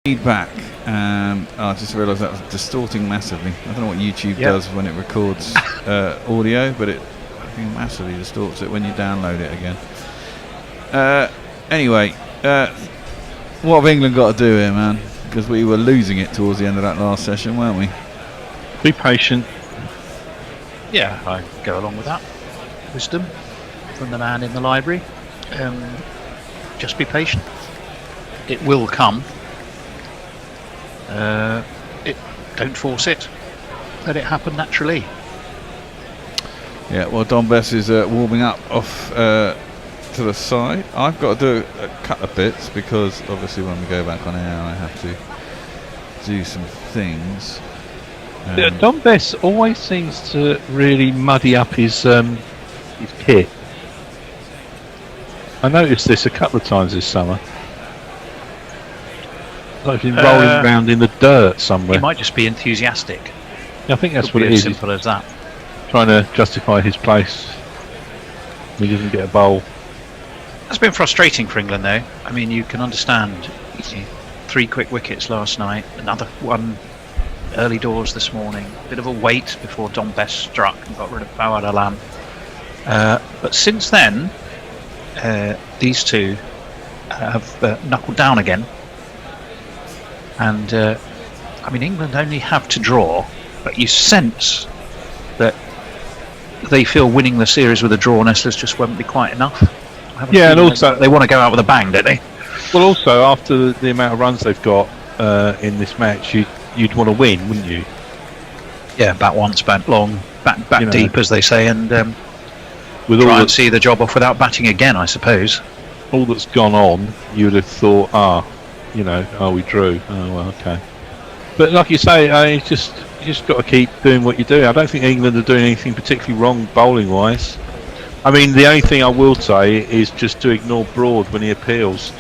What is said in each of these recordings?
Feedback. I just realised that was distorting massively. I don't know what YouTube does when it records audio, but it massively distorts it when you download it again. Anyway, what have England got to do here, man? Because we were losing it towards the end of that last session, weren't we? Be patient. Yeah, I go along with that. Wisdom from the man in the library. Just be patient. It will come. Don't force it. Let it happen naturally. Yeah, well, Don Bess is warming up off to the side. I've got to do a couple of bits because obviously when we go back on air I have to do some things. Don Bess always seems to really muddy up his kit. I noticed this a couple of times this summer. Like he's rolling around in the dirt somewhere. He might just be enthusiastic. I think that's what it is. Simple as that. Trying to justify his place. He doesn't get a bowl. That's been frustrating for England, though. I mean, you can understand. 3 quick wickets last night. Another one early doors this morning. Bit of a wait before Don Bess struck and got rid of Fawad Alam. But since then, these two have knuckled down again. And I mean, England only have to draw, but you sense that they feel winning the series with a draw Nestlers just won't be quite enough. Yeah, and also they want to go out with a bang, don't they? Well, also after the amount of runs they've got in this match, you'd want to win, wouldn't you? Yeah, bat once, bat long, bat deep, as they say, and with try and see the job off without batting again, I suppose. All that's gone on, you would have thought, we drew. Oh, well, okay. But like you say, you just got to keep doing what you do. I don't think England are doing anything particularly wrong bowling-wise. I mean, the only thing I will say is just to ignore Broad when he appeals.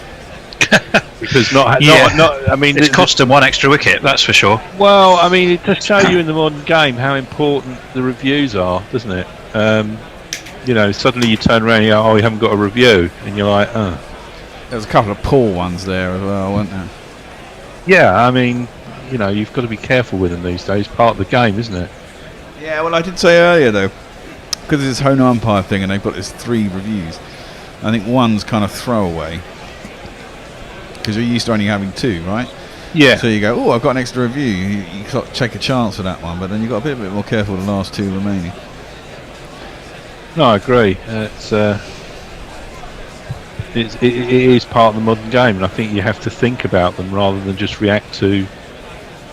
Because I mean, it's cost him 1 extra wicket, that's for sure. Well, I mean, it does show you in the modern game how important the reviews are, doesn't it? Suddenly you turn around and you go, you haven't got a review, and you're like, There's a couple of poor ones there as well, weren't there? Yeah, I mean, you've got to be careful with them these days. Part of the game, isn't it? Yeah, well, I did say earlier though, because it's this home umpire thing, and they've got this 3 reviews. I think one's kind of throwaway because you're used to only having 2, right? Yeah. So you go, I've got an extra review. You sort of take a chance with that one, but then you've got to be a bit more careful with the last 2 remaining. No, I agree. It is part of the modern game, and I think you have to think about them rather than just react to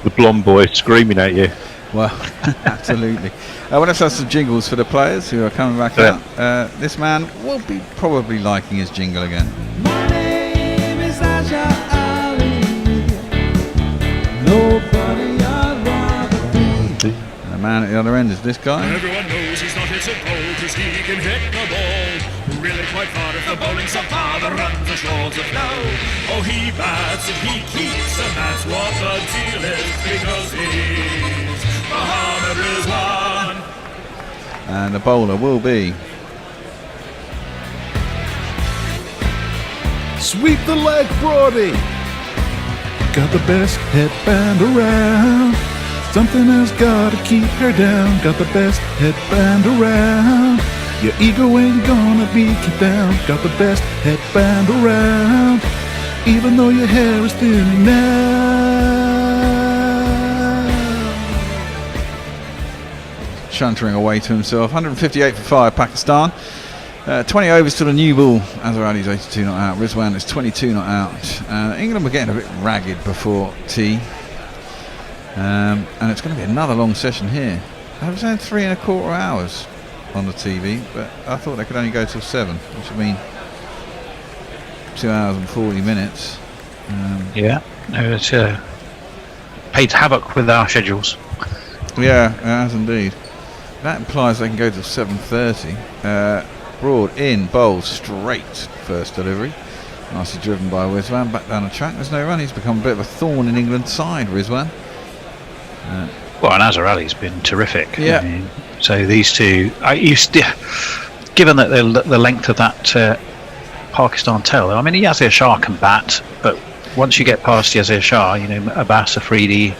the blonde boy screaming at you. Well, absolutely. Let's have some jingles for the players who are coming back out. This man will be probably liking his jingle again. My name is Aja Ali. Nobody I'd rather be. And the man at the other end is this guy. Everyone knows he's not hit a goal because he can hit the ball really quite far. If the bowling's so far, the runs are sure to flow. Oh, he bats and he keeps, and that's what the deal is, because he's Muhammad Rizwan. And the bowler will be Sweep the leg, Brody. Got the best headband around. Something has got to keep her down. Got the best headband around. Your ego ain't gonna be kept down. Got the best headband around. Even though your hair is thinning now. chuntering away to himself. 158 for 5, Pakistan. 20 overs to the new ball. Azhar Ali's 82 not out. Rizwan is 22 not out. England were getting a bit ragged before tea. And it's going to be another long session here. I was saying 3¼ hours on the TV, but I thought they could only go till 7, which would mean 2 hours and 40 minutes. Yeah, no, it's paid havoc with our schedules. Yeah, it has indeed. That implies they can go till 7:30. Broad in, bowls straight, first delivery. Nicely driven by Rizwan, back down the track. There's no run. He's become a bit of a thorn in England's side, Rizwan. Well, and Azhar Ali's been terrific. Yeah. I mean, so these two, given that the length of that Pakistan tail, I mean, Yazir Shah can bat, but once you get past Yazir Shah, Abbas Afridi,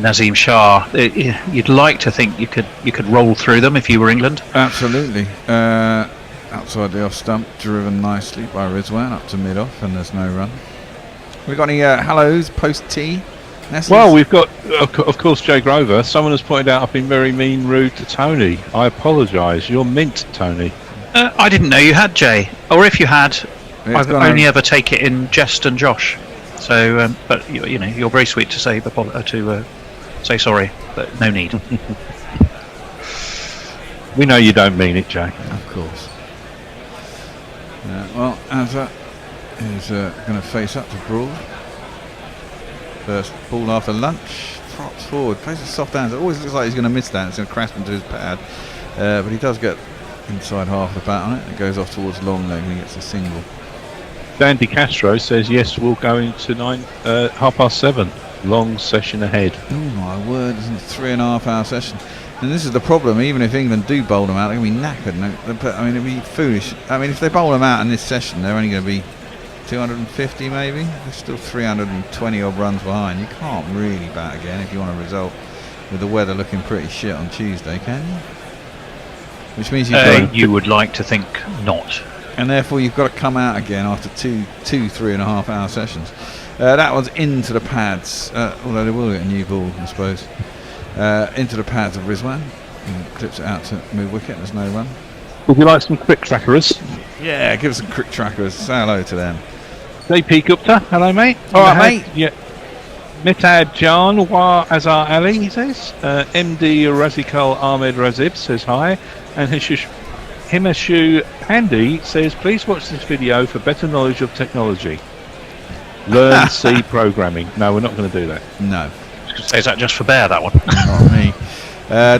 Nazim Shah, you'd like to think you could roll through them if you were England. Absolutely. Outside the off stump, driven nicely by Rizwan up to mid-off, and there's no run. We got any hellos post-tee? Well, we've got, of course, Jay Grover. Someone has pointed out I've been very mean, rude to Tony. I apologise. You're mint, Tony. I didn't know you had, Jay. Or if you had, I've only on. ever take it in jest and Josh. So, but you're very sweet to say say sorry, but no need. We know you don't mean it, Jay. Of course. Well, Azza is going to face up to Broad. First ball after lunch, props forward, plays a soft hands. It always looks like he's going to miss that. It's going to crash into his pad, but he does get inside half the bat on it. It goes off towards long leg and he gets a single. Dan Castro says yes, we'll go into 7:30. Long session ahead. Oh my word! It's a 3.5 hour session, and this is the problem. Even if England do bowl them out, they're going to be knackered. It'd be foolish. I mean, if they bowl them out in this session, they're only going to be 250 maybe. They're still 320 odd runs behind. You can't really bat again if you want a result with the weather looking pretty shit on Tuesday, can you? Which means you would like to think not. And therefore you've got to come out again after two 3.5 hour sessions. That one's into the pads, although they will get a new ball, I suppose. Into the pads of Rizwan. And clips it out to mid wicket. There's no run. Would you like some quick trackers? Yeah, give us some quick trackers. Say hello to them. JP Gupta, hello mate. Alright, mate. Yeah. Mitad Jan Wa Azhar Ali, he says. MD Razikal Ahmed Razib says hi. And Himashu Handy says, please watch this video for better knowledge of technology. Learn C programming. No, we're not going to do that. No. Is that just for Bear, that one? Not me.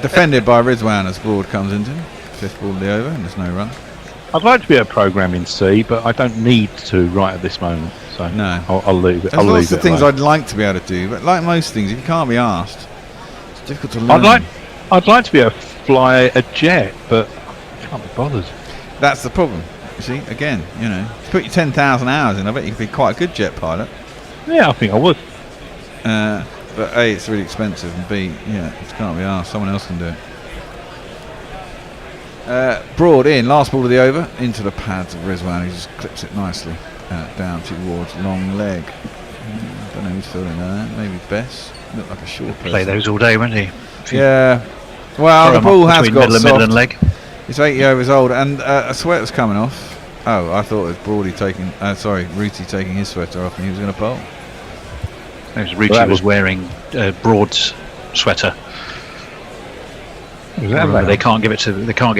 Defended by Rizwan as Broad comes into him. Fifth ball of the over and there's no run. I'd like to be able to program in C, but I don't need to right at this moment. So no. I'll leave it. There's lots of things I'd like to be able to do, but like most things, if you can't be asked, it's difficult to learn. I'd like to be able to fly a jet, but I can't be bothered. That's the problem. You see, again, if you put your 10,000 hours in, I bet you could be quite a good jet pilot. Yeah, I think I would. But A, it's really expensive, and B, it can't be asked. Someone else can do it. Broad in, last ball of the over, into the pads of Rizwan. He just clips it nicely down towards long leg. Don't know who's filling there. Maybe Bess. Looked like a short person. Play those all day, won't he? Yeah. Well, the ball has got soft. Middle and leg. It's 80 overs old, and a sweater's coming off. Oh, I thought it was Ruti taking his sweater off, and he was going to bowl. Ruti was wearing Broad's sweater. They can't give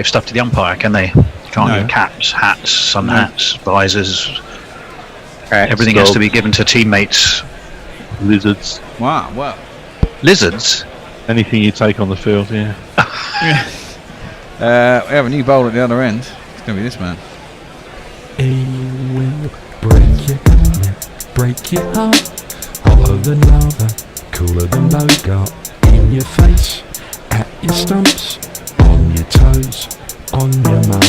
stuff to the umpire, can they? You can't give caps, hats, sun hats, visors. Everything has to be given to teammates. Lizards. Wow. Well. Lizards. Anything you take on the field, yeah. We have a new bowl at the other end. It's going to be this man. He will break your break your heart. Hotter than lava, cooler than Bogart. In your face, at your stumps, on your toes, on your mum.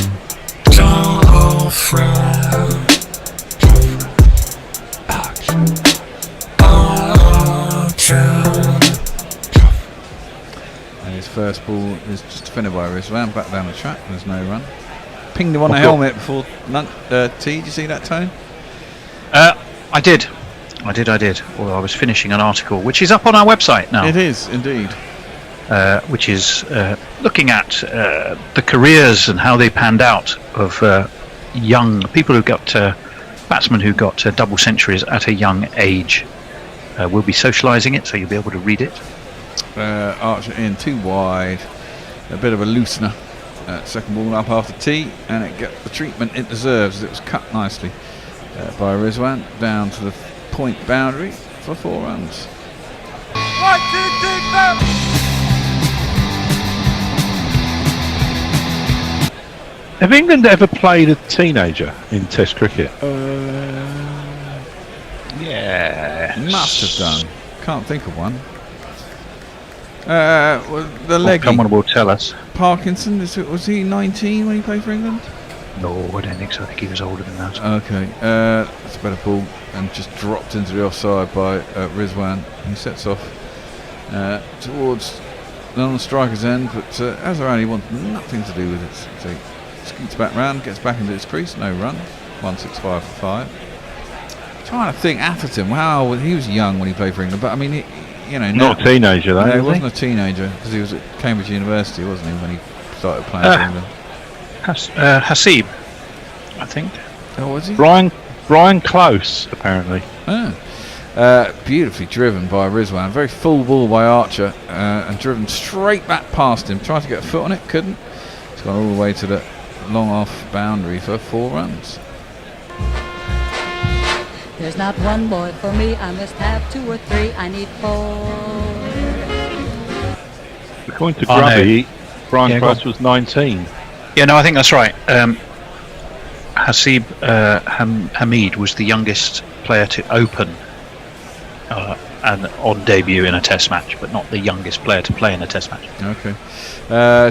And his first ball is just defended by Rizwan, back down the track. There's no run. Pinged him on the helmet before tee. Did you see that, Tone? I did. Although I was finishing an article, which is up on our website now. It is, indeed. Which is looking at the careers and how they panned out of young people who got batsmen who got double centuries at a young age. We'll be socialising it, so you'll be able to read it. Archer in too wide, a bit of a loosener. Second ball up after tee, and it got the treatment it deserves. It was cut nicely by Rizwan down to the point boundary for 4 runs. 1, 2, 3, 4. Have England ever played a teenager in Test cricket? Yeah, Must have done. Can't think of one. Well, the leggy. Someone will tell us. Parkinson, was he 19 when he played for England? No, I don't think so. I think he was older than that. Okay, that's a better pull, and just dropped into the offside by Rizwan. He sets off towards the striker's end, but Azarani wants nothing to do with it. So he scoots back round, gets back into his crease, no run. 165 for 5. Trying to think, Atherton. Wow, he was young when he played for England, but I mean, Not a teenager though. No, he was wasn't a teenager because he was at Cambridge University, wasn't he, when he started playing for England? Hasib, I think. Oh, was he? Brian Close, apparently. Beautifully driven by Rizwan. Very full ball by Archer, and driven straight back past him. Tried to get a foot on it, couldn't. It's gone all the way to the long off boundary for 4 runs. There's not one boy for me, I must have 2 or 3, I need 4. According to Grubby, Brian Close was 19. Yeah, no, I think that's right. Hasib Hamid was the youngest player to open and on debut in a test match, but not the youngest player to play in a test match. Okay.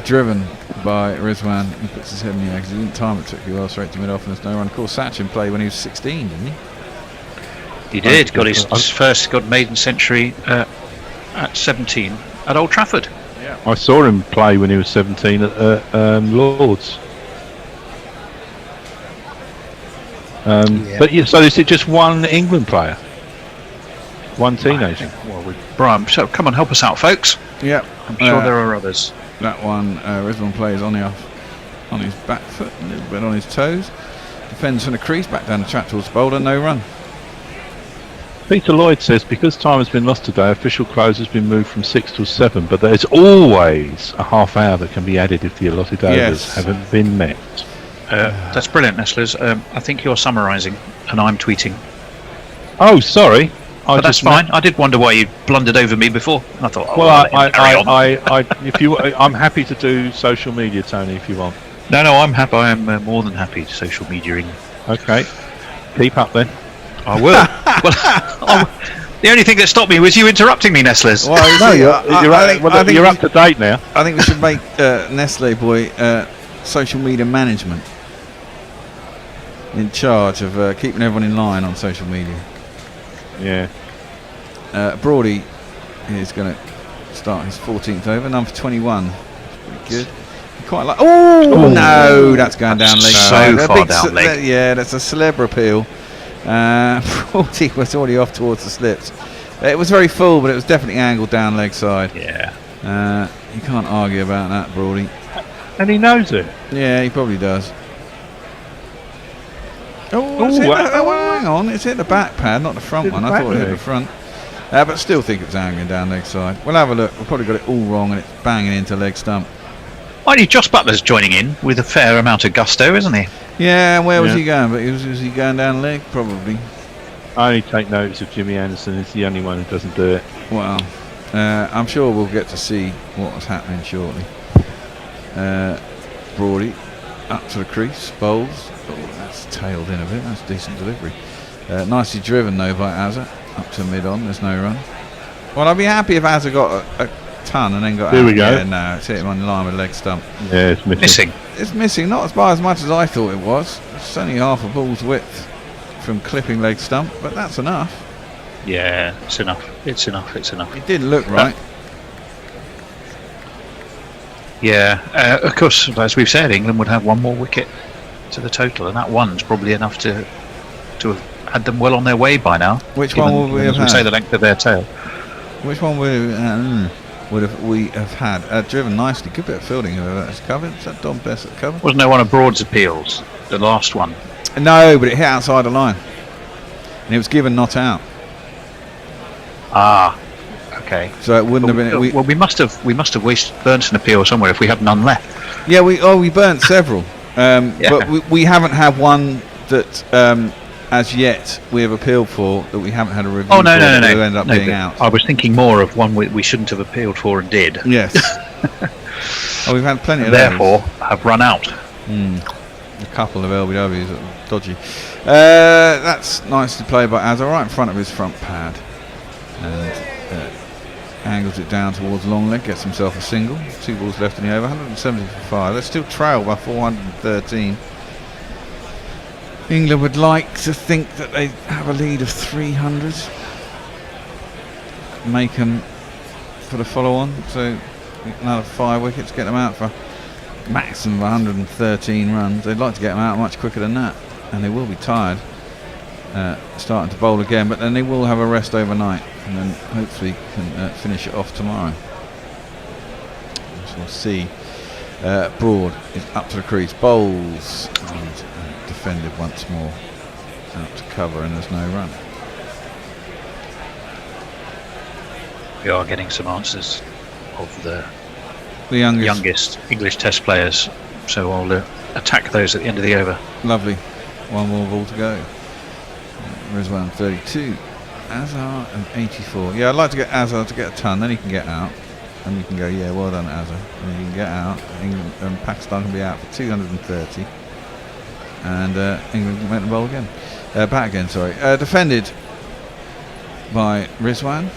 Driven by Rizwan. He puts his head in the air because he didn't time it, took you well straight to mid-off, and there's no run. Of course, Sachin played when he was 16, didn't he? He did. Got his first maiden century at 17 at Old Trafford. I saw him play when he was 17 at Lords. But so is it just one England player? One teenager? Brian, so come on, help us out, folks. Yeah. I'm sure there are others. That one, Rizwan plays on his back foot, a little bit on his toes. Defends from the crease, back down the track towards the bowler, no run. Peter Lloyd says, because time has been lost today, official close has been moved from 6 till 7, but there's always a half hour that can be added if the allotted overs haven't been met. That's brilliant, Nestlers. I think you're summarising, and I'm tweeting. Oh, sorry. But that's fine. I did wonder why you blundered over me before. And I thought, I'm happy to do social media, Tony, if you want. No, I'm happy. I am more than happy to social mediaing. Okay. Keep up then. I will. Well, the only thing that stopped me was you interrupting me, Nestlers. Well, you're up to date now. I think we should make Nestle Boy social media management in charge of keeping everyone in line on social media. Yeah. Brody is going to start his 14th over, number 21. That's pretty good. Quite like. Oh no, that's going down leg. So far down leg. Yeah, that's a celeb appeal. Brody was already off towards the slips. It was very full, but it was definitely angled down leg side. Yeah. You can't argue about that, Brody. And he knows it. Yeah, he probably does. Hang on, it's hit the back pad, not the front one. I thought it hit the front. But still think it was angling down leg side. We'll have a look. We've probably got it all wrong and it's banging into leg stump. Only Josh Butler's joining in with a fair amount of gusto, isn't he? Yeah, where was he going? But was he going down leg? Probably. I only take notice of Jimmy Anderson. He's the only one who doesn't do it. Well, I'm sure we'll get to see what was happening shortly. Brody up to the crease, bowls. Oh, that's tailed in a bit. That's decent delivery. Nicely driven though by Azza. Up to mid-on. There's no run. Well, I'd be happy if Azza got a ton and then got Here out. We go. Yeah, no, it's hit him on the line with leg stump. Yeah, it's missing. It's missing, not by as much as I thought it was. It's only half a ball's width from clipping leg stump, but that's enough. Yeah, it's enough. It's enough. It didn't look right. Yeah, of course, as we've said, England would have one more wicket to the total, and that one's probably enough to have had them well on their way by now. Which one would we have had? Say the length of their tail. Which one would we have had? Driven nicely, good bit of fielding. Whoever that's covered. Is that Don Bess that covered? Wasn't there one of Broad's appeals? The last one. No, but it hit outside the line, and it was given not out. Ah, okay. So it wouldn't have been. We must have burnt an appeal somewhere if we had none left. Yeah, we burnt several, but we haven't had one that as yet we have appealed for that we haven't had a review. Oh no, who ended up being out. I was thinking more of one we shouldn't have appealed for and did. Yes. We've had plenty of therefore have run out. A couple of LBWs that were dodgy. That's nicely played by Azza, right in front of his front pad, and angles it down towards long leg, gets himself a single. 2 balls left in the over, 170 for 5. They still trail by 413. England would like to think that they have a lead of 300. Make them for the follow-on, so another 5 wickets, get them out for a maximum of 113 runs. They'd like to get them out much quicker than that, and they will be tired starting to bowl again, but then they will have a rest overnight and then hopefully can finish it off tomorrow. So we'll see. Broad is up to the crease, bowls, and defended once more, out to cover, and there's no run. We are getting some answers of the youngest English Test players, so I'll attack those at the end of the over. Lovely. One more ball to go. Rizwan 32, Azhar and 84. Yeah, I'd like to get Azhar to get a ton, then he can get out, and you can go, yeah, well done Azhar, and he can get out. England and Pakistan can be out for 230, and England can make the bowl again. Back again, sorry. Defended by Rizwan,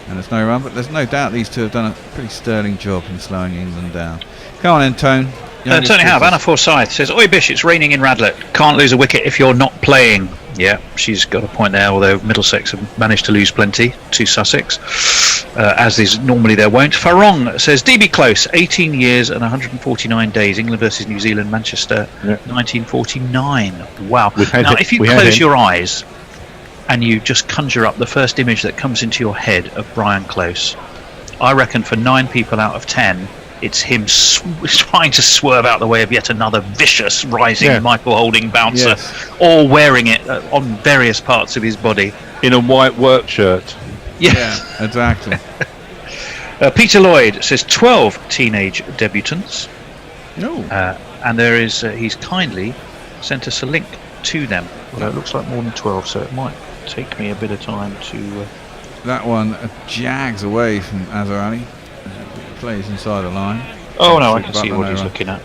and there's no run, but there's no doubt these two have done a pretty sterling job in slowing England down. Come on then, Tone. Tony Howe, Anna Forsyth says, "Oi Bish, it's raining in Radlett. Can't lose a wicket if you're not playing." Yeah, she's got a point there, although Middlesex have managed to lose plenty to Sussex, as is normally their wont. Farong says, "DB close, 18 years and 149 days. England versus New Zealand, Manchester, 1949. Wow. Now, if you close your eyes and you just conjure up the first image that comes into your head of Brian Close, I reckon for 9 people out of 10, it's him trying to swerve out the way of yet another vicious rising Michael Holding bouncer, all wearing it on various parts of his body. In a white work shirt. Yeah, exactly. Peter Lloyd says 12 teenage debutants. No. And there is, he's kindly sent us a link to them. Well, it looks like more than 12, so it might take me a bit of time to... That one jags away from Azhar Ali. Plays inside the line. Oh no, I can see what he's looking at.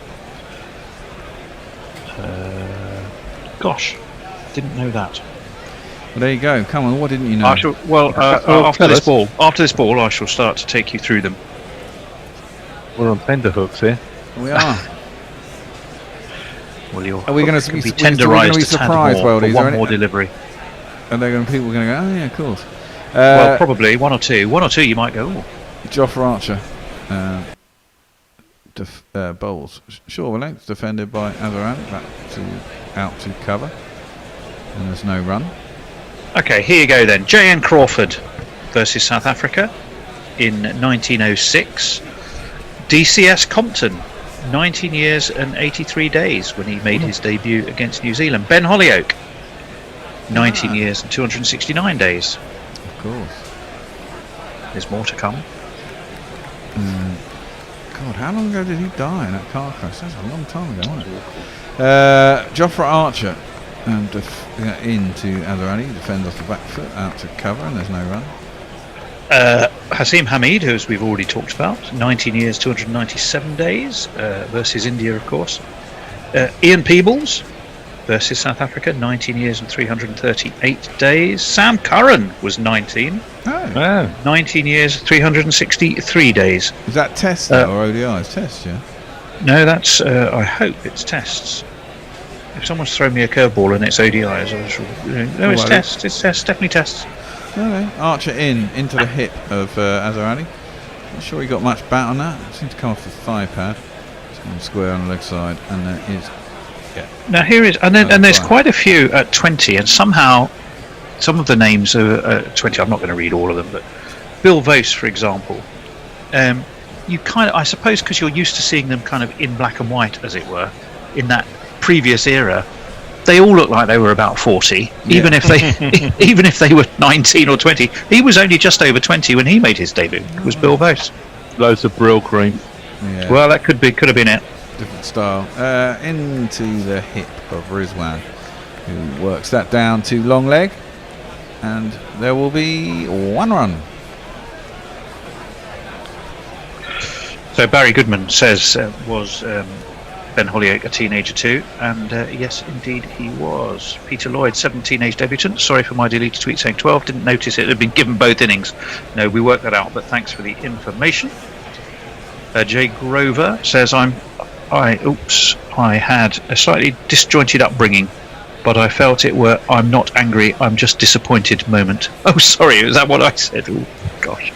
Gosh, didn't know that. Well, there you go. Come on, what didn't you know? After this ball, I shall start to take you through them. We're on tenterhooks here. We are. Well, are we going to be tenderised a tad more for one more delivery? Are they going to people going to go? Oh yeah, of course. Well, probably one or two. One or two, you might go. Ooh. Jofra Archer. Bowls. Sure, length defended by Azhar back to out to cover, and there's no run. Okay, here you go then. J.N. Crawford versus South Africa in 1906. DCS Compton, 19 years and 83 days when he made his debut against New Zealand. Ben Hollyoake, 19 years and 269 days. Of course. There's more to come. God, how long ago did he die in that car crash? That's a long time ago, wasn't it? Jofra Archer into Azhar Ali, defends off the back foot, out to cover, and there's no run. Hasim Hamid, who we've already talked about, 19 years, 297 days, versus India, of course. Ian Peebles versus South Africa, 19 years and 338 days. Sam Curran was 19. Oh. 19 years, 363 days. Is that test or ODIs? Test, yeah? No, that's, I hope it's tests. If someone's thrown me a curveball and it's ODIs, no, it's tests. It's tests, definitely tests. Okay. Archer into the hip of Azhar Ali. Not sure he got much bat on that. It seemed to come off the thigh pad. It's going square on the leg side, and there is. Yeah. Now here is, and there's quite a few at 20, and somehow some of the names are 20. I'm not going to read all of them, but Bill Vose, for example. You kind of, I suppose, because you're used to seeing them kind of in black and white, as it were, in that previous era. They all look like they were about 40, even if they were 19 or 20. He was only just over 20 when he made his debut. Was Bill Vose. Loads of Brill cream. Yeah. Well, that could have been it. Different style. Into the hip of Rizwan, who works that down to long leg, and there will be one run. So Barry Goodman says, was Ben Hollyoake a teenager too? And yes, indeed he was. Peter Lloyd, 7 teenage debutants. Sorry for my deleted tweet saying 12. Didn't notice it had been given both innings. No, we worked that out, but thanks for the information. Jay Grover says, I'm I had a slightly disjointed upbringing, but I felt it were I'm not angry, I'm just disappointed moment. Oh, sorry, is that what I said? Oh, gosh.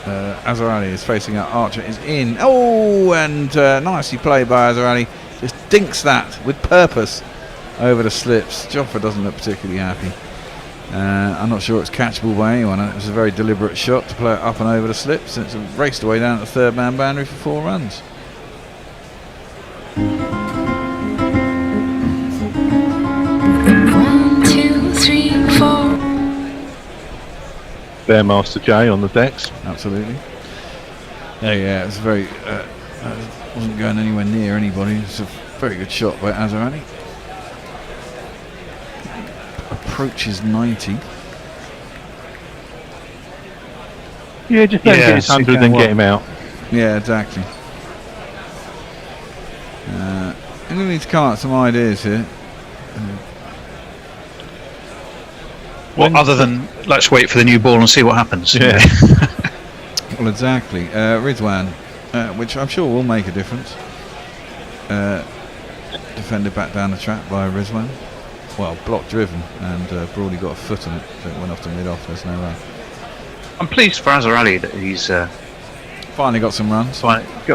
Azarali is facing out. Archer is in. Oh, and nicely played by Azarali. Just dinks that with purpose over the slips. Joffa doesn't look particularly happy. I'm not sure it's catchable by anyone. It was a very deliberate shot to play it up and over the slips. It's raced away down to the third man boundary for 4 runs. Bearmaster J on the decks. Absolutely. Yeah, it was very. Wasn't going anywhere near anybody. It's a very good shot by Azarani. Approaches 90. Yeah, just don't get his 100 and get him out. Yeah, exactly. We need to come up with some ideas here. Well, other than let's wait for the new ball and see what happens. Yeah. Well, exactly. Rizwan, which I'm sure will make a difference. Defended back down the track by Rizwan. Well, block driven, and Broadly got a foot on it, so it went off to mid-off. There's no run. I'm pleased for Azarali that he's finally got some runs.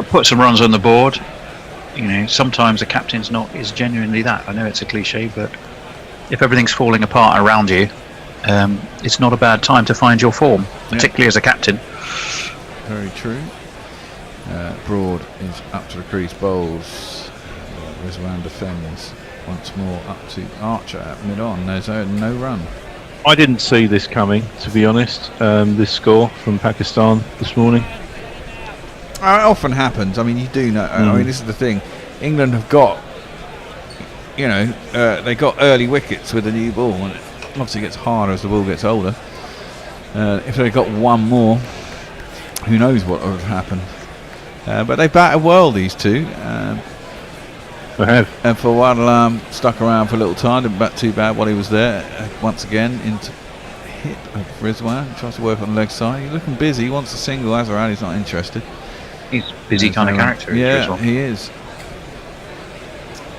Put some runs on the board. You know, sometimes a captain's not is genuinely that. I know it's a cliche, but if everything's falling apart around you, it's not a bad time to find your form, particularly as a captain. Very true. Broad is up to the crease, bowls. Rizwan defends once more up to Archer at mid-on. There's no run. I didn't see this coming, to be honest. This score from Pakistan this morning. It often happens. I mean, you do know. I mean, this is the thing. England have got, they got early wickets with the new ball, and it obviously gets harder as the ball gets older. If they got one more, who knows what would have happened. But they batted well, these two. They have. And for Wadalam, stuck around for a little time, didn't bat too bad while he was there. Once again, into hit of Rizwan. Tries to work on the leg side. He's looking busy. He wants a single. Azarali's not interested. He's a busy kind of character. Yeah, he is.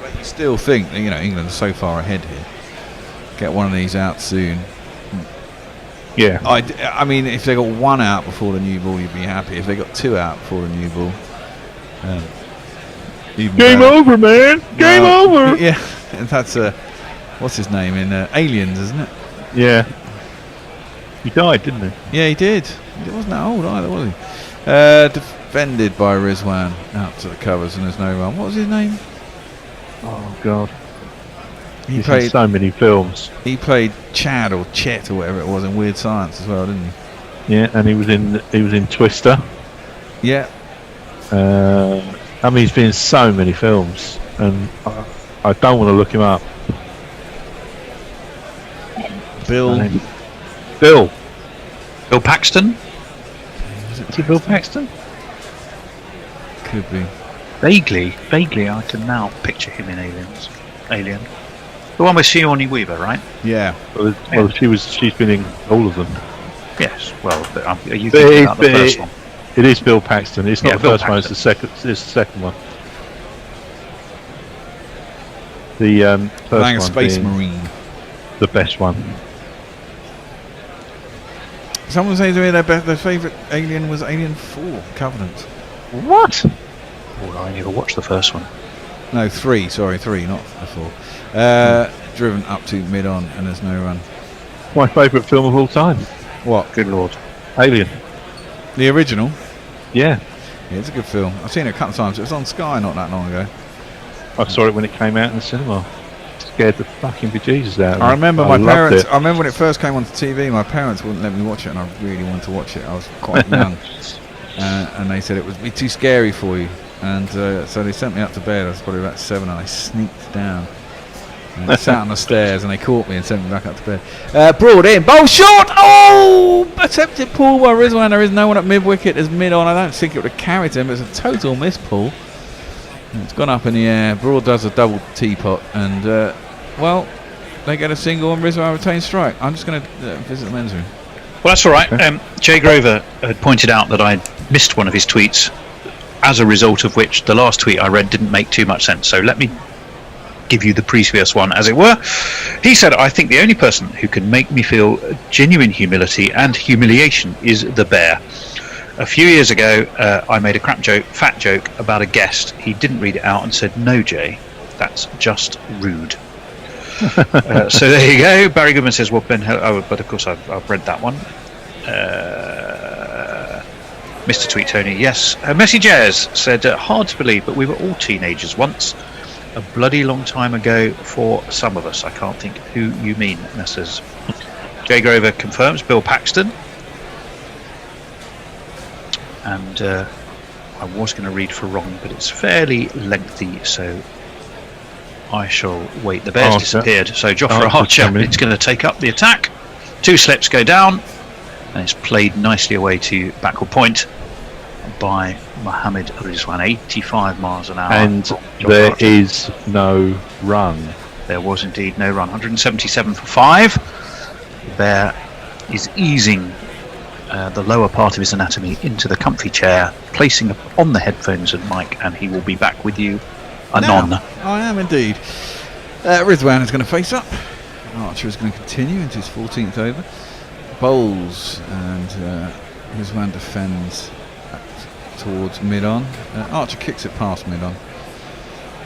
But you still think that, England are so far ahead here. Get one of these out soon. Yeah. I mean, if they got one out before the new ball, you'd be happy. If they got 2 out before the new ball, even Game better. over, man. Game over. Yeah, that's what's his name in Aliens, isn't it? Yeah. He died, didn't he? Yeah, he did. He wasn't that old either, was he? Defended by Rizwan out to the covers, and there's no run. What was his name? Oh God. He He's played in so many films. He played Chad or Chet or whatever it was in Weird Science as well, didn't he? Yeah, and he was in Twister. Yeah. I mean, he's been in so many films, and I don't want to look him up. Bill Paxton? Is it Bill Paxton? Could be. Vaguely, I can now picture him in Alien. The one with Sigourney Weaver, right? Yeah. Well, she's been in all of them. Yes. Well, are you thinking about the first one? It is Bill Paxton. It's not the Bill first one. It's the second. It's the second one. The first Playing a one Space being Marine. the best one. Someone says to me their favourite Alien was Alien 4 Covenant. What? Oh, I never watched the first one. No, 3. Sorry, 3, not the 4. Driven up to mid-on, and there's no run. My favourite film of all time. What? Good lord. Alien. The original? Yeah. Yeah, it's a good film. I've seen it a couple of times. It was on Sky not that long ago. I saw it when it came out in the cinema. Scared the fucking bejesus out of me. I remember I my loved parents. it. I remember when it first came onto TV. My parents wouldn't let me watch it, and I really wanted to watch it. I was quite young, and they said it would be too scary for you. And so they sent me up to bed. I was probably about 7, and I sneaked down. And I sat on the stairs, and they caught me and sent me back up to bed. Broad in, bowl short. Oh, attempted pull by Rizwan. There is no one at mid wicket. There's mid on. I don't think it would have carried him. It's a total miss pull. It's gone up in the air. Broad does a double teapot, and well, they get a single, and Rizwan retains strike. I'm just going to visit the men's room. Well, that's all right. Jay Grover had pointed out that I'd missed one of his tweets as a result of which the last tweet I read didn't make too much sense. So let me give you the previous one, as it were. He said, I think the only person who can make me feel genuine humility and humiliation is the bear. A few years ago, I made a fat joke about a guest. He didn't read it out and said, no, Jay, that's just rude. So there you go. Barry Goodman says, well, Ben, but of course I've read that one. Mr. Tweet Tony, yes. Messi Jazz said, hard to believe, but we were all teenagers once. A bloody long time ago for some of us. I can't think who you mean, Messrs. Jay Grover confirms Bill Paxton. And I was going to read for wrong, but it's fairly lengthy, so I shall wait. The Bears disappeared, so Jofra Archer is going to take up the attack. 2 slips go down, and it's played nicely away to backward point by Mohammed Rizwan, 85 miles an hour. And there is no run. There was indeed no run. 177 for 5. The Bear is easing the lower part of his anatomy into the comfy chair, placing on the headphones and mic, and he will be back with you anon. Now, I am indeed. Rizwan is going to face up. Archer is going to continue into his 14th over. Bowls, and Rizwan defends towards mid-on. Archer kicks it past mid-on,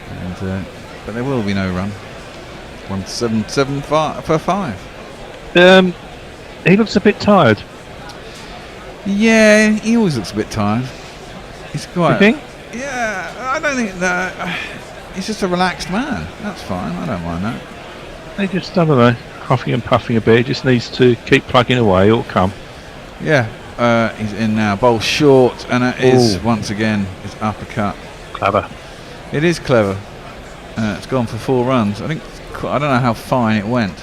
and but there will be no run. 177 for 5. He looks a bit tired. Yeah, he always looks a bit tired. He's quite. You think? Yeah, I don't think that. He's just a relaxed man. That's fine. I don't mind that. They just, I don't know, huffing and puffing a bit. He just needs to keep plugging away. It'll come. Yeah, he's in now. Bowl short, and it is once again his uppercut. Clever. It is clever. It's gone for 4 runs. I think. I don't know how fine it went.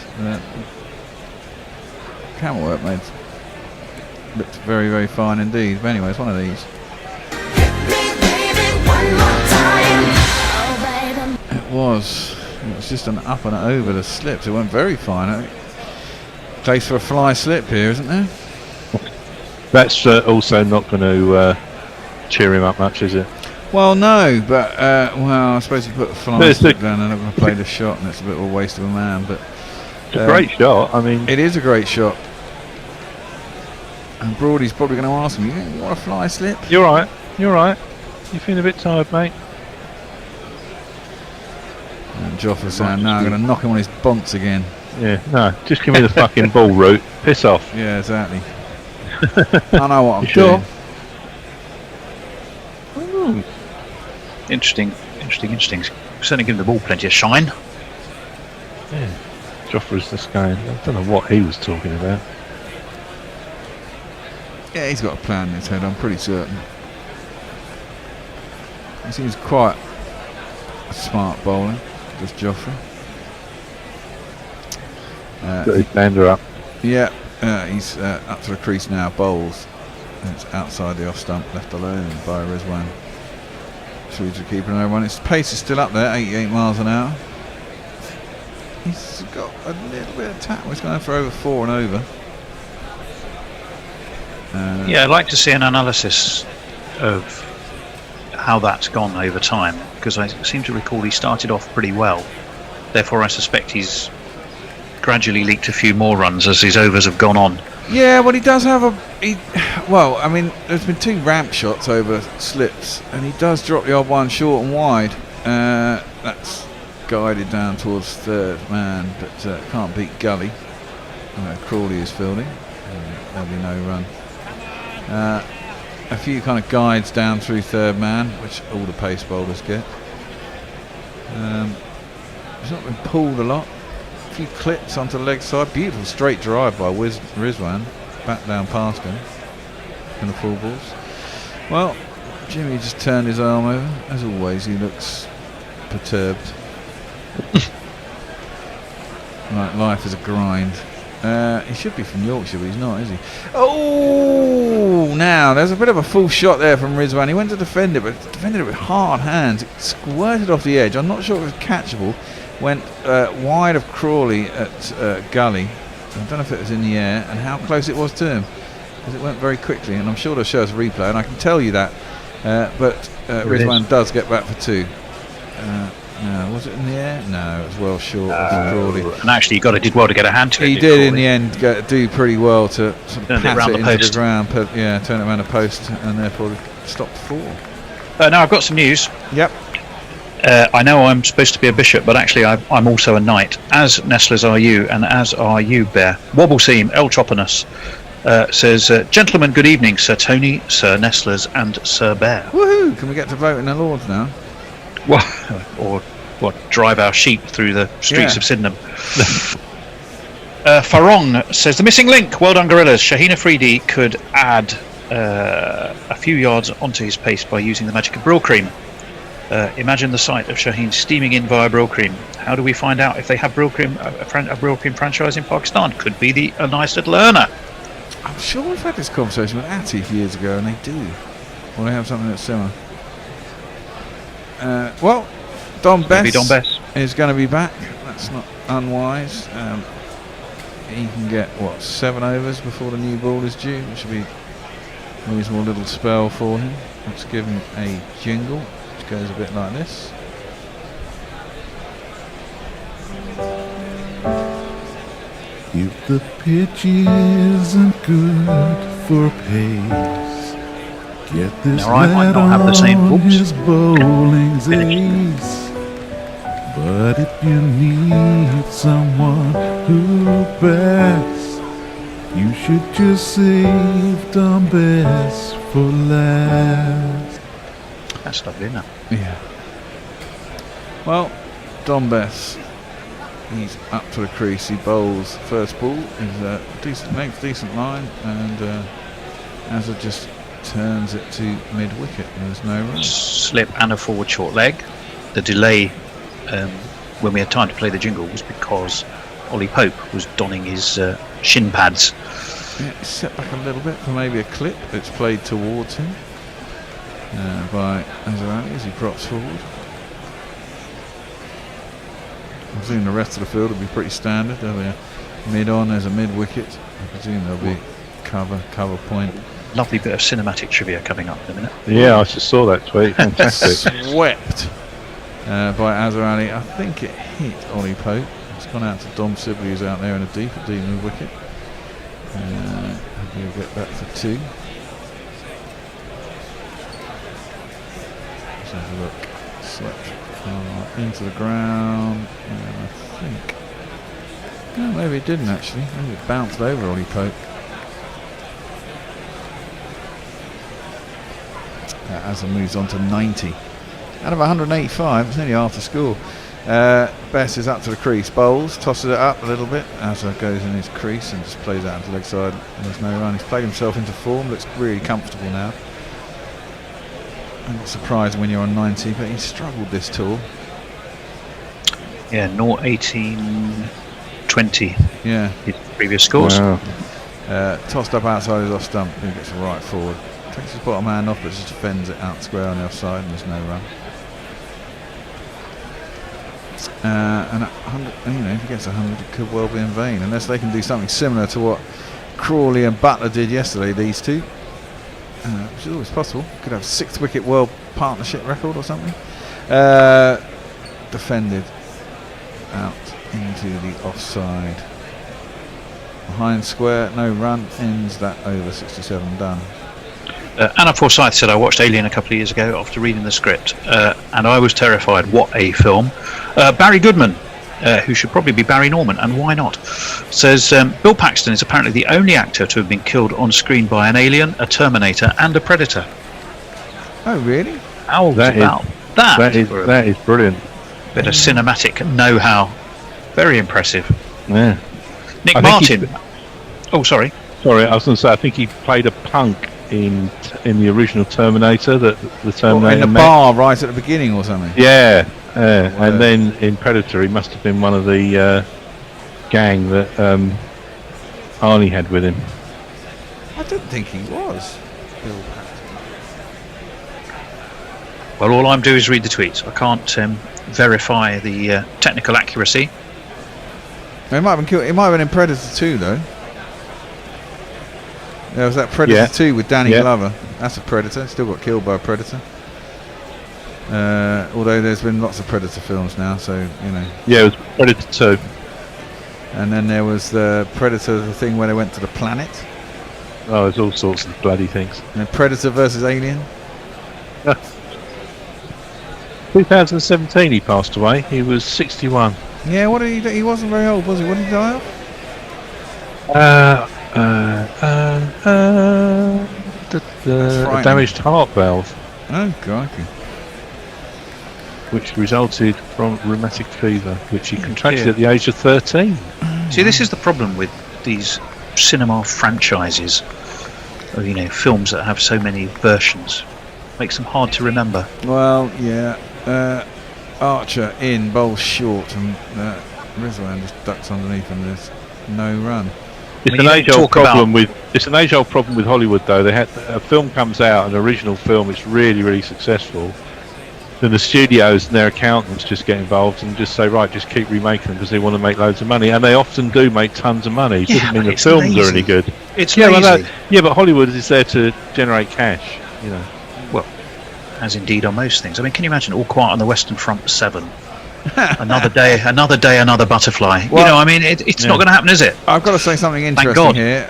Camel work made. Looked very, very fine indeed. But anyway, it's one of these. It was just an up and over the slips. It went very fine. I think place for a fly slip here, isn't there? That's also not going to cheer him up much, is it? Well, no, but I suppose you put a fly slip down and I'm going to play the shot, and it's a bit of a waste of a man. But it's a great shot. I mean, it is a great shot. And Broady's probably going to ask me, you want a fly slip? You're right. You're right. You feeling a bit tired, mate? And Joffa saying, no, I'm going to knock him on his bonks again. Yeah, no, just give me the fucking ball route. Piss off. Yeah, exactly. I know what I'm sure? doing. Interesting. Certainly give the ball plenty of shine. Yeah. Jofra's just going, I don't know what he was talking about. Yeah, he's got a plan in his head, I'm pretty certain. He seems quite a smart bowler, does Jofra. Got his bander up. Yeah, he's up to the crease now, bowls. And it's outside the off stump, left alone by Rizwan. Swedes are keeping an over on. His pace is still up there, 88 miles an hour. He's got a little bit of tap. He's going for over 4 and over. Yeah, I'd like to see an analysis of how that's gone over time, because I seem to recall he started off pretty well. Therefore, I suspect he's gradually leaked a few more runs as his overs have gone on. Yeah, well, he does have I mean, there's been 2 ramp shots over slips, and he does drop the odd one short and wide. That's guided down towards 3rd man, but can't beat Gully. Crawley is fielding. There'll be no run. A few kind of guides down through 3rd man, which all the pace bowlers get. He's not been pulled a lot. A few clips onto the leg side. Beautiful straight drive by Rizwan. Back down past him in the full balls. Well, Jimmy just turned his arm over. As always, he looks perturbed. Like life is a grind. He should be from Yorkshire, but he's not, is he? Oh, now there's a bit of a full shot there from Rizwan. He went to defend it, but defended it with hard hands. It squirted off the edge. I'm not sure if it was catchable. Went wide of Crawley at Gully. I don't know if it was in the air and how close it was to him, because it went very quickly. And I'm sure they'll show us a replay, and I can tell you that But it Rizwan does get back for 2. No, was it in the air? No, it was well short of Crawley. And actually, did well to get a hand to it. He did in the end do pretty well to sort of Turned it pat round it the into post. the ground. Turn it around the post, and therefore stopped 4. Now I've got some news. Yep. I know I'm supposed to be a bishop, but actually I'm also a knight. As Nestlers are you, and as are you, Bear. Wobble Seam, El Choppinus, says, gentlemen, good evening, Sir Tony, Sir Nestlers, and Sir Bear. Woohoo! Can we get to vote in the Lords now? Or what? Drive our sheep through the streets Yeah. of Sydenham. Farong says, the missing link. Well done, Gorillas. Shaheen Afridi could add a few yards onto his pace by using the magic of Brill Cream. Imagine the sight of Shaheen steaming in via Brill Cream. How do we find out if they have Brill Cream, a Brill Cream franchise in Pakistan? Could be a nice little earner. I'm sure we've had this conversation with Atif years ago, and they do. Or they have something that's similar. Well, Don Bess is going to be back. That's not unwise. He can get 7 overs before the new ball is due, which should be a reasonable little spell for him. Let's give him a jingle, which goes a bit like this. If the pitch isn't good for pace, get this Now, I might lad not have the same on books. his bowling's Finished. ace. But if you need someone who bats, you should just save Don Bess for last. That's lovely, isn't it? Yeah. Well, Don Bess, he's up to the crease. He bowls first ball. He's decent length, decent line, and Azza just turns it to mid wicket. There's no run. Slip and a forward short leg. The delay when we had time to play the jingle was because Ollie Pope was donning his shin pads. Yeah, it's set back a little bit for maybe a clip. It's played towards him by Azza as he props forward. I presume the rest of the field will be pretty standard. There'll be a mid on, there's a mid wicket. I presume there'll be cover point. Lovely bit of cinematic trivia coming up in a minute. Yeah, I just saw that tweet. Fantastic. Swept by Azza Ali. I think it hit Ollie Pope. It's gone out to Dom Sibley, who's out there in a deep mid wicket. He'll get that for 2. Let's have a look. Swept into the ground. I think. No, maybe it didn't actually. Maybe it bounced over Ollie Pope. Azza moves on to 90. Out of 185, it's nearly half the score. Bess is up to the crease, bowls, tosses it up a little bit. Azza goes in his crease and just plays out to the leg side. And there's no run. He's played himself into form, looks really comfortable now. I'm not surprised when you're on 90, but he struggled this tour. Yeah, 0-18, 20. Yeah. His previous scores. Wow. Tossed up outside his off stump, he gets a right forward. Takes his bottom hand off, but just defends it out square on the offside, and there's no run. And at 100, if he gets 100, it could well be in vain, unless they can do something similar to what Crawley and Butler did yesterday, these two. Which is always possible. Could have 6th wicket world partnership record or something. Defended out into the offside. Behind square, no run, ends that over. 67 done. Anna Forsyth said, I watched Alien a couple of years ago after reading the script, and I was terrified. What a film. Barry Goodman, who should probably be Barry Norman, and why not, says, Bill Paxton is apparently the only actor to have been killed on screen by an alien, a Terminator, and a Predator. Oh, really? How about that? That is brilliant. Bit of cinematic know-how. Very impressive. Yeah. Nick I think Martin. Oh, sorry. Sorry, I was going to say, I think he played a punk in the original Terminator, that the Terminator in the met. bar right at the beginning or something. Yeah, and then in Predator he must have been one of the gang that Arnie had with him. I didn't think he was. Bill Paxton. Well, all I'm doing is read the tweets. I can't verify the technical accuracy. He might have been killed. He might have been in Predator 2 though. There was that Predator 2 with Danny Glover. That's a Predator. Still got killed by a Predator. Although there's been lots of Predator films now, so you know. Yeah, it was Predator 2. And then there was the Predator, the thing where they went to the planet. Oh, there's all sorts of bloody things. And Predator versus Alien. 2017 he passed away. He was 61. Yeah, what did he do? He wasn't very old, was he? What did he die of? A damaged heart valve, Oh, crikey. which resulted from rheumatic fever, which he contracted at the age of 13. See, this is the problem with these cinema franchises, or, you know, films that have so many versions. Makes them hard to remember. Well, yeah. Archer in, bowls short, and Rizwan just ducks underneath, and there's no run. It's When an you age-old talk problem with Hollywood, though. They had a film comes out, an original film, it's really, really successful. Then the studios and their accountants just get involved and just say, right, just keep remaking them because they want to make loads of money, and they often do make tons of money. It doesn't mean the films are any good. It's Yeah, lazy. yeah, but Hollywood is there to generate cash, you know. Well, as indeed on most things. I mean, can you imagine All Quiet on the Western Front 7? Another day, another butterfly. Well, you know, I mean, it's not going to happen, is it? I've got to say something interesting God. here.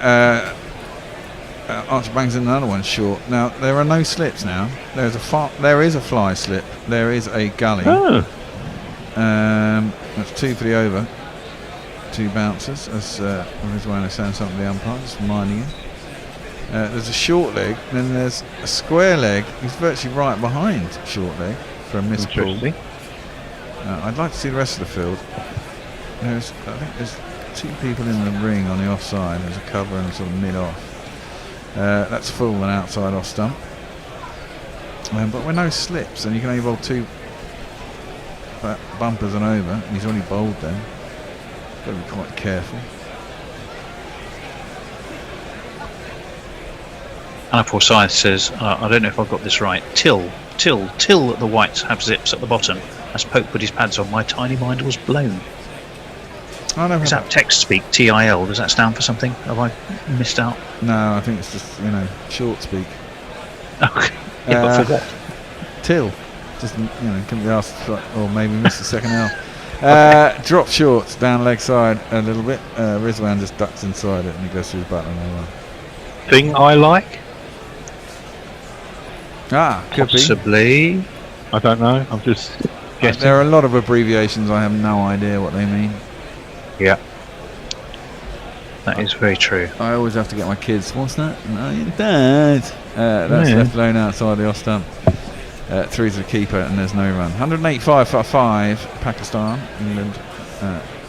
Archer bangs in another one short. Now, there are no slips now. There is a fly slip. There is a gully. Oh. That's 2 for the over. 2 bouncers, as Rizwan is saying something to the umpire, just reminding you. There's a short leg, then there's a square leg. He's virtually right behind short leg for a missed ball. Interesting. I'd like to see the rest of the field. I think there's 2 people in the ring on the offside. There's a cover and a sort of mid-off. That's full and outside off stump. But with no slips, and you can only bowl 2 bumpers and over, and he's only bowled them. Got to be quite careful. Anna Forsyth says, I don't know if I've got this right. Till the whites have zips at the bottom. As Pope put his pads on, my tiny mind was blown. I never Is that text speak? TIL? Does that stand for something? Have I missed out? No, I think it's just, short speak. Okay. Yeah, but for what? Till. Just, couldn't be asked for, or maybe missed the second L. Drop short down leg side a little bit. Rizwan just ducks inside it and he goes through the button and over. Thing I like? Could be. Possibly. I don't know. I'm just guessing. There are a lot of abbreviations. I have no idea what they mean. Yeah. That is very true. I always have to get my kids. What's that? No, Dad. That's left alone outside the off stump. Through to the keeper, and there's no run. 185 for 5. Pakistan. England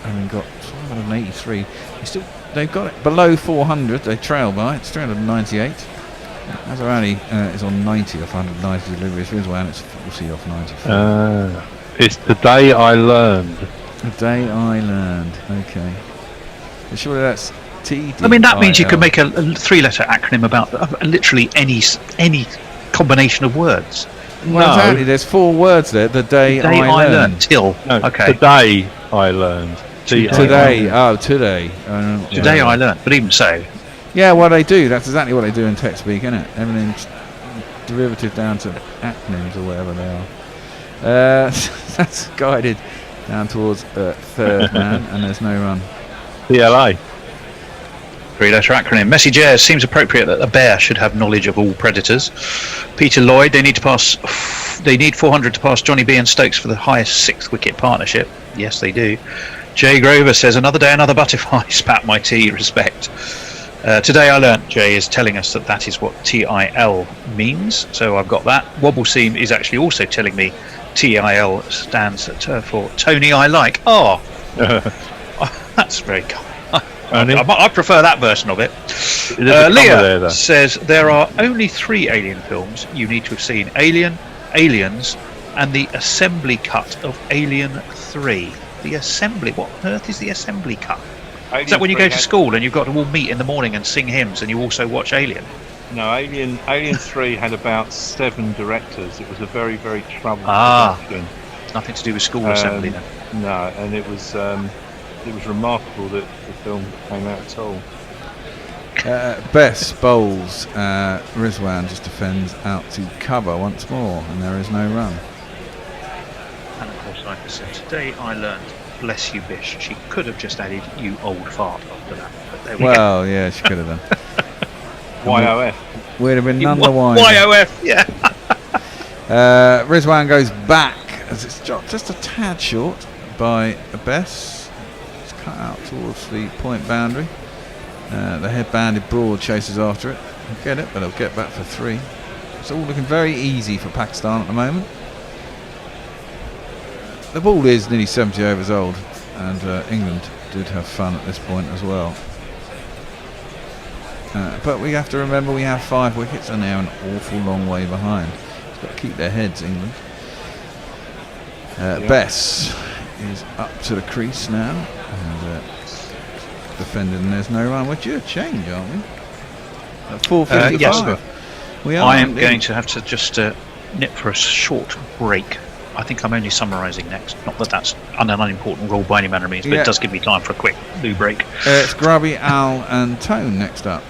having got 583. They've got it below 400. They trail by. It's 398. Azarani is on 90 off 190 deliveries. Rizwan it's 40 off 94. It's the day I learned. The day I learned. Okay. But surely that's TD. I mean, that means you could make a 3-letter acronym about literally any combination of words. Well, exactly. There's 4 words there. The day I learned. Till. No, Okay. Today I learned. Today. Oh, today. Today I learned. But even so. Yeah, well, they do. That's exactly what they do in text speak, isn't it? Everything's derivative down to acronyms or whatever they are. That's guided down towards third man, and there's no run. PLA. 3-letter acronym. Messy Jazz seems appropriate that a bear should have knowledge of all predators. Peter Lloyd, they need 400 to pass Johnny B and Stokes for the highest 6th wicket partnership. Yes, they do. Jay Grover says, another day, another butterfly. Spat my tea, respect. Today I learnt, Jay is telling us that is what TIL means, so I've got that. Wobble Seam is actually also telling me TIL stands for Tony I Like. Oh, that's very kind. I prefer that version of it. Leah says there are only 3 Alien films you need to have seen: Alien, Aliens, and the assembly cut of Alien 3. The assembly? What on earth is the assembly cut? Is that when you go to school and you've got to all meet in the morning and sing hymns and you also watch Alien? No, Alien 3 had about 7 directors. It was a very, very troubled production. Nothing to do with school assembly then. No, and it was remarkable that the film came out at all. Bess bowls. Rizwan just defends out to cover once more, and there is no run. And of course, like I said, today I learned, bless you, Bish. She could have just added "you old fart" after that. But there we go. Well, yeah, she could have done. YOF. We'd have been none the wiser. YOF, yeah. Rizwan goes back as it's just a tad short by Bess. It's cut out towards the point boundary. The head-banded Broad chases after it. He'll get it, but he'll get back for 3. It's all looking very easy for Pakistan at the moment. The ball is nearly 70 overs old, and England did have fun at this point as well. But we have to remember we have 5 wickets and they're an awful long way behind. It's got to keep their heads, England. Bess is up to the crease now, and defended, and there's no run. We're due a change, aren't we? At 4:55. Yes, we are. I am going to have to just nip for a short break. I think I'm only summarising next. Not that that's an unimportant rule by any manner of means, but it does give me time for a quick loo break. It's Grubby, Al, and Tone next up.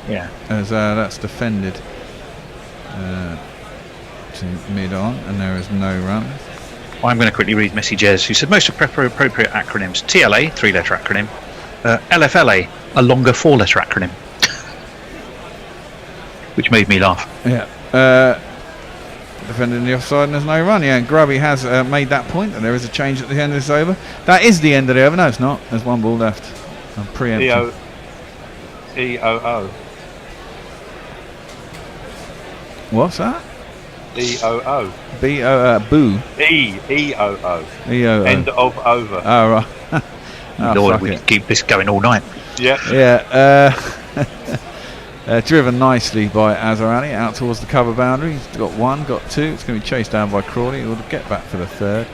Yeah. As that's defended to mid-on, and there is no run. I'm going to quickly read Missy Jez, who said most appropriate acronyms: TLA, 3-letter acronym; LFLA, a longer 4-letter acronym, which made me laugh. Yeah. Defending the offside, and there's no run. Yeah, and Grubby has made that point, and there is a change at the end of this over. That is the end of the over. No, it's not. There's one ball left. I'm preempting. EOO. What's that? EOO. Boo. EOO. EOO. End of over. Oh, right. Oh, Lord, we keep this going all night. Yep. Yeah. Driven nicely by Azhar Ali out towards the cover boundary. He's got 1, got 2. It's going to be chased down by Crawley. He'll get back for the 3rd.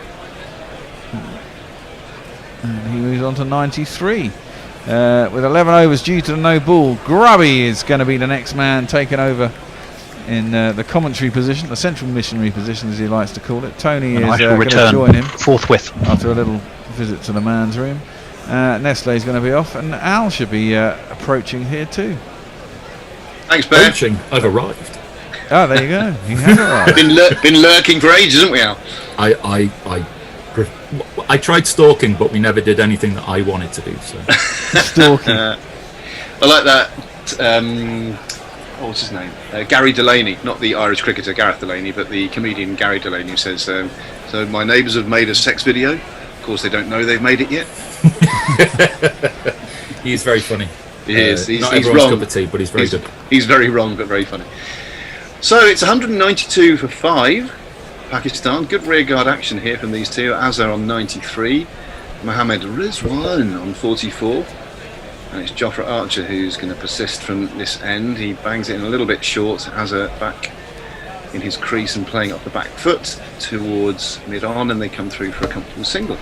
And he moves on to 93. With 11 overs due to the no ball, Grubby is going to be the next man taken over in the commentary position, the central missionary position as he likes to call it. Tony is going to join him forthwith after a little visit to the man's room. Nestle is going to be off, and Al should be approaching here too. Thanks, Ben. Approaching. I've arrived. Oh, there you go. He has arrived. Been lurking for ages, haven't we, Al? I tried stalking, but we never did anything that I wanted to do. So stalking. I like that. What's his name? Gary Delaney, not the Irish cricketer Gareth Delaney, but the comedian Gary Delaney, who says, "So my neighbours have made a sex video. Of course, they don't know they've made it yet." He's very funny. He is. He's not everyone's cup of tea, but he's very good. He's very wrong, but very funny. So it's 192 for 5. Pakistan. Good rearguard action here from these two. Azhar on 93. Mohammed Rizwan on 44. And it's Jofra Archer who's going to persist from this end. He bangs it in a little bit short. Azhar back in his crease and playing off the back foot towards mid-on, and they come through for a comfortable single.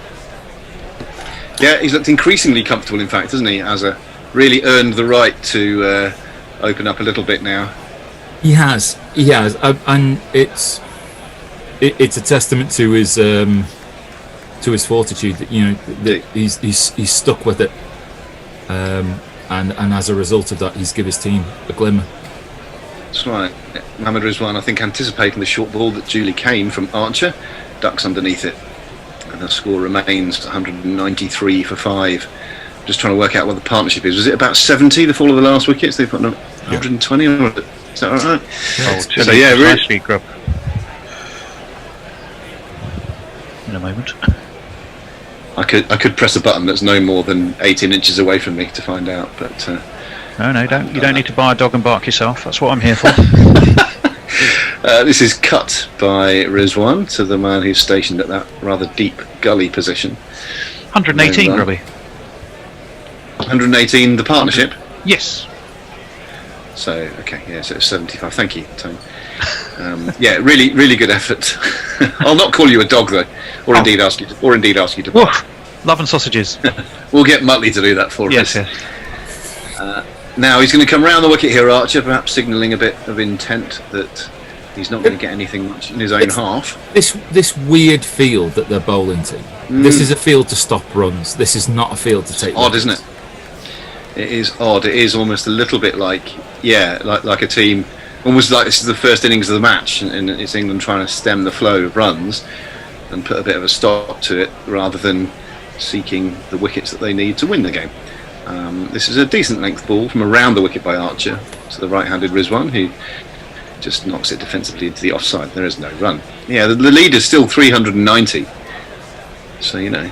Yeah, he's looked increasingly comfortable, in fact, hasn't he? Azhar really earned the right to open up a little bit now. He has, and it's a testament to his fortitude that that he's stuck with it, and as a result of that, he's given his team a glimmer. That's right. Mohammed Rizwan, I think, anticipating the short ball that duly came from Archer, ducks underneath it, and the score remains 193 for 5. Just trying to work out what the partnership is. Was it about 70, the fall of the last wickets? They've got 120, or is that all right? So yeah, really. Grub. In a moment. I could press a button that's no more than 18 inches away from me to find out, but no, don't. You don't need to buy a dog and bark yourself. That's what I'm here for. This is cut by Rizwan to the man who's stationed at that rather deep gully position. 118, Grubby. 118, the partnership? Yes. So, okay, yeah, so it's 75. Thank you, Tony. Yeah, really, really good effort. I'll not call you a dog, though, or indeed ask you to bark. Love and sausages. We'll get Muttley to do that for us. Yes. Now he's going to come round the wicket here, Archer, perhaps signalling a bit of intent that he's not going to get anything much in his own half. This weird field that they're bowling to. This is a field to stop runs. This is not a field to take. Odd, isn't it? It is odd. It is almost a little bit like a team, almost like this is the first innings of the match, and it's England trying to stem the flow of runs and put a bit of a stop to it, rather than seeking the wickets that they need to win the game. This is a decent length ball from around the wicket by Archer to the right-handed Rizwan, who just knocks it defensively into the offside. There is no run. Yeah, the lead is still 390, so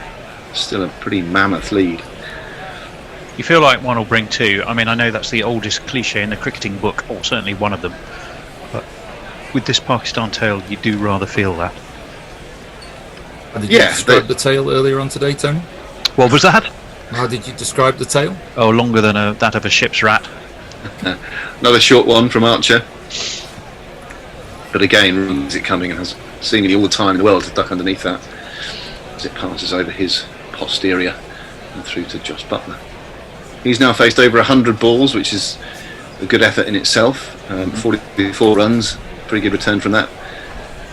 still a pretty mammoth lead. You feel like one will bring two. I mean, I know that's the oldest cliche in the cricketing book, or certainly one of them. But with this Pakistan tale, you do rather feel that. Did you describe the tale earlier on today, Tony? What was that? How did you describe the tale? Oh, longer than that of a ship's rat. Another short one from Archer. But again, runs it coming and has seemingly all the time in the world to duck underneath that as it passes over his posterior and through to Josh Butler. He's now faced over 100 balls, which is a good effort in itself. 44 runs, pretty good return from that.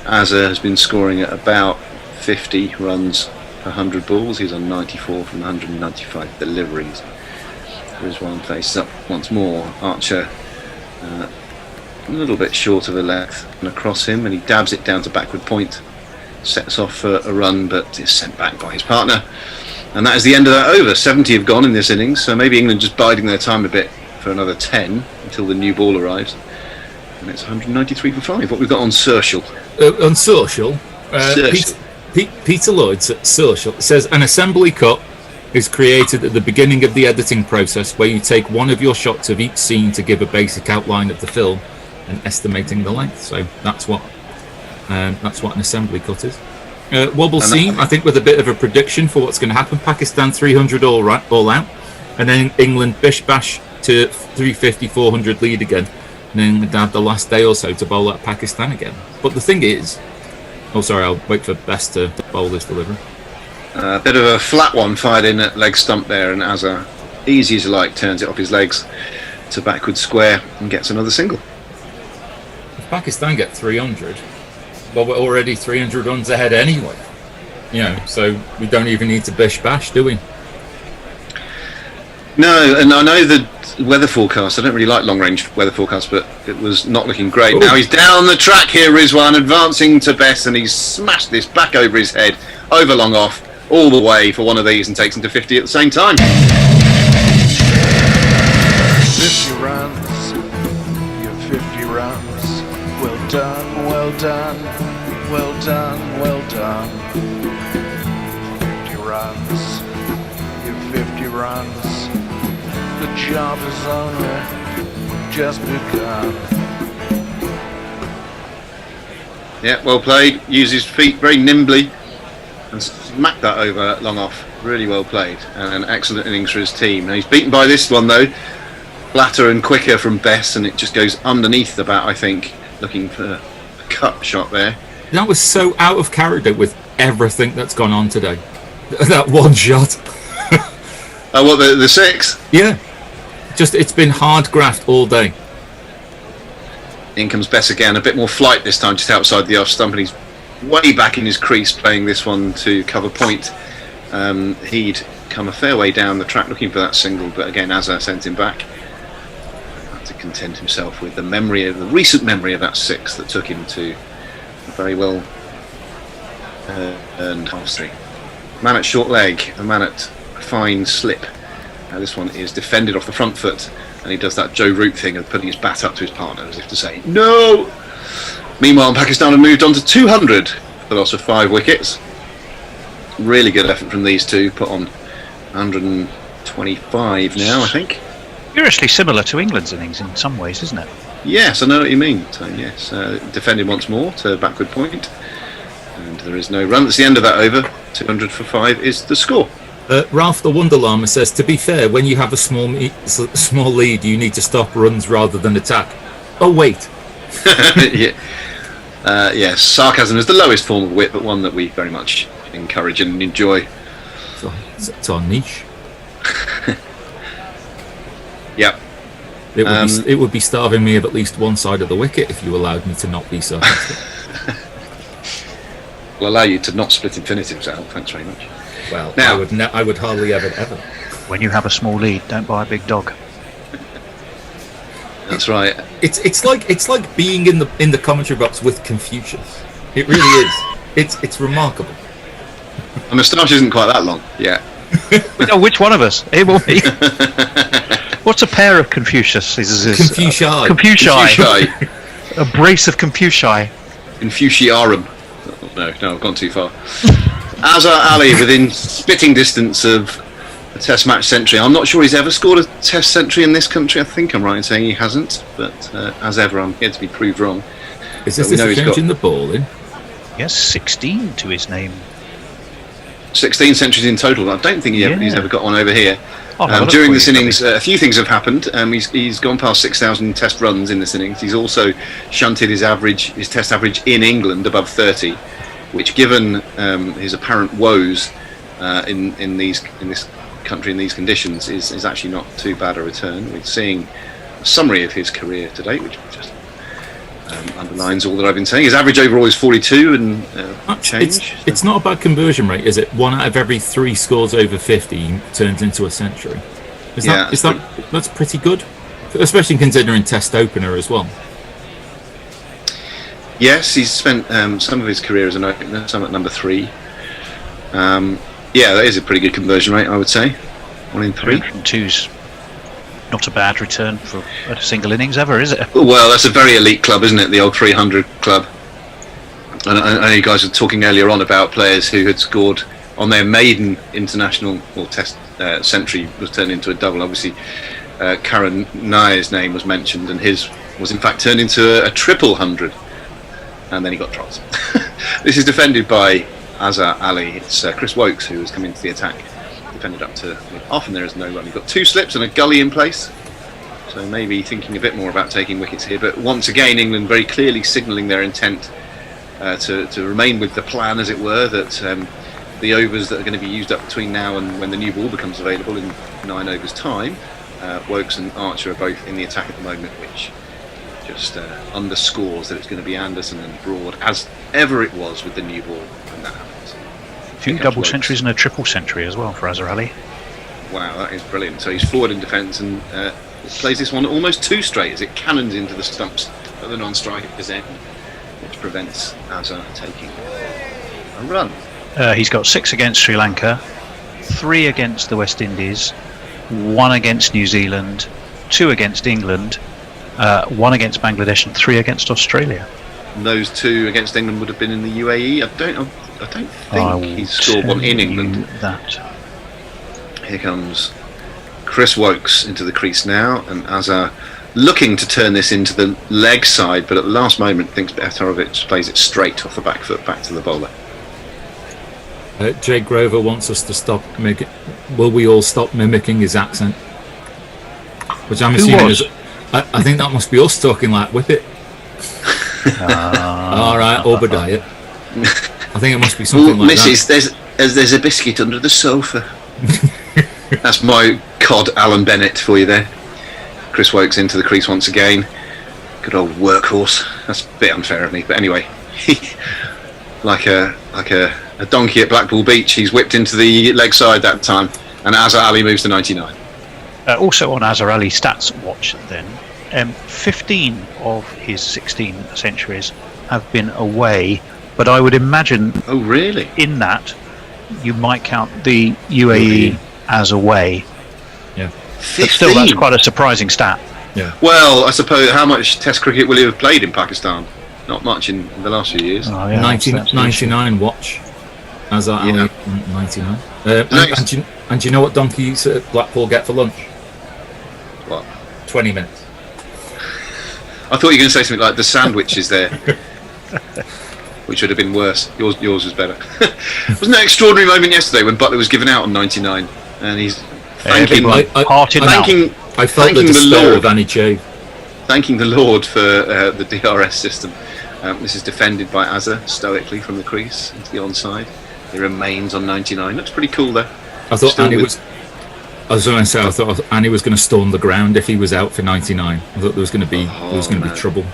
Azhar has been scoring at about 50 runs per 100 balls. He's on 94 from 195 deliveries. Rizwan faces up once more. Archer a little bit short of a length and across him, and he dabs it down to backward point. Sets off for a run, but is sent back by his partner. And that is the end of that over. 70 have gone in this innings, so maybe England just biding their time a bit for another 10 until the new ball arrives. And it's 193 for 5. What we've got on Social? On Social, Peter Lloyd's at Social says an assembly cut is created at the beginning of the editing process, where you take one of your shots of each scene to give a basic outline of the film and estimating the length. So that's what an assembly cut is. Wobble seam, I think, with a bit of a prediction for what's going to happen. Pakistan 300 all out, and then England bish bash to 350, 400 lead again, and then they'd have the last day or so to bowl at Pakistan again. But the thing is, I'll wait for Best to bowl this delivery. A bit of a flat one fired in at leg stump there, and Azhar, easy as you like, turns it off his legs to backward square and gets another single. If Pakistan get 300, well, we're already 300 runs ahead anyway. So we don't even need to bish bash, do we? No, and I know the weather forecast. I don't really like long-range weather forecasts, but it was not looking great. Ooh. Now he's down the track here, Rizwan, advancing to Best, and he's smashed this back over his head, over long off, all the way for one of these, and takes him to 50 at the same time. 50 runs, your 50 runs. Well done, well done, well done, well done. 50 runs, your 50 runs. The job is only just begun. Yeah, well played. Used his feet very nimbly and smacked that over long off. Really well played, and an excellent innings for his team. Now he's beaten by this one though, flatter and quicker from Bess, and it just goes underneath the bat, I think, looking for a cut shot there. That was so out of character with everything that's gone on today. That one shot. Oh, what, the six? Yeah. Just, it's been hard graft all day. In comes Bess again, a bit more flight this time, just outside the off stump, and he's way back in his crease playing this one to cover point. He'd come a fair way down the track looking for that single, but again Azhar sent him back. Had to content himself with the recent memory of that six that took him to a very well earned half-century. Man at short leg, a man at fine slip. This one is defended off the front foot, and he does that Joe Root thing of putting his bat up to his partner as if to say no. Meanwhile, Pakistan have moved on to 200 for the loss of 5 wickets. Really good effort from these two, put on 125 now, I think. Curiously similar to England's innings in some ways, isn't it? Yes, I know what you mean. So, yes, defended once more to backward point, and there is no run. That's the end of that over. 200 for 5 is the score. Ralph the Wonder Llama says, to be fair, when you have a small lead, you need to stop runs rather than attack. Oh, wait. Yes, sarcasm is the lowest form of wit, but one that we very much encourage and enjoy. It's our niche. Yep. It would be starving me of at least one side of the wicket if you allowed me to not be sarcastic. Will allow you to not split infinitives out. Thanks very much. Well, now, I would hardly ever. When you have a small lead, don't buy a big dog. That's right. It's like being in the commentary box with Confucius. It really is. It's remarkable. My moustache isn't quite that long. Yeah. Oh, which one of us? Him or me? What's a pair of Confucius? Confucii. Confucii. A brace of Confucii. Confuciarum. No, I've gone too far. Azhar Ali within spitting distance of a Test match century. I'm not sure he's ever scored a Test century in this country. I think I'm right in saying he hasn't, but as ever, I'm here to be proved wrong. Is this changing the ball in? Yes, 16 to his name. 16 centuries in total. I don't think he's ever got one over here. During this innings, a few things have happened. He's gone past 6,000 Test runs in this innings. He's also shunted his Test average in England above 30, which, given his apparent woes in this country in these conditions, is actually not too bad a return. We're seeing a summary of his career to date, which just underlines all that I've been saying. His average overall is 42 and change. It's not a bad conversion rate, is it? 1 out of every 3 scores over 50 turns into a century. That's pretty good, especially considering Test opener as well. Yes, he's spent some of his career as an opener, some at number 3. That is a pretty good conversion rate, I would say. 1 in 3. 302's not a bad return for a single innings ever, is it? Well, that's a very elite club, isn't it? The old 300 club. And I know you guys were talking earlier on about players who had scored on their maiden international or Test century was turned into a double. Obviously, Karen Nair's name was mentioned, and his was in fact turned into a triple hundred, and then he got dropped. This is defended by Azhar Ali. It's Chris Wokes who has come into the attack. Defended up to mid-off, and there is no run. You've got 2 slips and a gully in place, so maybe thinking a bit more about taking wickets here. But once again, England very clearly signalling their intent to remain with the plan, as it were, that the overs that are going to be used up between now and when the new ball becomes available in 9 overs time, Wokes and Archer are both in the attack at the moment, which just underscores that it's going to be Anderson and Broad, as ever it was with the new ball when that happens. 2 double centuries and a triple century as well for Azhar Ali. Wow, that is brilliant. So he's forward in defence and plays this one almost 2 straight as it cannons into the stumps at the non-striker's end, which prevents Azhar taking a run. He's got 6 against Sri Lanka, 3 against the West Indies, 1 against New Zealand, 2 against England, 1 against Bangladesh, and 3 against Australia. And those 2 against England would have been in the UAE. I don't think he's scored one in England. Here comes Chris Wokes into the crease now, and Azhar looking to turn this into the leg side, but at the last moment thinks better of it, plays it straight off the back foot back to the bowler. Jake Grover wants us to stop mimicking. Will we all stop mimicking his accent? Which I'm assuming is. I think that must be us talking like Whippet. All right, Obadiah. I think it must be something like Mrs. that. There's a biscuit under the sofa. That's my cod Alan Bennett for you there. Chris Wokes into the crease once again. Good old workhorse. That's a bit unfair of me, but anyway, like a donkey at Blackpool Beach, he's whipped into the leg side that time, and Azhar Ali moves to 99. Also on Azhar Ali stats watch, then 15 of his 16 centuries have been away. But I would imagine, in that, you might count the UAE as away. Yeah. 15. But still, that's quite a surprising stat. Yeah. Well, I suppose, how much Test cricket will he have played in Pakistan? Not much in the last few years. Oh, yeah, 99 watch. Azhar Ali, 99. And do you know what donkeys at Blackpool get for lunch? What? 20 minutes. I thought you were going to say something like the sandwiches there. Which would have been worse. Yours was better. Wasn't that an extraordinary moment yesterday when Butler was given out on 99 and he's thanking the Lord of Annie J. Thanking the Lord for the DRS system. This is defended by Azhar stoically from the crease into the onside. He remains on 99. Looks pretty cool there. I thought Annie was. I was going to say I thought Annie was going to storm the ground if he was out for 99. I thought there was going to be be trouble.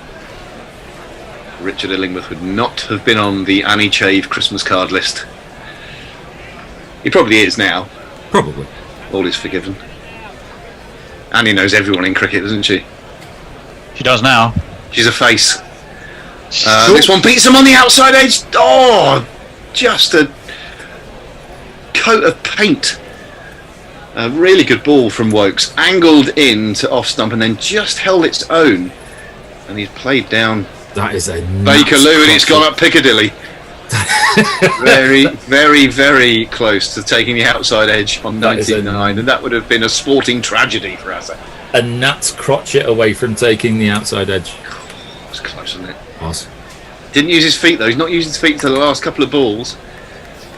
Richard Illingworth would not have been on the Annie Chave Christmas card list. He probably is now. Probably. all is forgiven. Annie knows everyone in cricket, doesn't she? She does now. She's a face. This one beats him on the outside edge. Oh, just a coat of paint. A really good ball from Wokes, angled in to off stump and then just held its own. And he's played down That is a Bakerloo, and it's gone up Piccadilly. Very, very, very close to taking the outside edge on 99, and that would have been a sporting tragedy for us. A gnat's crotchet away from taking the outside edge. It was close, wasn't it? Was. Didn't use his feet though. He's not used his feet to the last couple of balls.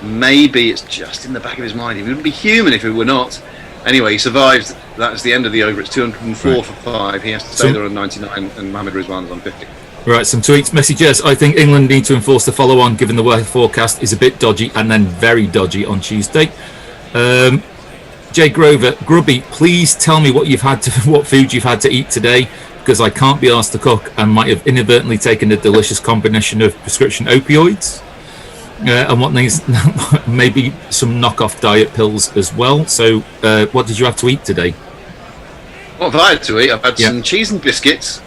Maybe it's just in the back of his mind. He wouldn't be human if it were not. Anyway, he survived. That's the end of the over. It's 204 for 5. He has to stay there on 99, and Mohammed Rizwan's on 50. Right, some tweets, messages. I think England need to enforce the follow-on, given the weather forecast is a bit dodgy and then very dodgy on Tuesday. Jay Grover, Grubby, please tell me what food you've had to eat today, because I can't be asked to cook and might have inadvertently taken a delicious combination of prescription opioids. And what needs maybe some knockoff diet pills as well. So, what did you have to eat today? What have I had to eat? I've had some cheese and biscuits.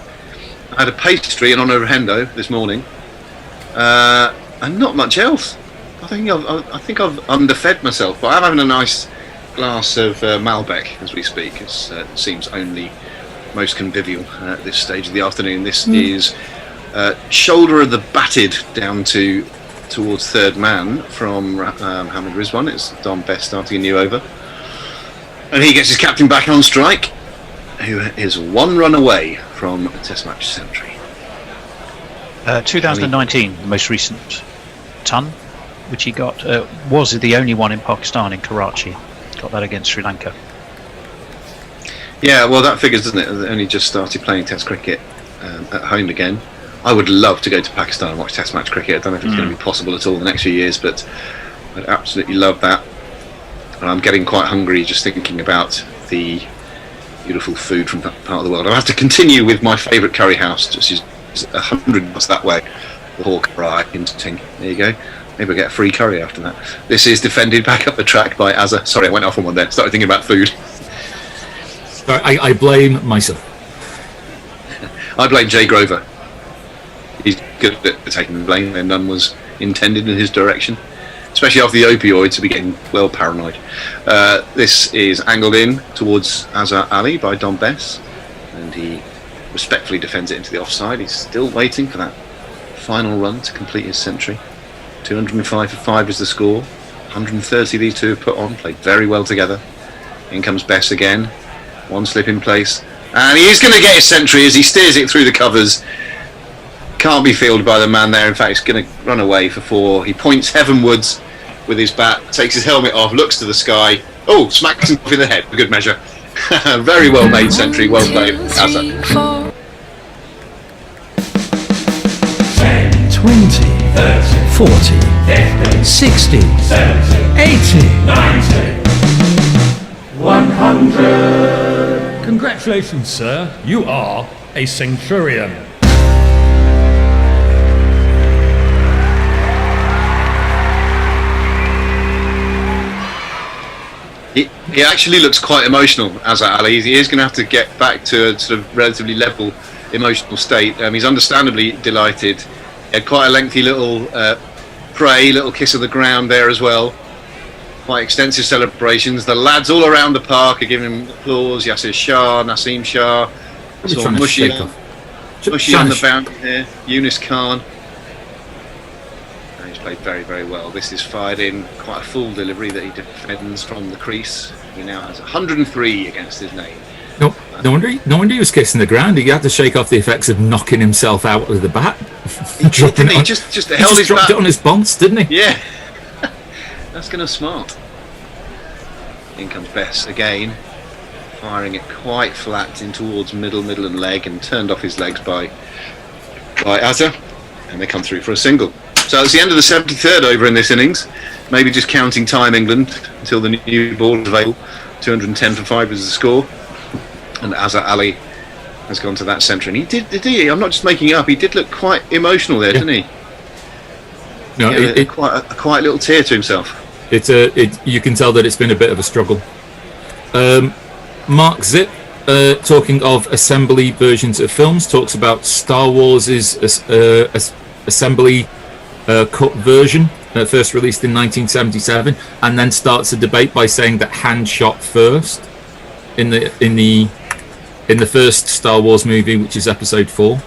I had a pastry and on a rehendo this morning, and not much else. I think I've underfed myself, but I'm having a nice glass of Malbec as we speak. It seems only most convivial at this stage of the afternoon. This is shoulder of the batted down towards third man from Mohammed Rizwan. It's Don Best starting a new over, and he gets his captain back on strike, who is one run away from a Test match century. 2019, the most recent ton, which he got, was the only one in Pakistan, in Karachi. Got that against Sri Lanka. Yeah, well, that figures, doesn't it? They only just started playing Test cricket at home again. I would love to go to Pakistan and watch Test match cricket. I don't know if it's going to be possible at all in the next few years, but I'd absolutely love that. And I'm getting quite hungry just thinking about the beautiful food from that part of the world. I'll have to continue with my favourite curry house, which is 100 miles that way, the Hawk Rye in Ting. There you go. Maybe I'll get a free curry after that. This is defended back up the track by Azza. Sorry, I went off on one there. Started thinking about food. I blame myself. I blame Jay Grover. He's good at taking the blame when none was intended in his direction, especially after the opioids, to be getting well paranoid. This is angled in towards Azhar Ali by Don Bess, and he respectfully defends it into the offside. He's still waiting for that final run to complete his century. 205 for 5 is the score. 130 these two have put on, played very well together. In comes Bess again. One slip in place, and he is going to get his century as he steers it through the covers. Can't be fielded by the man there. In fact, he's going to run away for 4. He points heavenwards with his bat, takes his helmet off, looks to the sky. Oh, smacks him in the head for good measure. Very well made century, well played. How's that? 10, 20, 30, 40, 50, 60, 70, 80, 90, 100. Congratulations, sir. You are a centurion. He actually looks quite emotional, Azhar Ali. He is going to have to get back to a sort of relatively level emotional state. He's understandably delighted. He had quite a lengthy little little kiss of the ground there as well. Quite extensive celebrations. The lads all around the park are giving him applause. Yasir Shah, Naseem Shah, Mushi on the boundary here, Yunus Khan. He's played very, very well. This is fired in, quite a full delivery that he defends from the crease. He now has 103 against his name. No wonder he was kissing the ground. He had to shake off the effects of knocking himself out with the bat. He just held his dropped bat. it on his bonce, didn't he? Yeah. That's going to smart. In comes Bess again, firing it quite flat in towards middle and leg, and turned off his legs by Azhar, and they come through for a single. So it's the end of the 73rd over in this innings. Maybe just counting time, England, until the new ball is available. 210 for 5 is the score, and Azhar Ali has gone to that centre, and he did. I'm not just making it up. He did look quite emotional there, didn't he? No, quite a quiet little tear to himself. You can tell that it's been a bit of a struggle. Mark Zip, talking of assembly versions of films, talks about Star Wars's assembly cut version, first released in 1977, and then starts a debate by saying that hand shot first in the first Star Wars movie, which is Episode 4.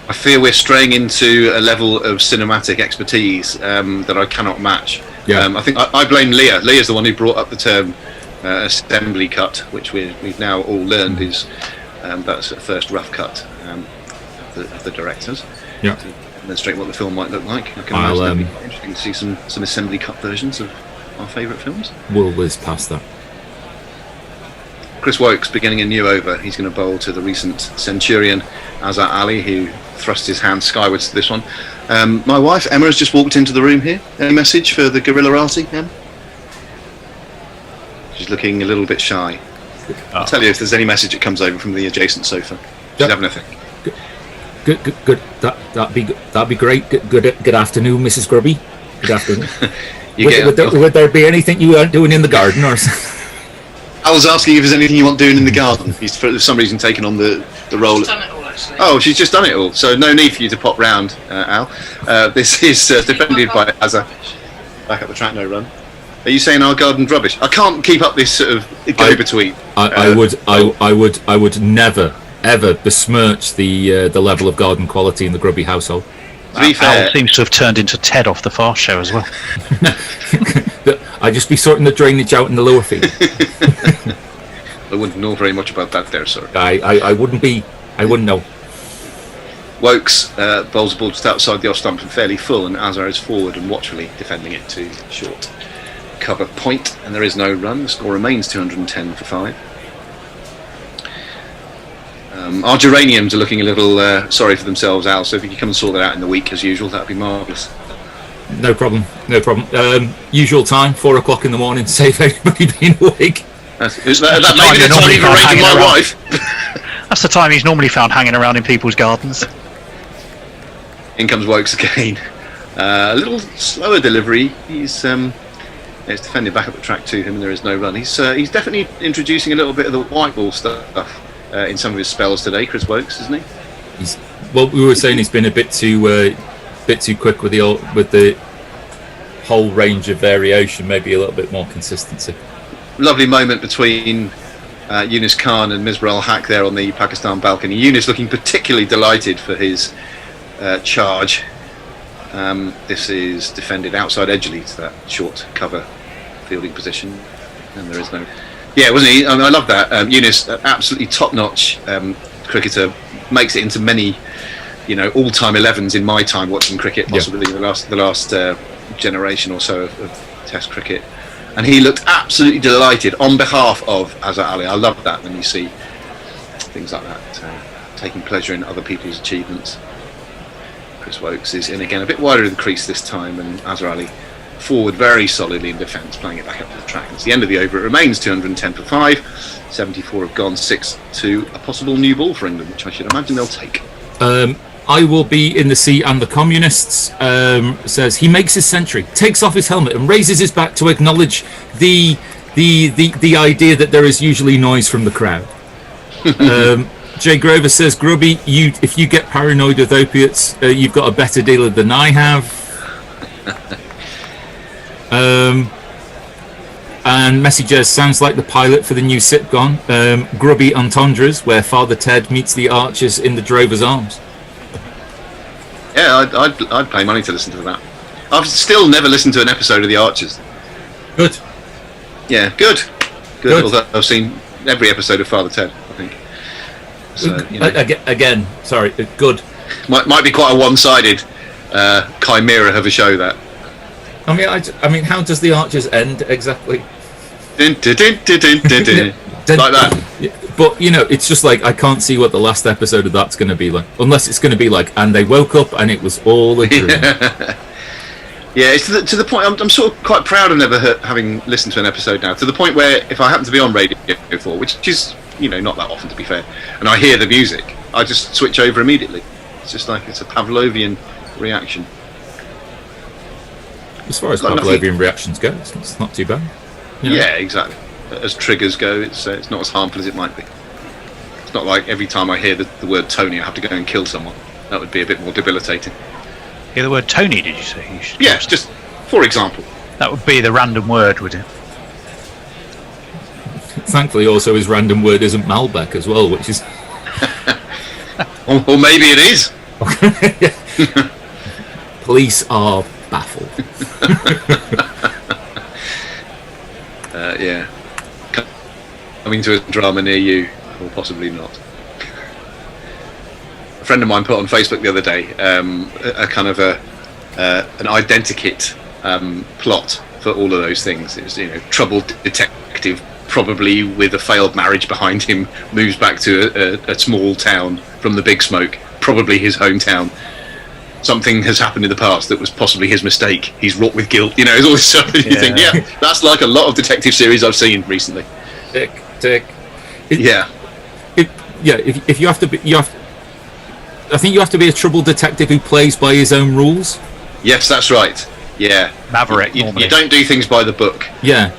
I fear we're straying into a level of cinematic expertise that I cannot match. Yeah. I think I blame Leah. Leah's the one who brought up the term assembly cut, which we've now all learned is that's a first rough cut of the directors. Yeah. To demonstrate what the film might look like. I can imagine it'd be quite interesting to see some assembly cut versions of our favourite films. We'll whiz past that. Chris Wokes beginning a new over. He's going to bowl to the recent Centurion Azhar Ali, who thrust his hand skywards to this one. My wife Emma has just walked into the room here. Any message for the Gorilla Arty, Emma? She's looking a little bit shy. I'll tell you if there's any message that comes over from the adjacent sofa. She's having a think. Good. That'd be great. Good afternoon, Mrs. Grubby. Good afternoon. Would there be anything you aren't doing in the garden, or? I was asking if there's anything you want doing in the garden. He's for some reason taken on the role. She's done it all, actually. Oh, she's just done it all. So no need for you to pop round, Al. This is defended by Azza. Back up the track, no run. Are you saying our garden's rubbish? I can't keep up this sort of go-between. I would never ever besmirch the level of garden quality in the Grubby household. To be fair, Al seems to have turned into Ted off the Fast Show as well. I'd just be sorting the drainage out in the lower field. I wouldn't know very much about that there, sir. I wouldn't know. Wokes bowls the ball just outside the off stump and fairly full, and Azhar is forward and watchfully defending it to short cover point, and there is no run. The score remains 210 for 5. Our geraniums are looking a little sorry for themselves, Al, so if you could come and sort that out in the week as usual, that would be marvellous. No problem. Usual time, 4 o'clock in the morning, to save everybody being awake. That may be the time you've arranged with my wife. That's the time he's normally found hanging around in people's gardens. In comes Wokes again. A little slower delivery. He's defended back up the track to him, and there is no run. He's definitely introducing a little bit of the white ball stuff in some of his spells today, Chris Wokes, isn't he? We were saying he's been a bit too quick with the whole range of variation. Maybe a little bit more consistency. Lovely moment between Yunus Khan and Misbah al-Haq there on the Pakistan balcony. Yunus looking particularly delighted for his charge. This is defended outside edgely to that short cover fielding position, and there is no. Yeah, wasn't he? I love that. Yunus, absolutely top-notch cricketer, makes it into many, all-time 11s in my time watching cricket, possibly the last generation or so of Test cricket. And he looked absolutely delighted on behalf of Azhar Ali. I love that when you see things like that, taking pleasure in other people's achievements. Chris Wokes is in again, a bit wider of the crease this time, and Azhar Ali forward very solidly in defence, playing it back up to the track. It's the end of the over. It remains 210 for 5. 74 have gone, 6 to a possible new ball for England, which I should imagine they'll take. I will be in the sea and the communists. Says he makes his century, takes off his helmet and raises his back to acknowledge the idea that there is usually noise from the crowd. Jay Grover says, Grubby, if you get paranoid with opiates, you've got a better dealer than I have. And Messages sounds like the pilot for the new sitcom, Grubby Entendres, where Father Ted meets the archers in the drover's arms. Yeah, I'd pay money to listen to that. I've still never listened to an episode of The Archers. Good. Yeah, good. Although I've seen every episode of Father Ted, I think. So, Again, sorry, good. Might be quite a one-sided chimera of a show, that. I mean, how does The Archers end exactly? Like that. But it's just like I can't see what the last episode of that's going to be like, unless it's going to be like, and they woke up and it was all a dream. Yeah, it's to the point. I'm sort of quite proud of never having listened to an episode now. To the point where if I happen to be on Radio 4, which is not that often to be fair, and I hear the music, I just switch over immediately. It's just like it's a Pavlovian reaction. As far as Pavlovian reactions go, it's not too bad. Yeah, exactly. as triggers go, it's not as harmful as it might be. It's not like every time I hear the word Tony, I have to go and kill someone. That would be a bit more debilitating. Yeah, the word Tony, did you say? You should Yes, just for example. That would be the random word, would it? Thankfully, also his random word isn't Malbec as well, which is. or maybe it is. Police are baffled. Yeah. Coming to a drama near you, or possibly not. A friend of mine put on Facebook the other day a kind of an identikit plot for all of those things. It's, troubled detective, probably with a failed marriage behind him, moves back to a small town from the big smoke, probably his hometown. Something has happened in the past that was possibly his mistake. He's wrought with guilt. It's all this stuff. You think, that's like a lot of detective series I've seen recently. Tick. If you have to be, I think you have to be a troubled detective who plays by his own rules. Yes, that's right. Yeah, Maverick. You don't do things by the book. Yeah,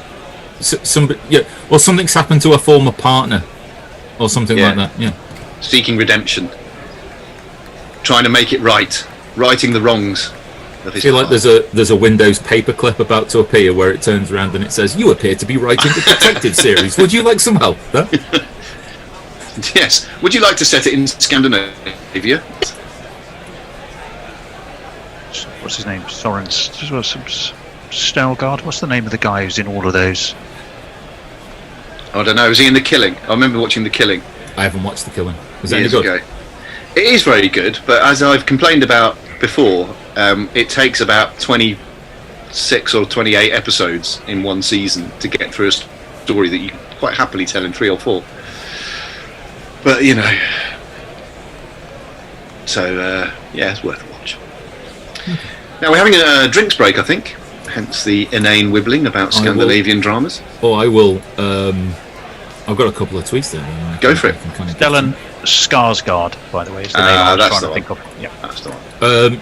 or something's happened to a former partner, or something like that. Yeah, seeking redemption, trying to make it right, righting the wrongs. I feel like there's a Windows paperclip about to appear where it turns around and it says, "You appear to be writing the detective series. Would you like some help?" Huh? Yes. Would you like to set it in Scandinavia? What's his name? Soren Stelgard? What's the name of the guy who's in all of those? I don't know. Was he in The Killing? I remember watching The Killing. I haven't watched The Killing. Is that any good? Ago. It is very good, but as I've complained about before, it takes about 26 or 28 episodes in one season to get through a story that you quite happily tell in 3 or 4. But so it's worth a watch. Now we're having a drinks break, I think. Hence the inane wibbling about Scandinavian dramas. I will. I've got a couple of tweets there. Go for it. Stellan Skarsgård, by the way, is the name I was trying to think of. Yeah, that's the one.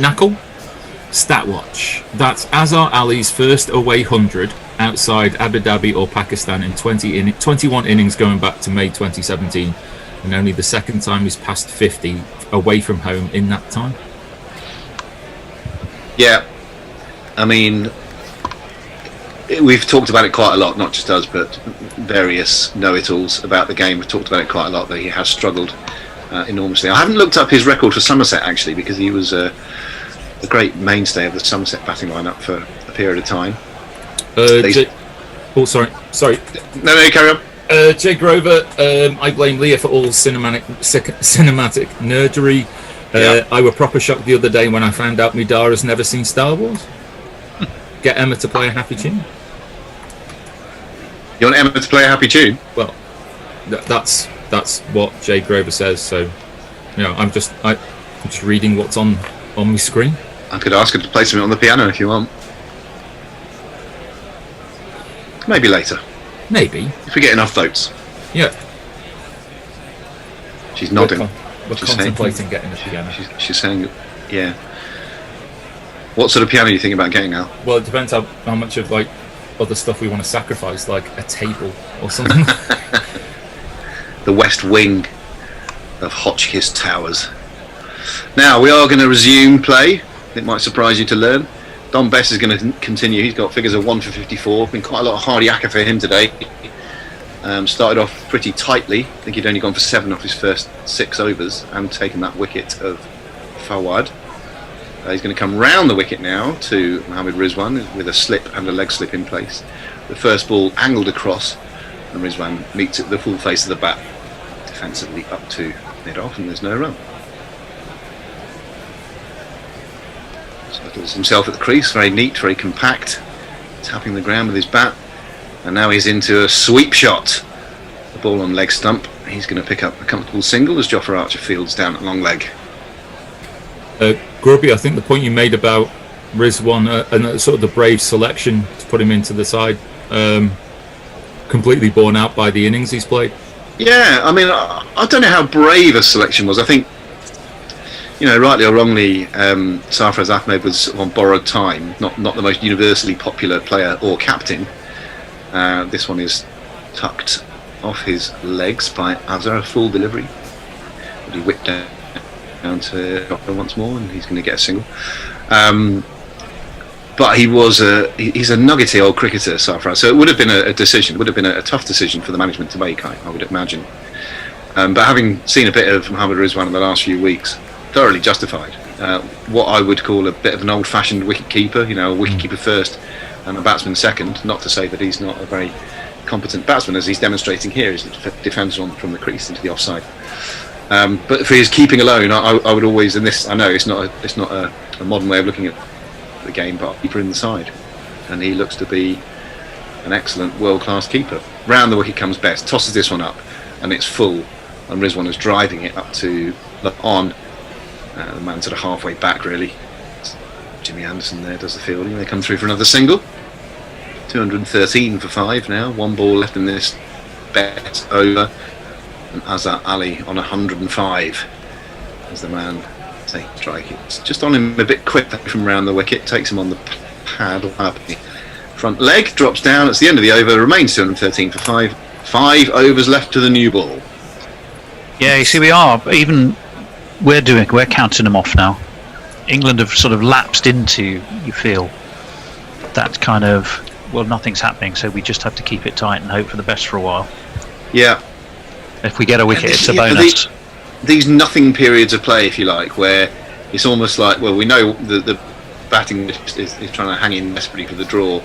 Knuckle, Statwatch. That's Azhar Ali's first away 100 outside Abu Dhabi or Pakistan in 21 innings going back to May 2017, and only the second time he's passed 50 away from home in that time. Yeah, I mean, we've talked about it quite a lot, not just us, but various know-it-alls about the game. We've talked about it quite a lot, that he has struggled enormously. I haven't looked up his record for Somerset, actually, because he was a great mainstay of the Somerset batting lineup for a period of time. Sorry. No, carry on. Jay Grover, I blame Leah for all cinematic nerdery. I were proper shocked the other day when I found out Midara's never seen Star Wars. Get Emma to play a happy tune. You want Emma to play a happy tune? Well, that's what Jay Grover says. So, I'm just reading what's on my screen. I could ask her to play something on the piano if you want. Maybe later. Maybe if we get enough votes. Yeah. She's nodding. We're contemplating getting a piano. She's saying, yeah. What sort of piano are you thinking about getting, Al? Well, it depends how much of other stuff we want to sacrifice, like a table or something. The West Wing of Hotchkiss Towers. Now we are going to resume play. It might surprise you to learn. Don Bess is going to continue. He's got figures of 1 for 54. Been quite a lot of hard yakka for him today. Started off pretty tightly. I think he'd only gone for 7 off his first 6 overs and taken that wicket of Fawad. He's going to come round the wicket now to Mohammad Rizwan with a slip and a leg slip in place. The first ball angled across, and Rizwan meets it the full face of the bat, defensively up to mid-off, and there's no run. Settles himself at the crease, very neat, very compact, tapping the ground with his bat, and now he's into a sweep shot. The ball on leg stump. He's going to pick up a comfortable single as Jofra Archer fields down at long leg. Grubby, I think the point you made about Rizwan and sort of the brave selection to put him into the side, completely borne out by the innings he's played. Yeah, I mean, I don't know how brave a selection was. I think, rightly or wrongly, Sarfraz Ahmed was on borrowed time, not the most universally popular player or captain. This one is tucked off his legs by Azar, a full delivery. But he whipped down to Joppa once more, and he's going to get a single. But he's a nuggety old cricketer, Sarfraz. So it would have been a decision, would have been a tough decision for the management to make, I would imagine. But having seen a bit of Mohammad Rizwan in the last few weeks, thoroughly justified. What I would call a bit of an old-fashioned wicket-keeper, a wicket-keeper first and a batsman second. Not to say that he's not a very competent batsman, as he's demonstrating here. He defends from the crease into the offside. But for his keeping alone, I would always, and this I know it's not a modern way of looking at the game, but keeper in the side, and he looks to be an excellent world-class keeper. Round the wicket comes best, tosses this one up, and it's full, and Rizwan is driving it up to on. The man sort of halfway back, really. Jimmy Anderson there does the fielding. They come through for another single. 213 for 5 now. One ball left in this bet over, and Azhar Ali on 105 as the man strike. It's just on him a bit quick from round the wicket. Takes him on the pad up. Front leg drops down. It's the end of the over. Remains 213 for 5. 5 overs left to the new ball. Yeah, you see, we're counting them off now. England have sort of lapsed into, you feel, that kind of, well, nothing's happening, so we just have to keep it tight and hope for the best for a while. Yeah. If we get a wicket, it's a bonus. These nothing periods of play, if you like, where it's almost like, well, we know the batting is trying to hang in desperately for the draw,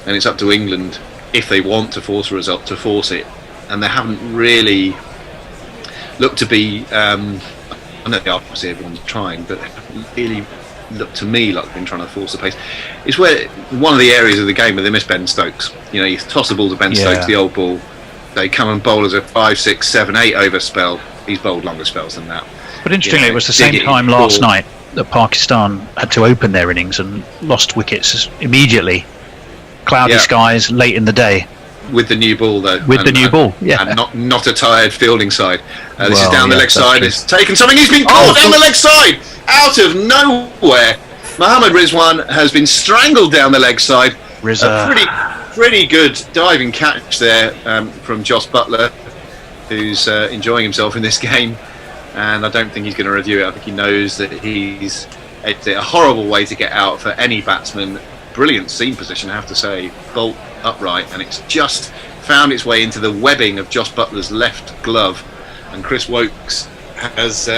and it's up to England, if they want to force a result, to force it. And they haven't really looked to be, I know they are, obviously everyone's trying, but they haven't really looked to me like they've been trying to force the pace. It's where one of the areas of the game where they miss Ben Stokes. You toss the ball to Ben Stokes, the old ball, they come and bowl as a 5, 6, 7, 8 over spell. He's bowled longer spells than that. But interestingly, it was the same time last night that Pakistan had to open their innings and lost wickets immediately. Cloudy skies late in the day. With the new ball, though. And not a tired fielding side. This is down the leg side. It's taken something. He's been caught down the leg side. Out of nowhere, Mohammad Rizwan has been strangled down the leg side. A pretty good diving catch there from Jos Buttler, who's enjoying himself in this game, and I don't think he's going to review it. I think he knows that it's a horrible way to get out for any batsman. Brilliant seam position, I have to say, bolt upright, and it's just found its way into the webbing of Jos Buttler's left glove, and Chris Wokes has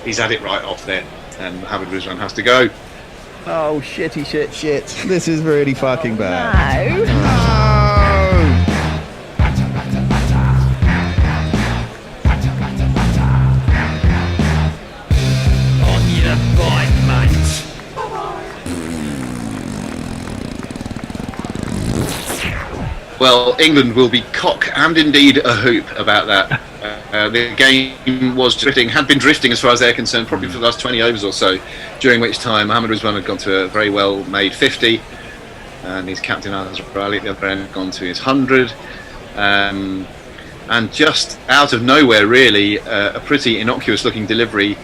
he's had it right off there, and Mohammad Rizwan has to go. Oh, shit. This is really fucking bad. No. On your bike, mate. Well, England will be cock and indeed a hoop about that. The game had been drifting as far as they're concerned, probably for the last 20 overs or so, during which time Mohammad Rizwan had gone to a very well made 50, and his captain Azhar Ali at the other end had gone to his 100. And just out of nowhere, really, a pretty innocuous looking delivery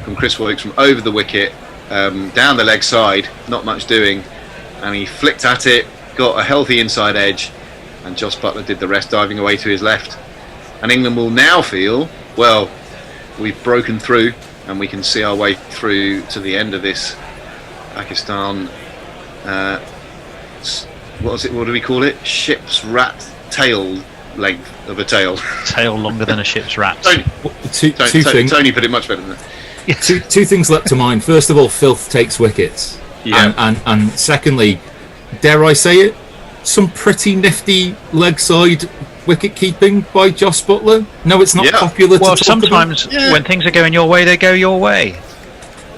from Chris Wokes from over the wicket, down the leg side, not much doing, and he flicked at it, got a healthy inside edge, and Jos Buttler did the rest, diving away to his left. And England will now feel, well, we've broken through and we can see our way through to the end of this Pakistan, what do we call it? Ship's rat tail length of a tail. Tail longer than a ship's rat. Tony put it much better than that. Two things leapt to mind. First of all, filth takes wickets. Yeah. And secondly, dare I say it, some pretty nifty leg side wicket keeping by Jos Buttler. No, it's not popular to talk sometimes about. when things are going your way, they go your way.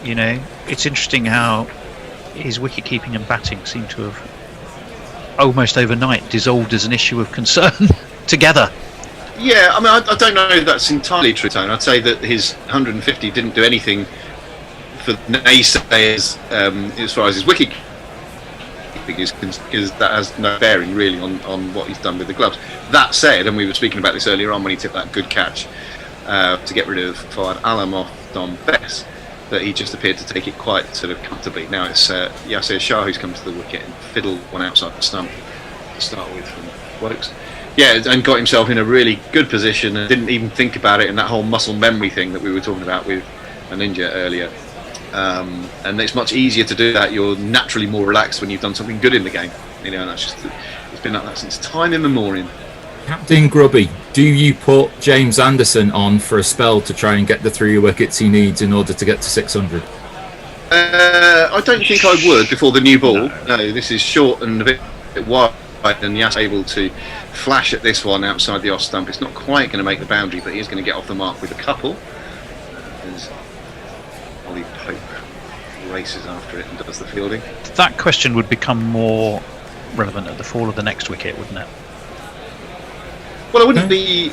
It's interesting how his wicket keeping and batting seem to have almost overnight dissolved as an issue of concern together. Yeah, I mean, I don't know if that's entirely true, Tone. I'd say that his 150 didn't do anything for naysayers as far as his wicket because that has no bearing really on what he's done with the gloves. That said, and we were speaking about this earlier on when he took that good catch to get rid of Fawad Alam off Don Bess, that he just appeared to take it quite sort of comfortably. Now it's Yasir Shah who's come to the wicket and fiddled one outside the stump to start with from Wokes. Yeah, and got himself in a really good position and didn't even think about it in that whole muscle memory thing that we were talking about with a Ninja earlier. And it's much easier to do that. You're naturally more relaxed when you've done something good in the game. You know, and that's just, it's been like that since time immemorial. Captain Grubby, do you put James Anderson on for a spell to try and get the 3 wickets he needs in order to get to 600? I don't think I would before the new ball. No, this is short and a bit wide, and Yas able to flash at this one outside the off stump. It's not quite going to make the boundary, but he is going to get off the mark with a couple. As Ollie Pope races after it and does the fielding. That question would become more relevant at the fall of the next wicket, wouldn't it? Well, I wouldn't be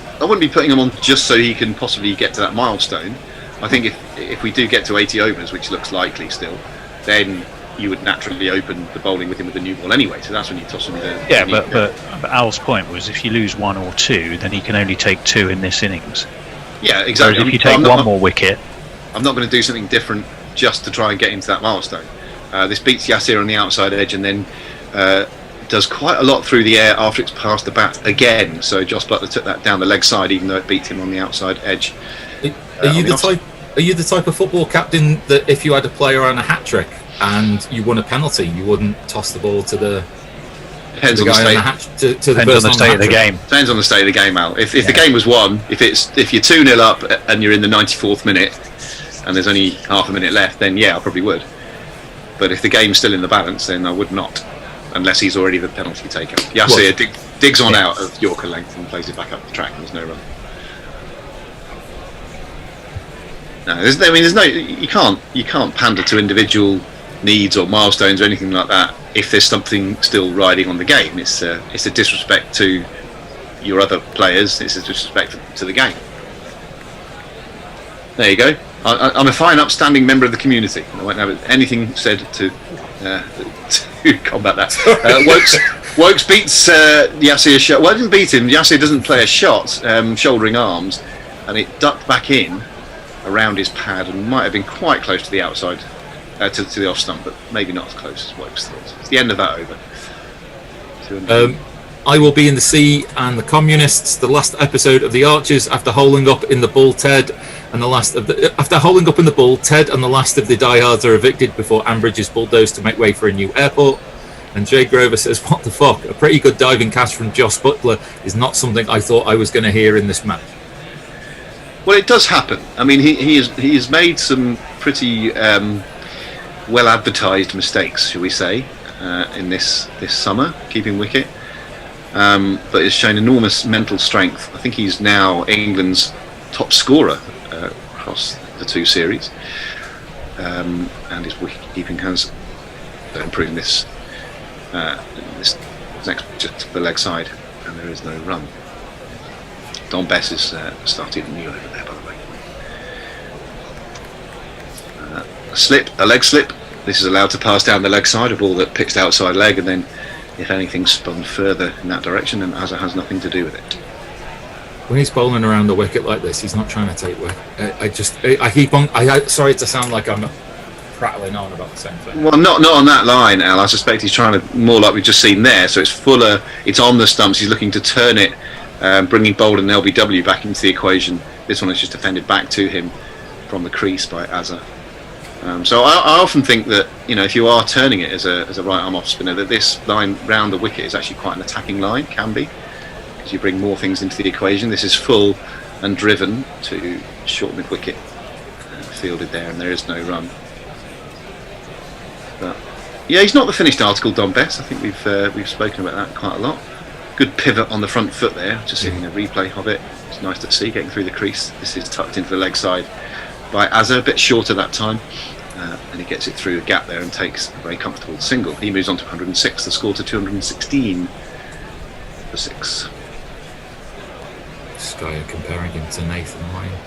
putting him on just so he can possibly get to that milestone. I think if we do get to 80 overs, which looks likely still, then you would naturally open the bowling with him with the new ball anyway. So that's when you toss him the. Yeah, but Al's point was if you lose 1 or 2, then he can only take 2 in this innings. Yeah, exactly. Whereas if you take one more wicket, I'm not going to do something different just to try and get into that milestone. This beats Yasir on the outside edge and then does quite a lot through the air after it's past the bat again. So Joss Butler took that down the leg side, even though it beat him on the outside edge. Are you the type of football captain that if you had a player on a hat trick and you won a penalty, you wouldn't toss the ball to the Depends on the state. Depends on the state of the game. Depends on the state of the game, Al. If the game was won, if you're 2-0 up and you're in the 94th minute and there's only half a minute left, then yeah, I probably would. But if the game's still in the balance, then I would not, unless he's already the penalty taker. Yasir digs on out of Yorker length and plays it back up the track, and there's no run. No, there's no. You can't pander to individual needs or milestones or anything like that if there's something still riding on the game. It's a disrespect to your other players. It's a disrespect to the game. There you go. I'm a fine, upstanding member of the community. I won't have anything said to combat that. Wokes beats Yasir shot. Well, I didn't beat him. Yasir doesn't play a shot, shouldering arms, and it ducked back in around his pad and might have been quite close to the outside, to the off stump, but maybe not as close as Wokes thought. It's the end of that over. I will be in the sea and the communists. The last episode of the Archers after holing up in the bull, Ted, and after holing up in the bull, Ted and the last of the diehards are evicted before Ambridge is bulldozed to make way for a new airport. And Jay Grover says, "What the fuck? A pretty good diving catch from Joss Butler is not something I thought I was going to hear in this match." Well, it does happen. I mean, he has made some pretty well advertised mistakes, shall we say, in this summer, keeping wicket. But has shown enormous mental strength. I think he's now England's top scorer across the 2 series, and his wicket keeping has improved this next just to the leg side, and there is no run. Don Bess has started new over there, by the way. A leg slip. This is allowed to pass down the leg side, a ball that pitched outside leg, and then if anything spun further in that direction, then Azza has nothing to do with it. When he's bowling around the wicket like this, he's not trying to take wicket. I keep on. Sorry to sound like I'm prattling on about the same thing. Well, not on that line, Al. I suspect he's trying to, more like we've just seen there. So it's fuller. It's on the stumps. He's looking to turn it, bringing Bold and LBW back into the equation. This one is just defended back to him from the crease by Azza. So I often think that, you know, if you are turning it as a right arm off spinner, that this line round the wicket is actually quite an attacking line, can be, because you bring more things into the equation. This is full and driven to short mid wicket, fielded there, and there is no run. But yeah, he's not the finished article, Don Bess. I think we've spoken about that quite a lot. Good pivot on the front foot there, just seeing a replay of it. It's nice to see, getting through the crease. This is tucked into the leg side by Azza, a bit shorter that time, and he gets it through a gap there and takes a very comfortable single. He moves on to 106, the score to 216 for 6. Sky are comparing him to Nathan Lyon.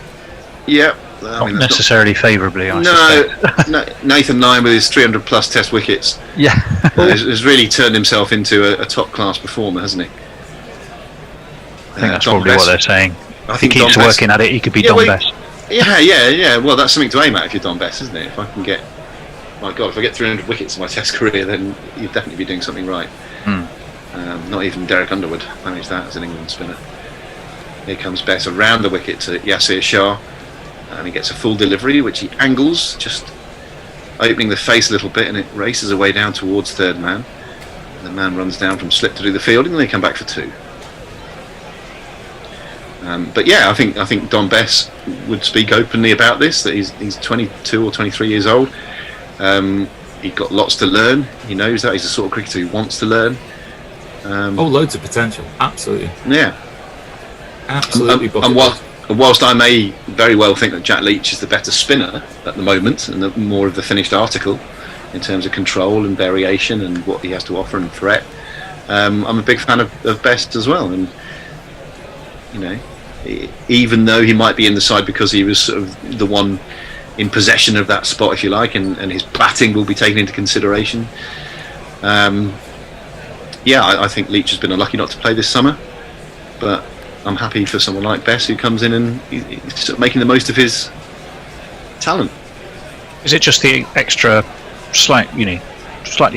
Yeah. Not necessarily favourably, I suspect. Nathan Lyon with his 300 plus test wickets has really turned himself into a top class performer, hasn't he? I think that's probably what they're saying. I think he keeps working at it, he could be Don Bess. Yeah. Well, that's something to aim at if you're Don Bess, isn't it? If I can get, my God, if I get 300 wickets in my Test career, then you'd definitely be doing something right. not even Derek Underwood managed that as an England spinner. Here comes Bess around the wicket to Yasir Shah, and he gets a full delivery, which he angles, just opening the face a little bit, and it races away down towards third man. And the man runs down from slip to do the fielding, and they come back for 2. But yeah, I think Don Bess would speak openly about this, that he's 22 or 23 years old. He's got lots to learn. He knows that. He's the sort of cricketer who wants to learn. Loads of potential. Absolutely. Yeah. Absolutely. And whilst I may very well think that Jack Leach is the better spinner at the moment, and more of the finished article in terms of control and variation and what he has to offer and threat, I'm a big fan of Best as well. And you know, even though he might be in the side because he was sort of the one in possession of that spot, if you like, and his batting will be taken into consideration. I think Leach has been unlucky not to play this summer, but I'm happy for someone like Bess who comes in and he's sort of making the most of his talent. Is it just the extra slightly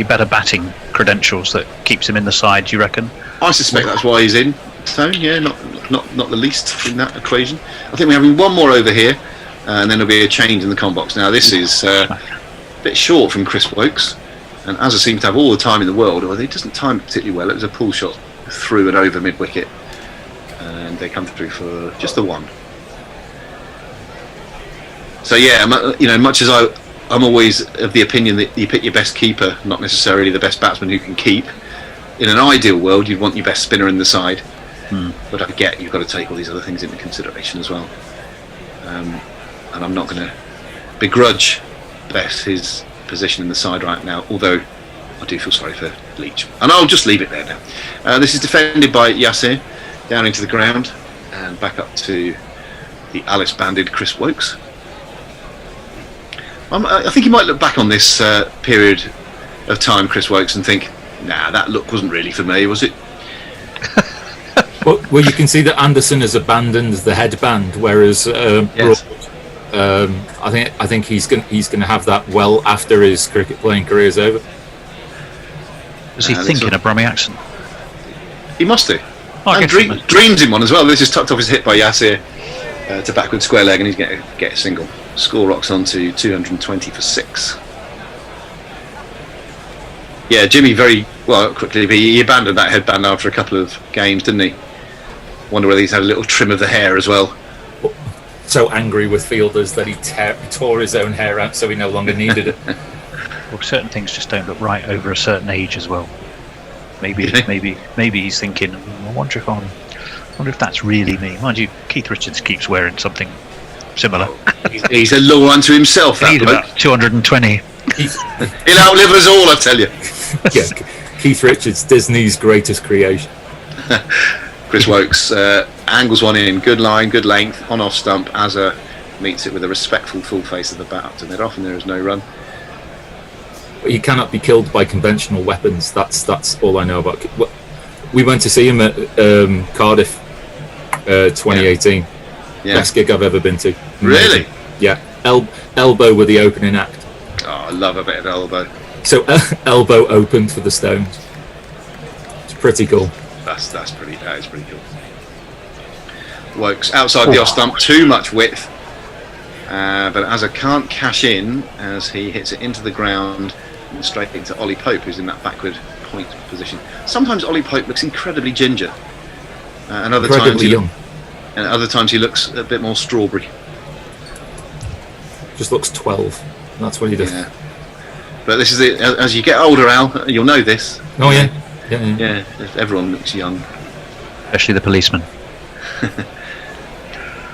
better batting credentials that keeps him in the side, do you reckon? I suspect that's why he's in. So yeah, not the least in that equation. I think we're having one more over here, and then there'll be a change in the com box. Now this is a bit short from Chris Wokes, and Azza seems to have all the time in the world, although he doesn't time it particularly well. It was a pull shot through and over mid wicket, and they come through for just the 1. So yeah, much as I'm always of the opinion that you pick your best keeper, not necessarily the best batsman who can keep. In an ideal world, you'd want your best spinner in the side, but I get you've got to take all these other things into consideration as well. And I'm not going to begrudge Bess his position in the side right now, although I do feel sorry for Leach. And I'll just leave it there now. This is defended by Yasir, down into the ground, and back up to the Alice-banded Chris Wokes. I think he might look back on this period of time, Chris Wokes, and think, nah, that look wasn't really for me, was it? Well, you can see that Anderson has abandoned the headband, whereas Yes. Broad, I think he's going to have that well after his cricket playing career is over. Was he thinking a Brummie accent? He must do. I And dreams in one as well. This is tucked off his hip by Yasir to backward square leg, and he's going to get a single. Score rocks on to 220 for 6. Yeah, Jimmy very well quickly. He abandoned that headband after a couple of games, didn't he? Wonder whether he's had a little trim of the hair as well. So angry with fielders that he tore his own hair out, so he no longer needed it. Well, certain things just don't look right over a certain age as well. Maybe he's thinking, I wonder if that's really me. Mind you, Keith Richards keeps wearing something similar. He's a law unto himself. That He's about 220. He'll outlive us all, I tell you. Yeah, Keith Richards, Disney's greatest creation. Chris Wokes angles one in, good line, good length, on off stump. Azza meets it with a respectful full face of the bat up to mid-off, and there is no run. But he cannot be killed by conventional weapons. That's all I know about. We went to see him at Cardiff 2018. Yeah. Best gig I've ever been to. Really? Yeah. Elbow were the opening act. Oh, I love a bit of elbow. So Elbow opened for the Stones. It's pretty cool. That is pretty cool. Wokes outside the off stump, too much width, but Azza can't cash in as he hits it into the ground and straight into Ollie Pope, who's in that backward point position. Sometimes Ollie Pope looks incredibly ginger, and other times he looks a bit more strawberry. Just looks 12. That's what he does. Yeah. But this is it. As you get older, Al, you'll know this. Oh yeah. Yeah. Everyone looks young, Especially the policeman.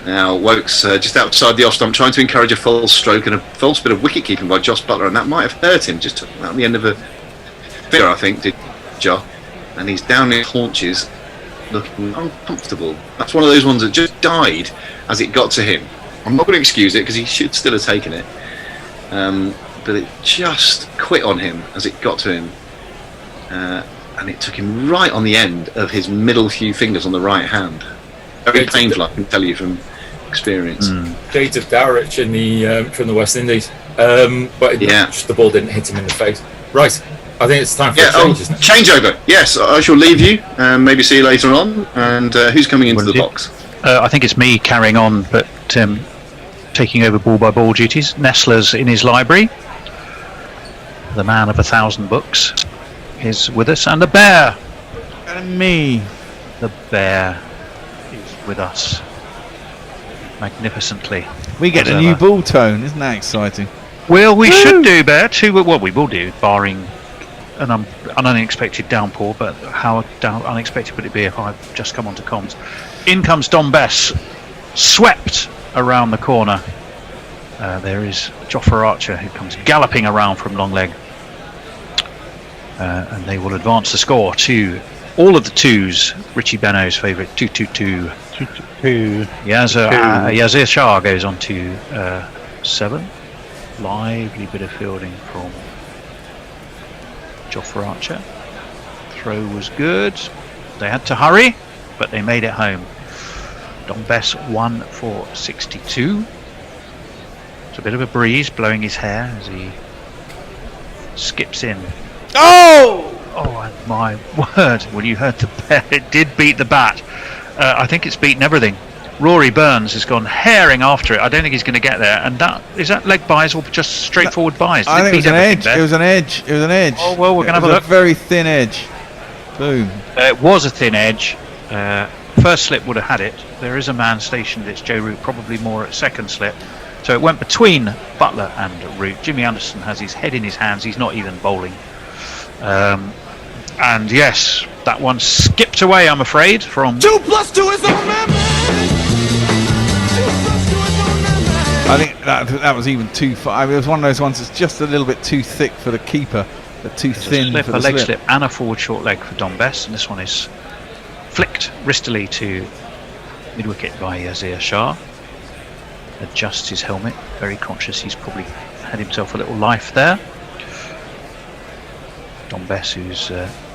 Now Wokes just outside the off stump, trying to encourage a false stroke and a false bit of wicket keeping by Josh Butler, and that might have hurt him. Just took him out the end of a finger, I think, did Josh, and he's down his haunches, looking uncomfortable. That's one of those ones that just died as it got to him. I'm not going to excuse it because he should still have taken it, but it just quit on him as it got to him. And it took him right on the end of his middle few fingers on the right hand. Very painful, I can tell you from experience. Shades of Dowrich in the from the West Indies, but the ball didn't hit him in the face. Right, I think it's time for a change, isn't it? Changeover. yes, I shall leave you and maybe see you later on. And who's coming into the box? I think it's me carrying on, but taking over ball by ball duties. Nestler's in his library. The man of 1,000 books is with us, and the bear. And me. The bear is with us magnificently. We get a new ball tone, isn't that exciting? Well, we should do, Bear. Well, we will do, barring an unexpected downpour. But how unexpected would it be if I've just come onto comms? In comes Don Bess, swept around the corner. There is Jofra Archer, who comes galloping around from long leg. And they will advance the score to all of the twos. Richie Benno's favourite 2-2-2. 2-2-2. Yazir Shah goes on to 7. Lively bit of fielding from Jofra Archer. Throw was good. They had to hurry, but they made it home. Don Bess 1 for 62. It's a bit of a breeze blowing his hair as he skips in. Oh, and my word, when you heard the bear, it did beat the bat. I think it's beaten everything. Rory Burns has gone herring after it. I don't think he's going to get there. And is that leg buys or just straightforward buys? I think it was an edge. It was an edge. It was an edge. Oh, well, we're going to have a look. A very thin edge. Boom. It was a thin edge. First slip would have had it. There is a man stationed. It's Joe Root, probably more at second slip. So it went between Butler and Root. Jimmy Anderson has his head in his hands. He's not even bowling. And yes, that one skipped away, I'm afraid, from... 2 + 2 is our man. I think that was even too far. I mean, it was one of those ones that's just a little bit too thick for the keeper, but too thin for the leg slip. slip and a forward short leg for Don Bess, and this one is flicked wristily to mid wicket by Yazir Shah. Adjusts his helmet, very conscious he's probably had himself a little life there. Don Bess, who's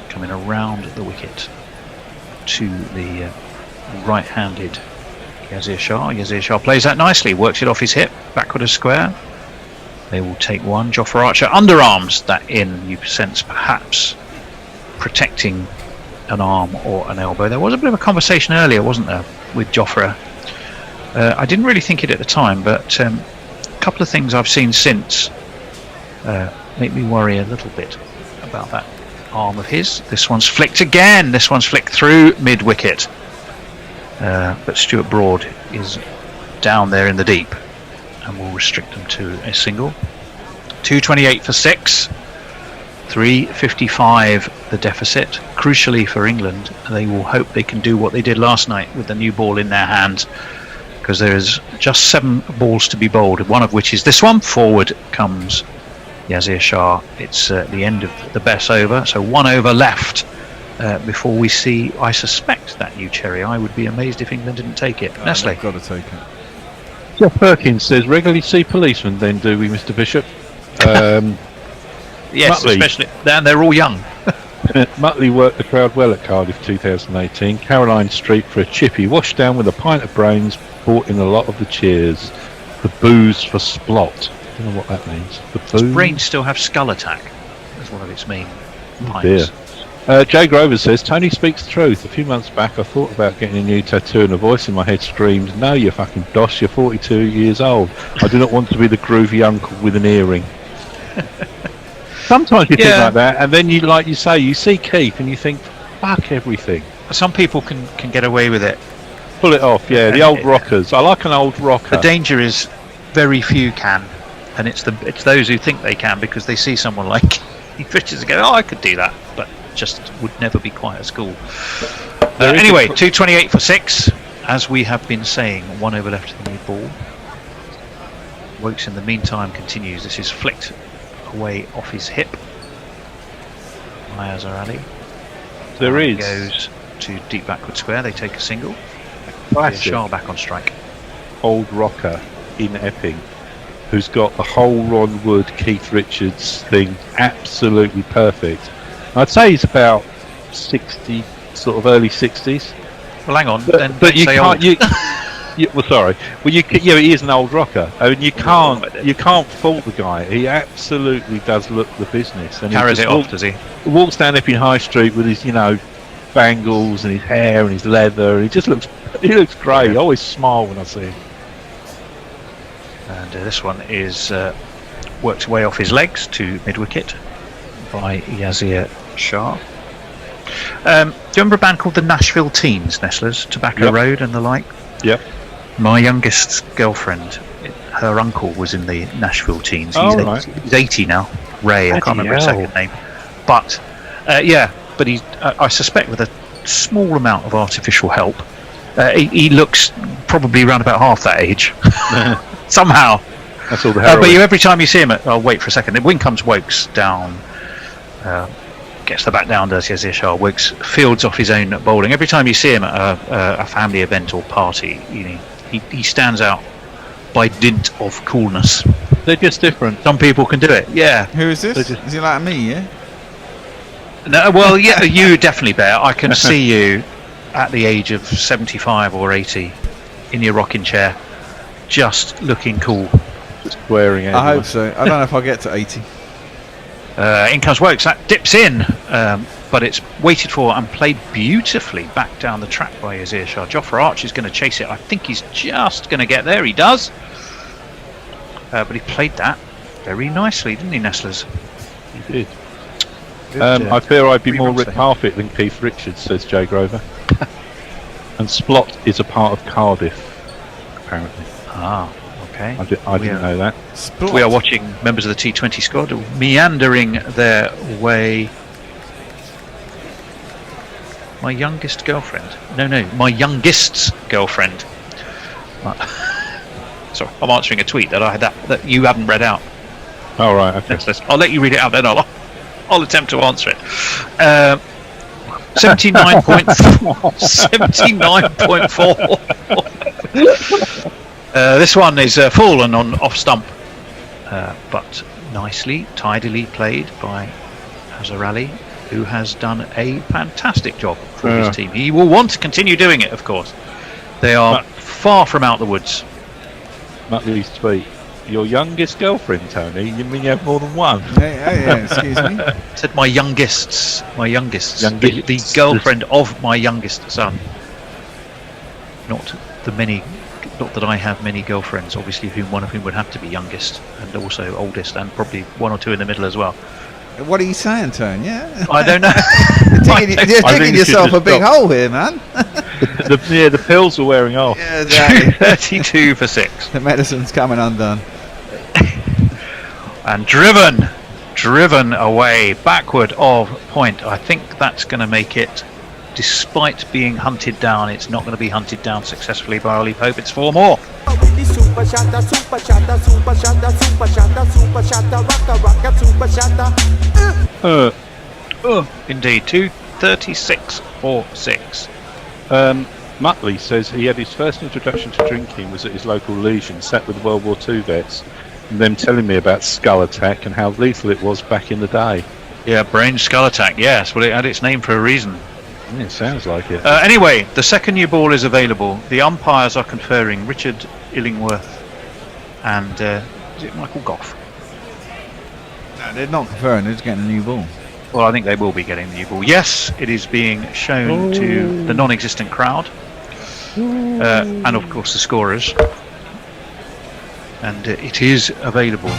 coming around the wicket to the right-handed Yazir Shah. Yazir Shah plays that nicely, works it off his hip, backward a square. They will take one. Jofra Archer underarms that in, you sense perhaps protecting an arm or an elbow. There was a bit of a conversation earlier, wasn't there, with Jofra? I didn't really think it at the time, but a couple of things I've seen since make me worry a little bit about that arm of his. This one's flicked again. This one's flicked through mid-wicket. But Stuart Broad is down there in the deep and will restrict them to a single. 228 for 6. 355 the deficit. Crucially for England, they will hope they can do what they did last night with the new ball in their hands, because there is just 7 balls to be bowled, one of which is this one. Forward comes Yazir Shah. It's the end of the Bess over, so 1 over left before we see, I suspect, that new cherry. I would be amazed if England didn't take it. Nestle. They've got to take it. Jeff Perkins says, regularly see policemen then, do we, Mr. Bishop? Yes, Muttley. Especially, and they're all young. Muttley worked the crowd well at Cardiff 2018. Caroline Street for a chippy, washed down with a pint of brains, brought in a lot of the cheers. The booze for Splot. I don't know what that means. The booze. Does Brain still have skull attack as one of its main pints? Dear. Jay Grover says, Tony speaks the truth. A few months back I thought about getting a new tattoo and a voice in my head screamed, no, you fucking dosh, you're 42 years old. I do not want to be the groovy uncle with an earring. Sometimes you think like that, and then you, like you say, you see Keith and you think, fuck everything. Some people can get away with it. Pull it off, yeah, the old rockers. I like an old rocker. The danger is very few can, and it's those who think they can because they see someone like Keith Richards and go, oh, I could do that, but just would never be quite as cool. Anyway, 228 for 6, as we have been saying, 1 over left of the new ball. Wokes in the meantime continues. This is flicked away off his hip. Ayazar Ali. There is. Goes to deep backward square. They take a single. Shah back on strike. Old rocker in Epping, who's got the whole Ron Wood, Keith Richards thing absolutely perfect. I'd say he's about 60, sort of early 60s. Well, hang on. But you can't. Yeah, well, sorry. Well, he is an old rocker. I mean, you can't fault the guy. He absolutely does look the business. And Carries it off, does he? Walks down Epping High Street with his, bangles and his hair and his leather. He looks great. I always smile when I see him. And this one is worked way off his legs to mid-wicket by Yazir Shah. Do you remember a band called the Nashville Teens, Nestlers? Tobacco Road and the like? Yep. My youngest girlfriend, her uncle was in the Nashville Teens. He's 80 now. Ray, I can't remember his second name. But, but he's, I suspect with a small amount of artificial help, he looks probably around about half that age. Somehow. That's all the heroin. But every time you see him, I'll wait for a second. When comes Wokes down, gets the bat down, does Yazir Shah. Wokes fields off his own bowling. Every time you see him at a family event or party, he stands out by dint of coolness. They're just different. Some people can do it. Yeah. Who is this? Is he like me? Yeah. No. Well, yeah. You definitely, Bear. I can see you at the age of 75 or 80 in your rocking chair, just looking cool. Just wearing it. I hope so. I don't know if I'll get to 80. In comes Wokes. That dips in, but it's waited for and played beautifully back down the track by Yazir Shah. Jofra Arch is going to chase it. I think he's just going to get there. He does. But he played that very nicely, didn't he, Nestlers? He did. I fear I'd be more Rick Parfitt than Keith Richards, says Jay Grover. And Splott is a part of Cardiff, apparently. Ah, okay. I didn't know that. Splott. We are watching members of the T20 squad meandering their way. My youngest girlfriend. No, my youngest's girlfriend. Sorry, I'm answering a tweet that I had that you haven't read out. Oh, right, okay. I'll let you read it out, then I'll attempt to answer it. 79.4. This one is fallen on off stump, but nicely, tidily played by Hazar Ali, who has done a fantastic job for his team. He will want to continue doing it, of course. They are far from out the woods. Muttley's tweet. Your youngest girlfriend, Tony? You mean you have more than one? Hey, excuse me. Said my youngest. The girlfriend of my youngest son. Not that I have many girlfriends, obviously, one of whom would have to be youngest and also oldest, and probably one or two in the middle as well. What are you saying, Tony? Yeah. I don't know. You're digging yourself a big hole here, man. The pills are wearing off. Yeah, exactly. 32 for 6. The medicine's coming undone. And driven away, backward of point. I think that's going to make it, despite being hunted down. It's not going to be hunted down successfully by Ollie Pope. It's 4 more. Indeed, 236 for 6. Muttley says he had his first introduction to drinking was at his local Legion, sat with World War II vets, and them telling me about skull attack and how lethal it was back in the day. Yeah, brain skull attack, yes. Well, it had its name for a reason. Yeah, it sounds like it. Anyway, the second new ball is available. The umpires are conferring Richard Illingworth and is it Michael Goff? No, they're not conferring, they're just getting a new ball. Well, I think they will be getting the new ball. Yes, it is being shown to the non-existent crowd. And of course the scorers. And it is available.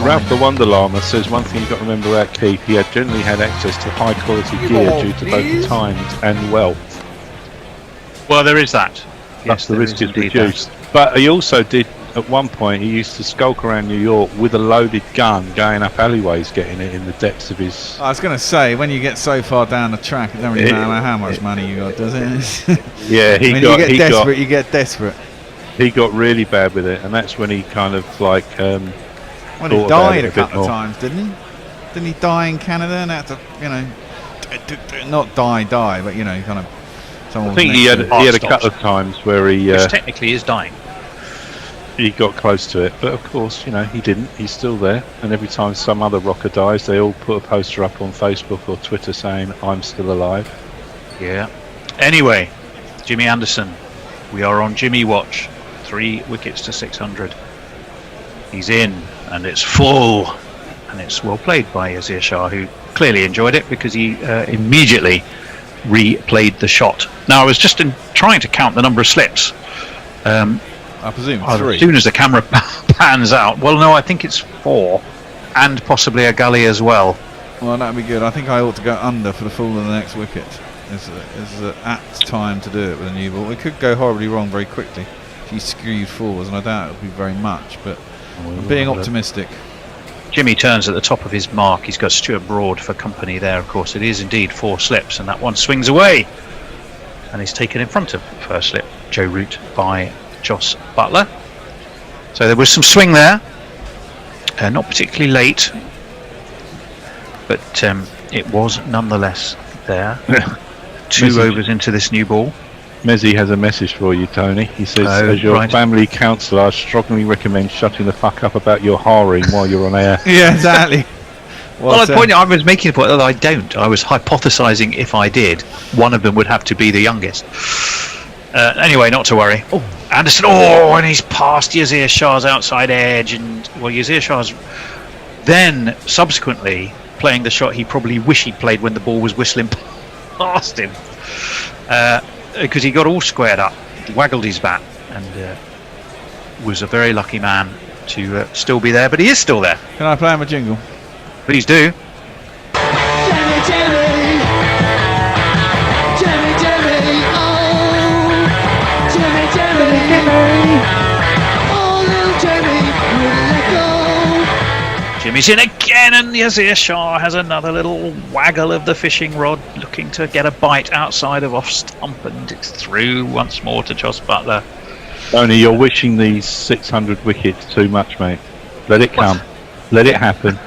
Ralph the Wonder Llama says one thing you've got to remember about Keith, he had generally had access to high quality gear due to both the times and wealth. Well, there is that. Yes, the risk is reduced. But he also did, at one point, he used to skulk around New York with a loaded gun, going up alleyways, getting it in the depths of his... I was going to say, when you get so far down the track, it doesn't really matter how much money you got, does it? Yeah, you get desperate. He got really bad with it, and that's when he kind of like... well, he died a couple of times, didn't he? Didn't he die in Canada and had to, not die, but, kind of... I think he had a couple of times where he... which technically is dying. He got close to it, but of course, he didn't. He's still there, and every time some other rocker dies, they all put a poster up on Facebook or Twitter saying, "I'm still alive." Yeah. Anyway, Jimmy Anderson We are on Jimmy watch. 3 wickets to 600. He's in, and it's full. And it's well played by Yazir Shah, who clearly enjoyed it because he immediately replayed the shot. Now, I was just trying to count the number of slips. I presume 3. As soon as the camera pans out. Well, no, I think it's 4. And possibly a gully as well. Well, that'd be good. I think I ought to go under for the fall of the next wicket. It's an apt time to do it with a new ball. It could go horribly wrong very quickly if you skewed forwards, and I doubt it would be very much, but I'm being optimistic. Jimmy turns at the top of his mark. He's got Stuart Broad for company there, of course. It is indeed 4 slips, and that one swings away. And he's taken in front of first slip, Joe Root, by Jos Buttler. So there was some swing there. Not particularly late, but it was nonetheless there. 2 overs into this new ball. Mezzi has a message for you, Tony. He says, as your family counsellor, I strongly recommend shutting the fuck up about your harem while you're on air. Yeah, exactly. Well, I was making the point that I don't. I was hypothesising if I did, one of them would have to be the youngest. Anyway, not to worry. Oh, Anderson, and he's past Yazir Shah's outside edge, and well, Yazir Shah's then subsequently playing the shot he probably wish he'd played when the ball was whistling past him, because he got all squared up, waggled his bat, and was a very lucky man to still be there, but he is still there. Can I play him a jingle? Please do. Jimmy, Jimmy, Jimmy, Jimmy, oh, Jimmy, Jimmy, Jimmy, oh, little Jimmy, will let go. Jimmy's in again, and Yazir Shah has another little waggle of the fishing rod, looking to get a bite outside of off stump, and it's through once more to Jos Buttler. Tony, you're wishing these 600 wickets too much, mate. Let it come. Let it happen.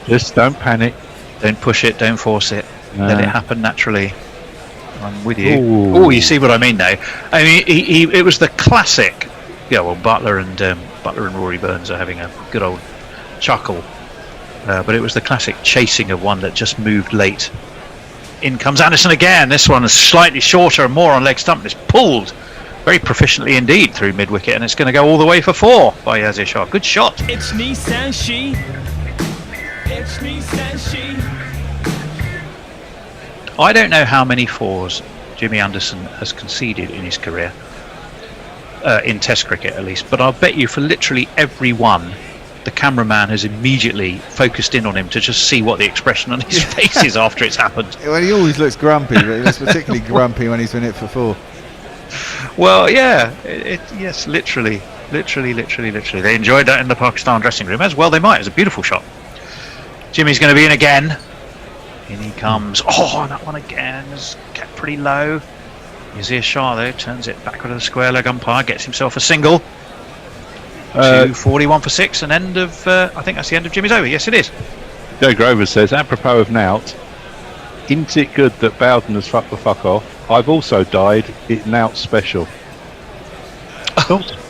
Just don't panic. Don't push it, don't force it. Let it happen naturally. I'm with you. Ooh. Oh, you see what I mean now? I mean, it was the classic. Yeah, well, Buttler and Rory Burns are having a good old chuckle. But it was the classic chasing of one that just moved late. In comes Anderson again. This one is slightly shorter and more on leg stump. It's pulled very proficiently indeed through mid-wicket, and it's going to go all the way for 4 by Yazir Shah. Good shot. It's me, says she. It's me, says she. I don't know how many 4s Jimmy Anderson has conceded in his career, in Test cricket at least, but I'll bet you for literally every one, the cameraman has immediately focused in on him to just see what the expression on his face is after it's happened. Well, he always looks grumpy, but he looks particularly grumpy when he's been hit for 4. Well, yeah, yes, literally. They enjoyed that in the Pakistan dressing room, as well they might. It was a beautiful shot. Jimmy's going to be in again. In he comes. Oh, and that one again is kept pretty low. Yazir Shah, though, turns it back to the square leg umpire, gets himself a single. 241 for 6, and end of, I think that's the end of Jimmy's over. Yes, it is. Joe Grover says, apropos of Nout, isn't it good that Bowden has fucked the fuck off? I've also died. It's Nout special.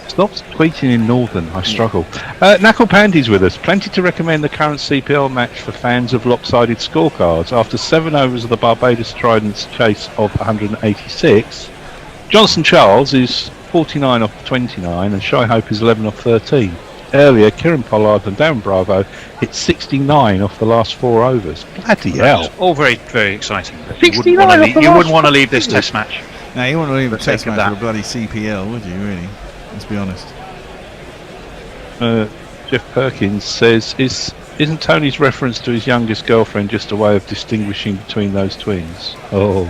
Stop tweeting in Northern. I struggle. Knuckle Pandy's with us. Plenty to recommend the current CPL match for fans of lopsided scorecards. After 7 overs of the Barbados Trident's chase of 186, Johnson Charles is 49 off 29 and Shy Hope is 11 off 13. Earlier, Kieran Pollard and Darren Bravo hit 69 off the last 4 overs. Bloody hell. All very, very exciting. 69 you wouldn't want to leave this Test match. No, you wouldn't leave a Test match with a bloody CPL, would you, really? Let's be honest. Jeff Perkins says, isn't Tony's reference to his youngest girlfriend just a way of distinguishing between those twins? Oh.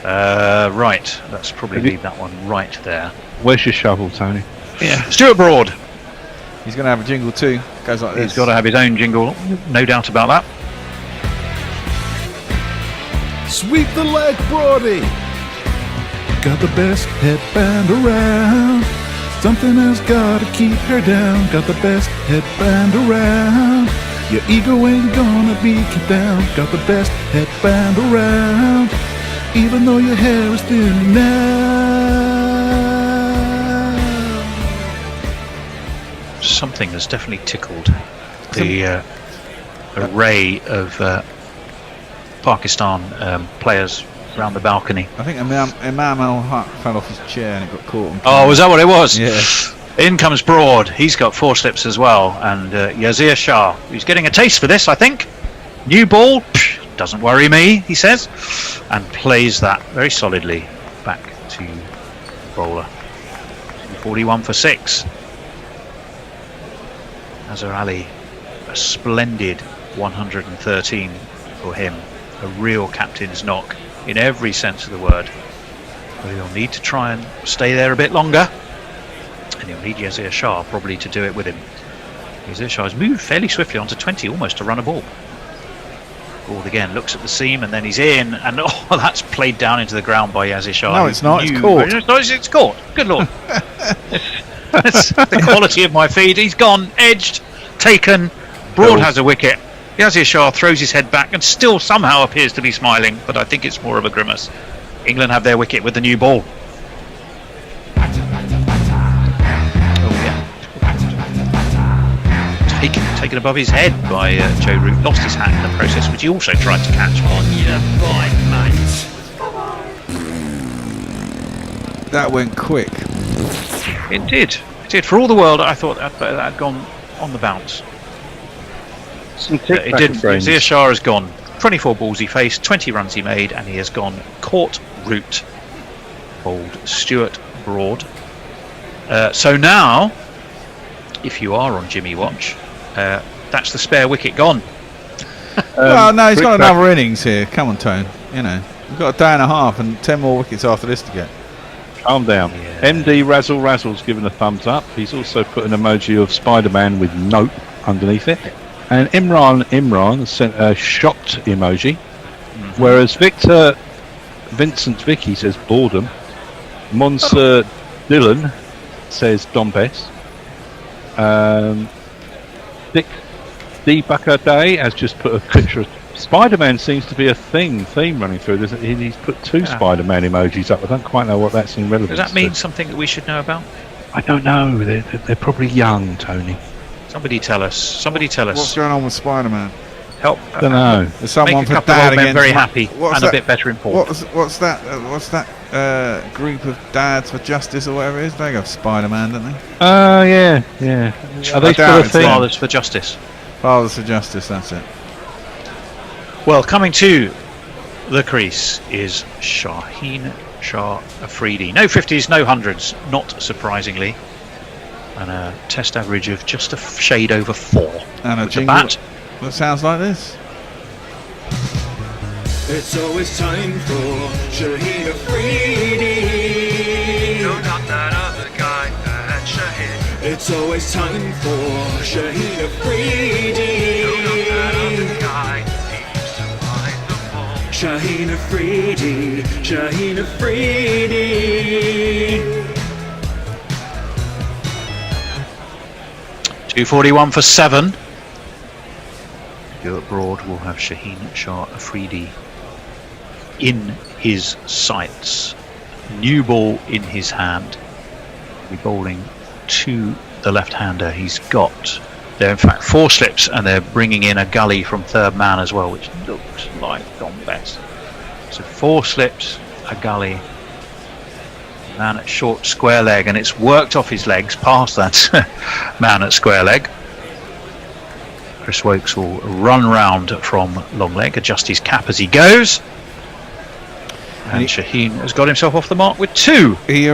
Right. Let's probably leave that one right there. Where's your shovel, Tony? Yeah. Stuart Broad. He's going to have a jingle too. Goes like this. He's got to have his own jingle, no doubt about that. Sweep the leg, Brody. Got the best headband around. Something has got to keep her down. Got the best headband around. Your ego ain't gonna be kept down. Got the best headband around. Even though your hair is thinning now. Something has definitely tickled the array of Pakistan players round the balcony. I think Imam al-Haq fell off his chair and it got caught on Oh, camera. was that what it was? Yeah. In comes Broad. He's got 4 slips as well. And Yazir Shah, who's getting a taste for this, I think. New ball. Doesn't worry me, he says. And plays that very solidly back to the bowler. 41 for 6. Azhar Ali, a splendid 113 for him. A real captain's knock in every sense of the word. But he'll need to try and stay there a bit longer. And he'll need Yazir Shah probably to do it with him. Yazir Shah has moved fairly swiftly onto 20, almost to run a ball. Broad again looks at the seam and then he's in, and that's played down into the ground by Yazir Shah. No, it's not. It's caught. It's caught. Good lord. That's the quality of my feed. He's gone, edged, taken. Broad has a wicket. Yazir Shah throws his head back and still somehow appears to be smiling, but I think it's more of a grimace. England have their wicket with the new ball. Taken above his head by Joe Root. Lost his hat in the process, which he also tried to catch. On your bike, mate. That went quick. It did. It did. For all the world, I thought that had gone on the bounce. It didn't. Yazir Shah has gone. 24 balls he faced, 20 runs he made, and he has gone caught Root, bowled Stuart Broad. So now, if you are on Jimmy Watch, that's the spare wicket gone. Well, no, he's got another innings here. Come on, Tone. You know, we've got a day and a half and 10 more wickets after this to get. Calm down. Yeah. MD Razzle Razzle's given a thumbs up. He's also put an emoji of Spider-Man with nope underneath it. And Imran sent a shocked emoji. Whereas Vincent Vicky says boredom. Monsieur Dylan says Don Bess. Dick Deepaker Day has just put a picture of Spider-Man. Seems to be a theme running through. He's put 2 Spider-Man emojis up. I don't quite know what that's in relevance. Does that mean something that we should know about? I don't know. They're probably young, Tony. Somebody tell us. What's going on with Spider-Man? Help. I don't know. There's someone Make a for couple of Dad old men against very happy and that? a bit better informed. What's that group of dads for justice or whatever it is? They go Spider-Man, don't they? Yeah. Are they still a thing? Fathers for Justice. Fathers for Justice, that's it. Well, coming to the crease is Shaheen Shah Afridi. No 50s, no 100s, not surprisingly. And a test average of just a shade over 4. And a jingle that sounds like this. It's always time for Shaheen Afridi. No, not that other guy, that's Shaheen. It's always time for Shaheen Afridi. No, not that other guy, he used to find the ball. Shaheen Afridi, Shaheen Afridi. 241 for 7. Stuart Broad will have Shaheen Shah Afridi in his sights. New ball in his hand. He'll be bowling to the left-hander. He's got there, in fact, 4 slips, and they're bringing in a gully from third man as well, which looks like Don Bess. So 4 slips, a gully. Man at short square leg, and it's worked off his legs past that man at square leg. Chris Wokes will run round from long leg, adjust his cap as he goes, and Shaheen has got himself off the mark with 2. He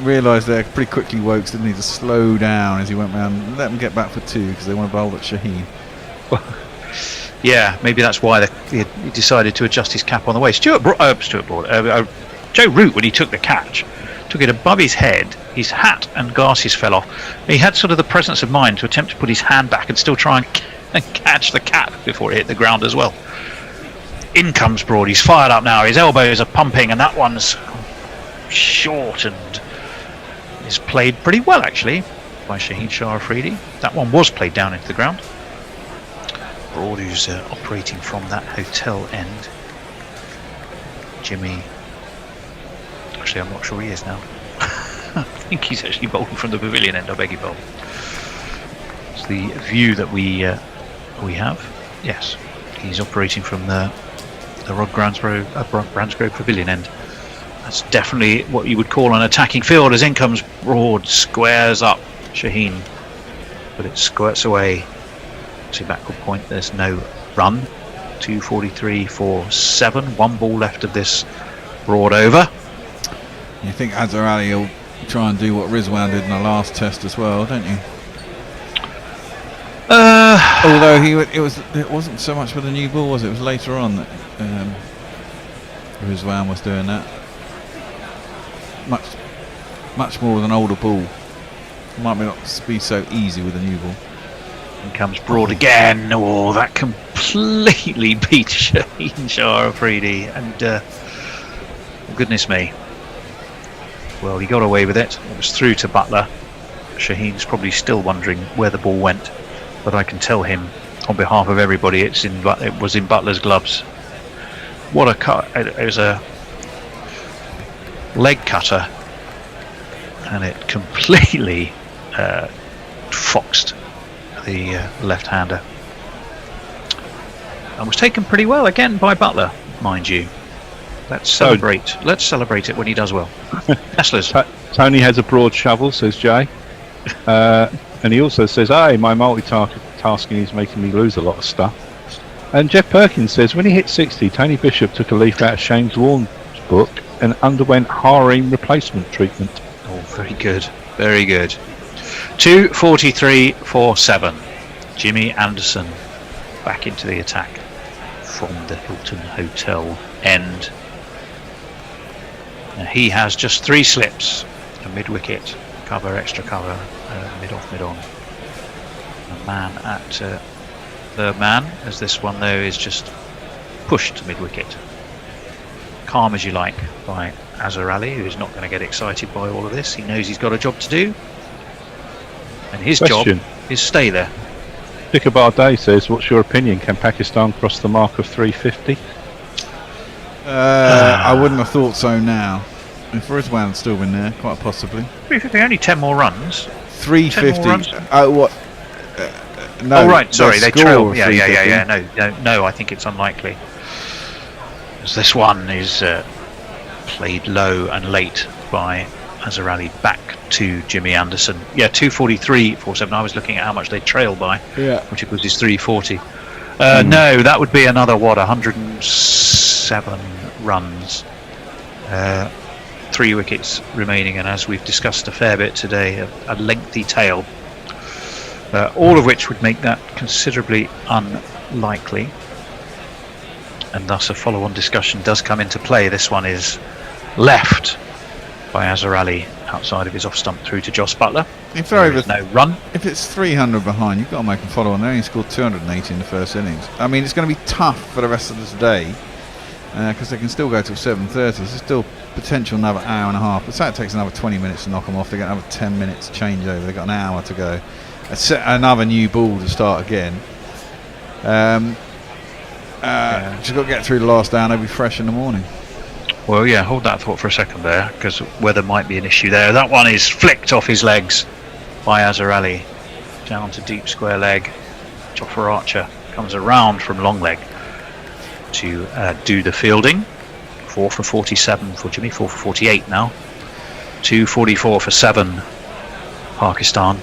realised there pretty quickly, Wokes didn't need to slow down as he went round and let them get back for 2 because they want to bowl at Shaheen. Yeah, maybe that's why he decided to adjust his cap on the way. Joe Root, when he took the catch, took it above his head. His hat and glasses fell off. He had sort of the presence of mind to attempt to put his hand back and still try and catch the cap before it hit the ground as well. In comes Broad. He's fired up now. His elbows are pumping, and that one's short and is played pretty well, actually, by Shaheen Shah Afridi. That one was played down into the ground. Broad, who's operating from that hotel end. Jimmy. Actually, I'm not sure he is now. I think he's actually bowling from the pavilion end. I beg your pardon. It's the view that we have. Yes, he's operating from the the Rod Bransgrove Pavilion end. That's definitely what you would call an attacking field, as in comes Broad, squares up Shaheen, but it squirts away to backward point. There's no run. 2:43.47, one ball left of this Broad over. You think Azhar Ali will try and do what Rizwan did in the last test as well, don't you? Although it wasn't so much with the new ball, was it? It was later on that Rizwan was doing that. Much more with an older ball. Might not be so easy with a new ball. In comes Broad again. Oh, that completely beat Shaheen Shah Afridi, and goodness me. Well, he got away with it. It was through to Butler. Shaheen's probably still wondering where the ball went, but I can tell him on behalf of everybody it was in Butler's gloves. What a cut. It was a leg cutter, and it completely foxed the left-hander, and was taken pretty well again by Butler, mind you. Let's celebrate it when he does well. Teslas. Tony has a broad shovel, says Jay. And he also says, "Hey, my multitasking is making me lose a lot of stuff." And Jeff Perkins says, when he hit 60, Tony Bishop took a leaf out of Shane's Warren's book and underwent harem replacement treatment. Oh, very good. Very good. 2:43.47. Jimmy Anderson back into the attack from the Hilton Hotel end. Now he has just 3 slips, a mid-wicket, cover, extra cover, mid-off, mid-on. A man at third man, as this one though is just pushed to mid-wicket. Calm as you like by Azhar Ali, who's not going to get excited by all of this. He knows he's got a job to do, and his job is stay there. Dikabar Day says, what's your opinion? Can Pakistan cross the mark of 350? I wouldn't have thought so now. If Rizwan had still been there, quite possibly. 350, only 10 more runs. 350. What? No. Oh right, sorry, they trail. Yeah. No, I think it's unlikely. As this one is played low and late by Azhar Ali back to Jimmy Anderson. Yeah, 2:43.47. I was looking at how much they trail by, which of course is 340. No, that would be another 107 runs. 3 wickets remaining, and as we've discussed a fair bit today, a lengthy tail, all of which would make that considerably unlikely, and thus a follow-on discussion does come into play. This one is left by Azhar Ali outside of his off stump through to Jos Butler. If they're over no run, if it's 300 behind, you've got to make a follow-on. They only scored 280 in the first innings. I mean, it's going to be tough for the rest of this day because they can still go till 7:30. There's still potential another hour and a half. But say it takes another 20 minutes to knock them off. They got another 10 minutes changeover. They've got an hour to go. Another new ball to start again. Just got to get through the last hour and they'll be fresh in the morning. Well, yeah, hold that thought for a second there, because weather might be an issue there. That one is flicked off his legs by Azhar Ali. Down to deep square leg. Joffer Archer comes around from long leg to do the fielding. 4 for 47 for Jimmy, 4 for 48 now. 2:44 for 7 Pakistan.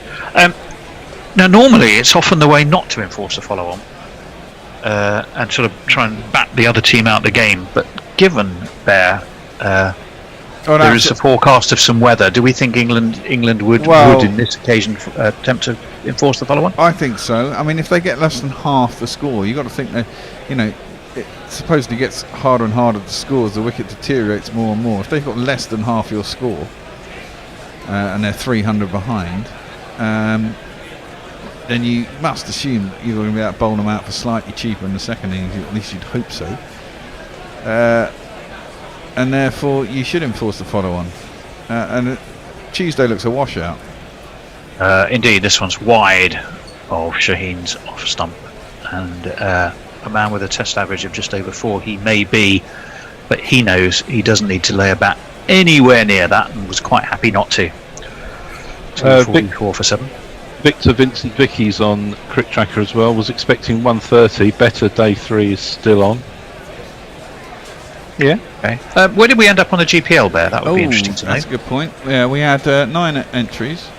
Now normally it's often the way not to enforce a follow-on and sort of try and bat the other team out the game, but given there is a forecast of some weather, do we think England would in this occasion attempt to enforce the follow-on? I think so. I mean, if they get less than half the score, you've got to think that, it supposedly gets harder and harder to score as the wicket deteriorates more and more. If they've got less than half your score and they're 300 behind, then you must assume that you're going to be able to bowl them out for slightly cheaper in the second innings. At least you'd hope so. And therefore you should enforce the follow-on. And Tuesday looks a washout. Indeed, this one's wide of Shaheen's off stump, and a man with a test average of just over 4 he may be, but he knows he doesn't need to lay a bat anywhere near that, and was quite happy not to. 2:44 for 7. Victor Vincent Vicky's on Crick Tracker as well. Was expecting 130. Better day 3 is still on. Yeah. Okay. Where did we end up on the GPL, Bear? That would be interesting to know. That's a good point. Yeah, we had 9 entries.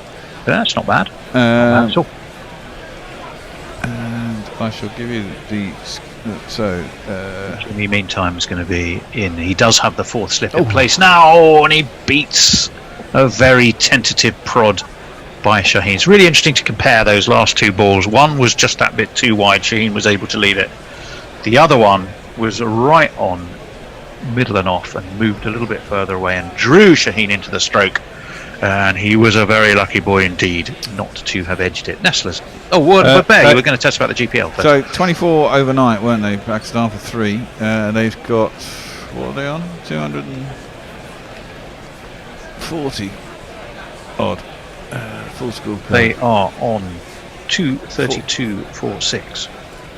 That's not bad. Not bad at all. And I shall give you the. Jimmy, meantime, is going to be in. He does have the 4th slip in place now, and he beats a very tentative prod by Shaheen. It's really interesting to compare those last 2 balls. One was just that bit too wide. Shaheen was able to leave it. The other one was right on, middle and off, and moved a little bit further away and drew Shaheen into the stroke. And he was a very lucky boy indeed not to have edged it. Nestlers. Oh, but Bear, you were going to test about the GPL first. So 24 overnight, weren't they? Pakistan for 3. They've got, what are they on? 240 odd. Full score. They are on 232.46.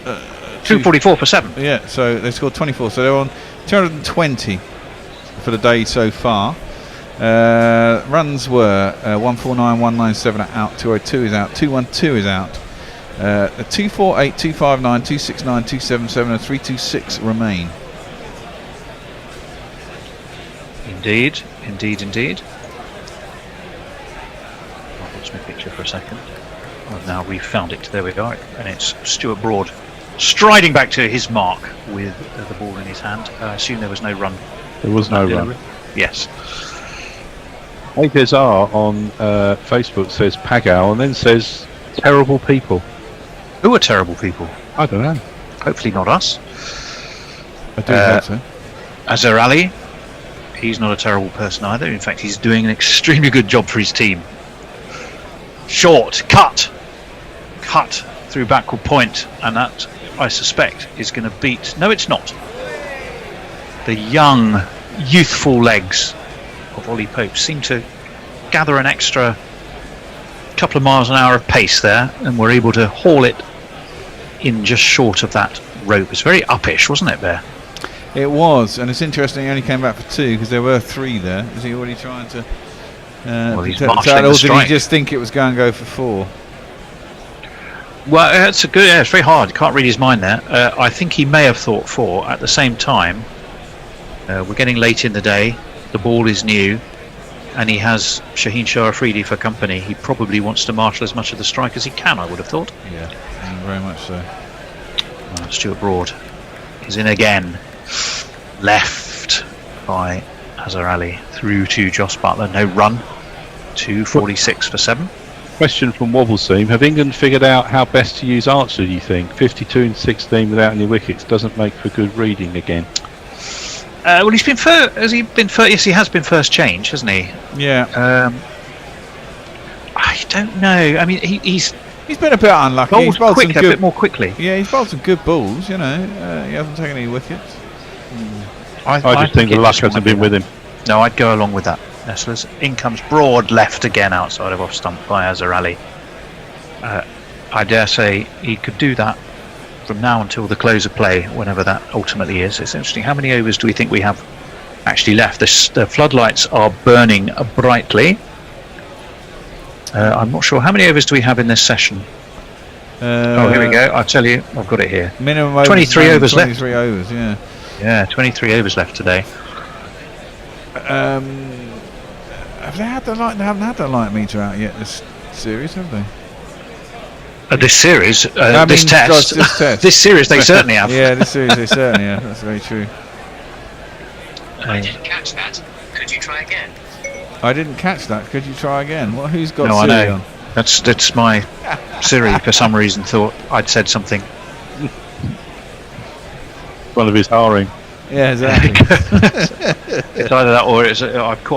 244 for 7. Yeah, so they scored 24. So they're on 220 for the day so far. Runs were 149, 197 are out, 202 is out, 212 is out, 248, 259, 269, 277 and 326 remain. Indeed. I'll watch my picture for a second. Well, now we've found it. There we go. And it's Stuart Broad striding back to his mark with the ball in his hand. I assume there was no run. There was no run. Yes. ADSR on Facebook says Pagao and then says terrible people. Who are terrible people? I don't know. Hopefully not us. I do hope so. Azhar Ali, he's not a terrible person either. In fact, he's doing an extremely good job for his team. Short, cut through backward point, and that, I suspect, is going to beat... No, it's not. The young, youthful legs of Ollie Pope seem to gather an extra couple of miles an hour of pace there, and were able to haul it in just short of that rope. It's very uppish, wasn't it, Bear? It was, and it's interesting he only came back for 2 because there were 3 there. Is he already trying to well, he's or did he just think it was going to go for 4? Well, it's it's very hard. You can't read his mind there. I think he may have thought 4. At the same time, we're getting late in the day. The ball is new, and he has Shaheen Shah Afridi for company. He probably wants to marshal as much of the strike as he can, I would have thought. Yeah, very much so. Stuart Broad is in again. Left by Azhar Ali through to Joss Butler. No run. 246 for 7. Question from Wobbleseam. Have England figured out how best to use Archer, do you think? 52 and 16 without any wickets doesn't make for good reading again. Well, he's been has he been first? Yes, he has been first change, hasn't he? Yeah. I don't know. I mean, he's been a bit unlucky. He's bowled a bit more quickly. Yeah, he's bowled some good balls. You know, he hasn't taken any wickets. I just think the luck hasn't been with him. No, I'd go along with that. Nestlers. In comes Broad, left again outside of off stump by Azhar Ali. I dare say he could do that from now until the close of play, whenever that ultimately is. It's interesting. How many overs do we think we have actually left? The floodlights are burning brightly. I'm not sure. How many overs do we have in this session? Here we go. I'll tell you. I've got it here. Minimum overs. 23 overs left. 23 overs, yeah. Yeah, 23 overs left today. Have they had the light? They haven't had the light meter out yet this series, have they? This series, this test. This series, they certainly have. Yeah, this series, they certainly have. That's very true. I didn't catch that. Could you try again? I didn't catch that. Could you try again? Who's got no, Siri I know. on? That's my Siri. For some reason, thought I'd said something. One of his hiring. Yeah, exactly. It's either that or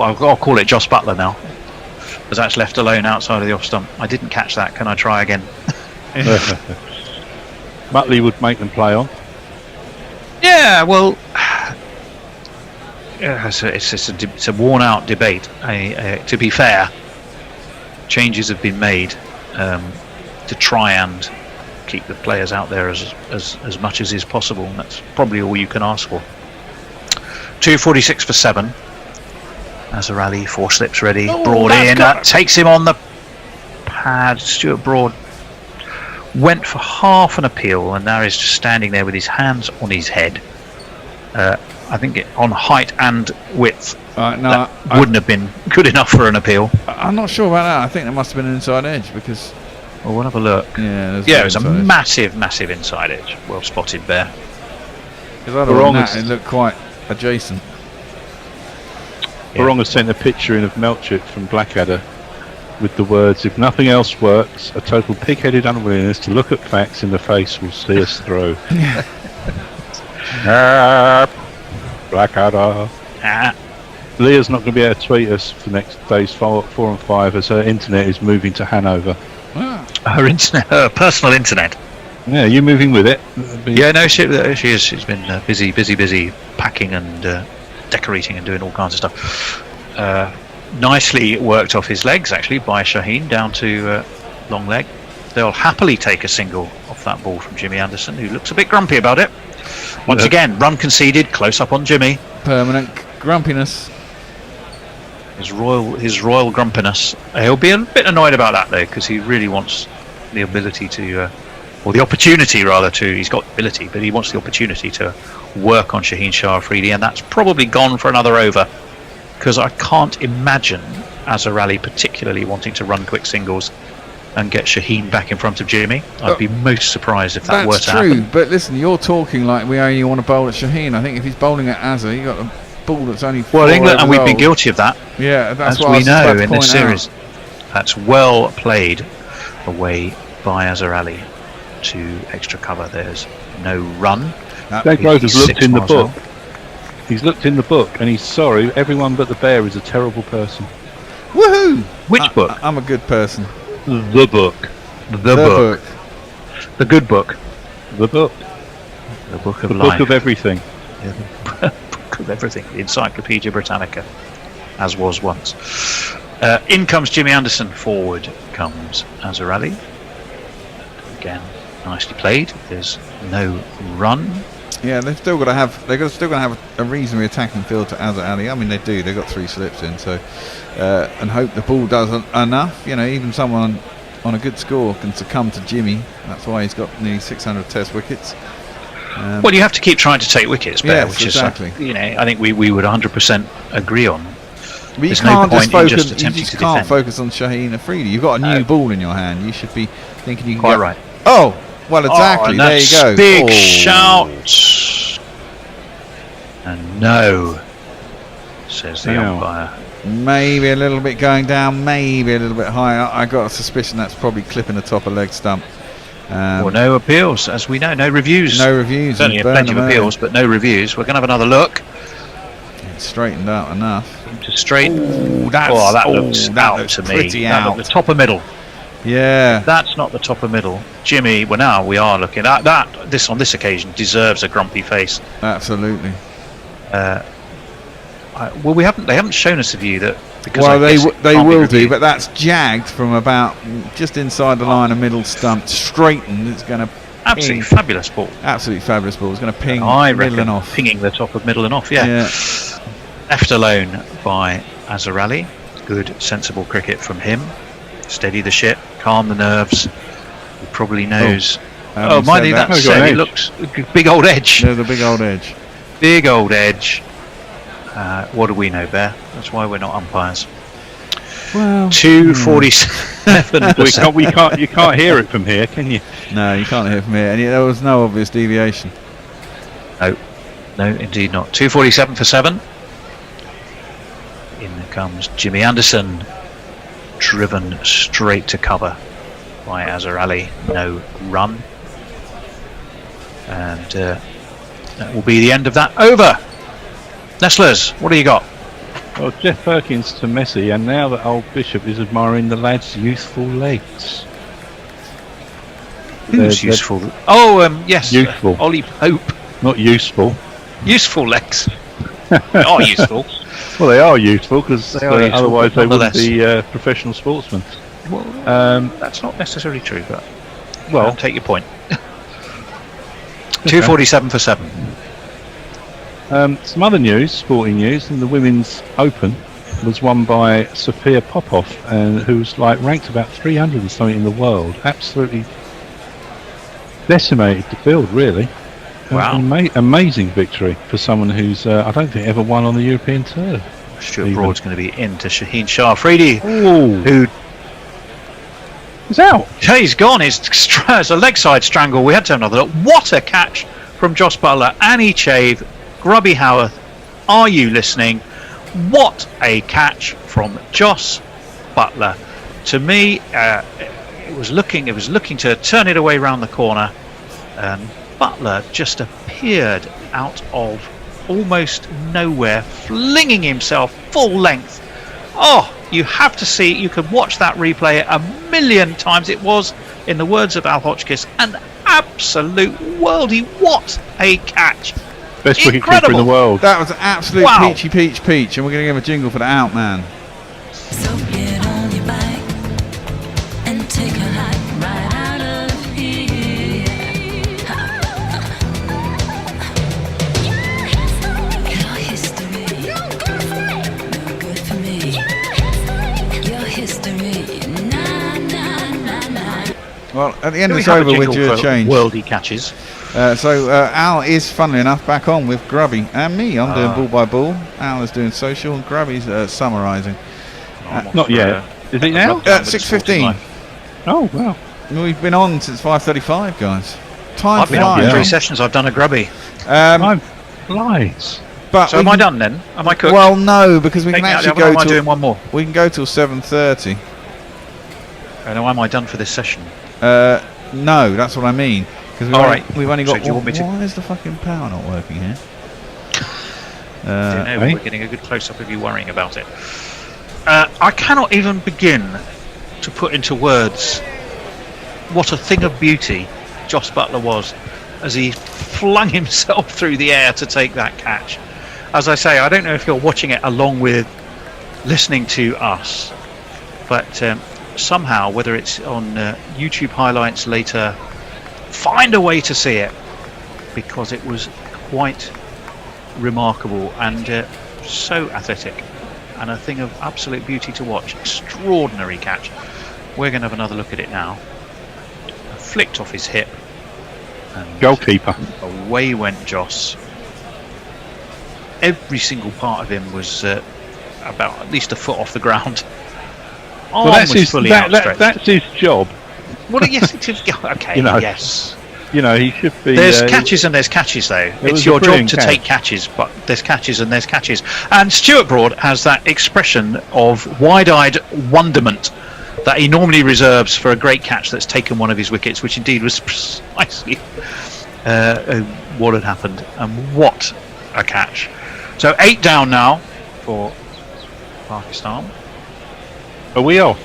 I'll call it Joss Butler now, because that's left alone outside of the off stump. I didn't catch that. Can I try again? Muttley would make them play on. Yeah, well, it's a worn-out debate. To be fair, changes have been made to try and keep the players out there as much as is possible, and that's probably all you can ask for. 246 for 7. Azhar Ali, 4 slips ready. Broad in, takes him on the pad. Stuart Broad went for half an appeal, and now he's just standing there with his hands on his head. I think on height and width, No, that wouldn't have been good enough for an appeal. I'm not sure about that. I think there must have been an inside edge because. Well, we'll have a look. Yeah, it was a massive inside edge. Well spotted there. Because other than that, it looked quite adjacent. Baronga sent a picture in of Melchett from Blackadder with the words, "If nothing else works, a total pig-headed unwillingness to look at facts in the face will see us through." Blackadder. Leah's not going to be able to tweet us for next days 4 and 5 as her internet is moving to Hanover. Her internet, her personal internet. Yeah, you moving with it? Yeah, no, she is. She's been busy packing and decorating and doing all kinds of stuff. Nicely worked off his legs, actually, by Shaheen down to long leg. They'll happily take a single off that ball from Jimmy Anderson, who looks a bit grumpy about it. Once again, run conceded, close up on Jimmy. Permanent grumpiness. His royal grumpiness. He'll be a bit annoyed about that, though, because he really wants the ability to, or the opportunity, rather, to. He's got ability, but he wants the opportunity to work on Shaheen Shah Afridi, and that's probably gone for another over. Because I can't imagine Azarali particularly wanting to run quick singles and get Shaheen back in front of Jimmy. I'd be most surprised if that were to happen. That's true, but listen, you're talking like we only want to bowl at Shaheen. I think if he's bowling at Azar, you got a ball that's only 4 England, and we've been old. guilty of that. Yeah, that's as what we know in point this series. out. That's well played away by Azarali to extra cover. There's no run. Dave Rose has looked in the book. He's looked in the book and he's sorry. Everyone but the bear is a terrible person. Woohoo! Which book? I'm a good person. The book. The book. The good book. The book. The book of the life. book of everything. Yeah, the book of everything. The Encyclopedia Britannica, as was once. In comes Jimmy Anderson. Forward comes Azarali. Again, nicely played. There's no run. Yeah, they've still got to have. They're still going to have a reasonably attacking field to Azar Ali. I mean, they do. They've got 3 slips in, so and hope the ball does enough. You know, even someone on a good score can succumb to Jimmy. That's why he's got nearly 600 Test wickets. Well, you have to keep trying to take wickets, Bear, yes, which exactly. is, I think we would 100% agree on. But you can't just focus. You just can't focus on Shaheen Afridi. You've got a new ball in your hand. You should be thinking you can quite right. Oh. Well, exactly. There you go. Big shout. And no, says the umpire. Maybe a little bit going down, maybe a little bit higher. I got a suspicion that's probably clipping the top of leg stump. Well, no appeals, as we know. No reviews. No reviews. Certainly plenty of appeals, but no reviews. We're going to have another look. It's straightened out enough. To straighten. That looks out to me. That looks the top of middle. Yeah, that's not the top of middle. Jimmy, well, now we are looking at that. This on this occasion deserves a grumpy face. Absolutely. Well, they haven't shown us a view that. Because well, they will do, but that's jagged from about just inside the line of middle stump, straightened. It's going to absolutely fabulous ball. Absolutely fabulous ball. It's going to ping middle and off, pinging the top of middle and off. Yeah. Left alone by Azarali. Good, sensible cricket from him. Steady the ship, calm the nerves. He probably knows. Mind you, that said, it looks big old edge. There's a big old edge. Big old edge. What do we know, Bear? That's why we're not umpires. Well, 247. we can't. You can't hear it from here, can you? No, you can't hear it from here, and there was no obvious deviation. No, indeed not. 247 for 7. In comes Jimmy Anderson. Driven straight to cover by Azarali. No run. And that will be the end of that over. Nestlers, what do you got? Well, Jeff Perkins to Messi, and now that old Bishop is admiring the lad's youthful legs. Who's useful? Yes. Youthful. Ollie Pope. Not useful. Useful legs. They are useful. Well, they are useful because otherwise they wouldn't be professional sportsmen. Well, that's not necessarily true, but well, take your point. 247 for 7. Some other news, sporting news, in the Women's Open was won by Sophia Popov, who's ranked about 300 and something in the world. Absolutely decimated the field, really. Wow. Amazing victory for someone who's, I don't think, ever won on the European Tour. Stuart Broad's going to be into Shaheen Shah Afridi, Ooh. who He's out. Yeah, he's gone. It's a leg side strangle. We had to have another look. What a catch from Joss Butler. Annie Chave, Grubby Howarth, are you listening? What a catch from Joss Butler. To me, it was looking to turn it away round the corner. Butler just appeared out of almost nowhere, flinging himself full length. Oh, you have to see, you could watch that replay a million times. It was, in the words of Al Hotchkiss, an absolute worldie. What a catch. Best wicket keeper in the world. That was an absolute peachy peach, and we're going to give a jingle for the out man. So get on your bike and take a hike right out of here. Your history, no good for me. Your history, nah. Well, at the end of this over, we'll do a change. Worldie catches. So Al is, funnily enough, back on with Grubby and me. I'm doing ball by ball. Al is doing social, and Grubby's summarising. Not yet. Is it now? 6:15. Oh wow! We've been on since 5:35, guys. I've been on 3 sessions. I've done a Grubby. Time flies. But so am I done then? Am I cooked? Well, no, because we can actually go. Am I doing one more? We can go till 7:30. Now, am I done for this session? No, that's what I mean. Because we've only got. So why is the fucking power not working here? I don't know. We're getting a good close up of you worrying about it. I cannot even begin to put into words what a thing of beauty Joss Butler was as he flung himself through the air to take that catch. As I say, I don't know if you're watching it along with listening to us, but somehow, whether it's on YouTube highlights later, find a way to see it, because it was quite remarkable and so athletic and a thing of absolute beauty to watch. Extraordinary catch. We're going to have another look at it now. Flicked off his hip. And goalkeeper. Away went Joss. Every single part of him was about at least a foot off the ground. Well, that's his job. Well, yes, it is. Okay, yes. You know, he should be. There's catches and there's catches, though. It's your job to take catches, but there's catches and there's catches. And Stuart Broad has that expression of wide-eyed wonderment that he normally reserves for a great catch that's taken one of his wickets, which indeed was precisely what had happened. And what a catch. So 8 down now for Pakistan. Are we off?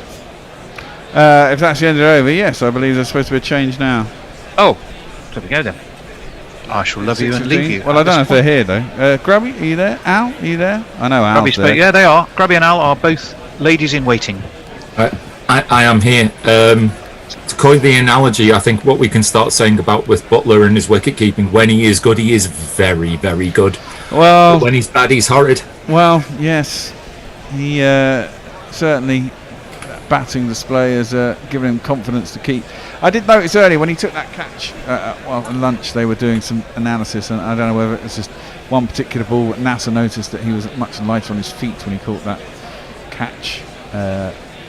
If that's the end of the over, yes, I believe there's supposed to be a change now. Oh, there we go then. I shall love you and leave you. Well, I don't know if they're here though. Grubby, are you there? Al, are you there? I know Al's there. Yeah, they are. Grubby and Al are both ladies in waiting. I am here. To coin the analogy, I think what we can start saying about with Butler and his wicket keeping, when he is good, he is very, very good. Well, but when he's bad, he's horrid. Well, yes, he certainly. Batting display has given him confidence to keep. I did notice earlier when he took that catch, at lunch they were doing some analysis, and I don't know whether it was just one particular ball, but NASA noticed that he was much lighter on his feet when he caught that catch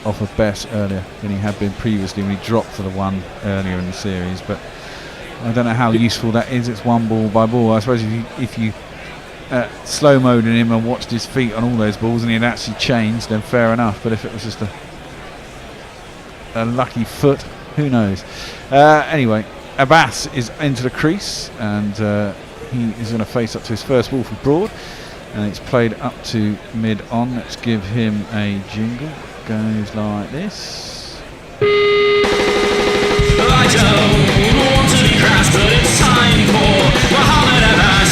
off of Bess earlier than he had been previously when he dropped for the one earlier in the series. But I don't know how useful that is. It's one ball by ball. I suppose if you slow-moed him and watched his feet on all those balls and he had actually changed, then fair enough. But if it was just a lucky foot, who knows. Anyway, Abbas is into the crease, and he is going to face up to his first ball from Broad, and it's played up to mid-on. Let's give him a jingle. Goes like this. I don't want to be crass, but it's time for Mohammed Abbas.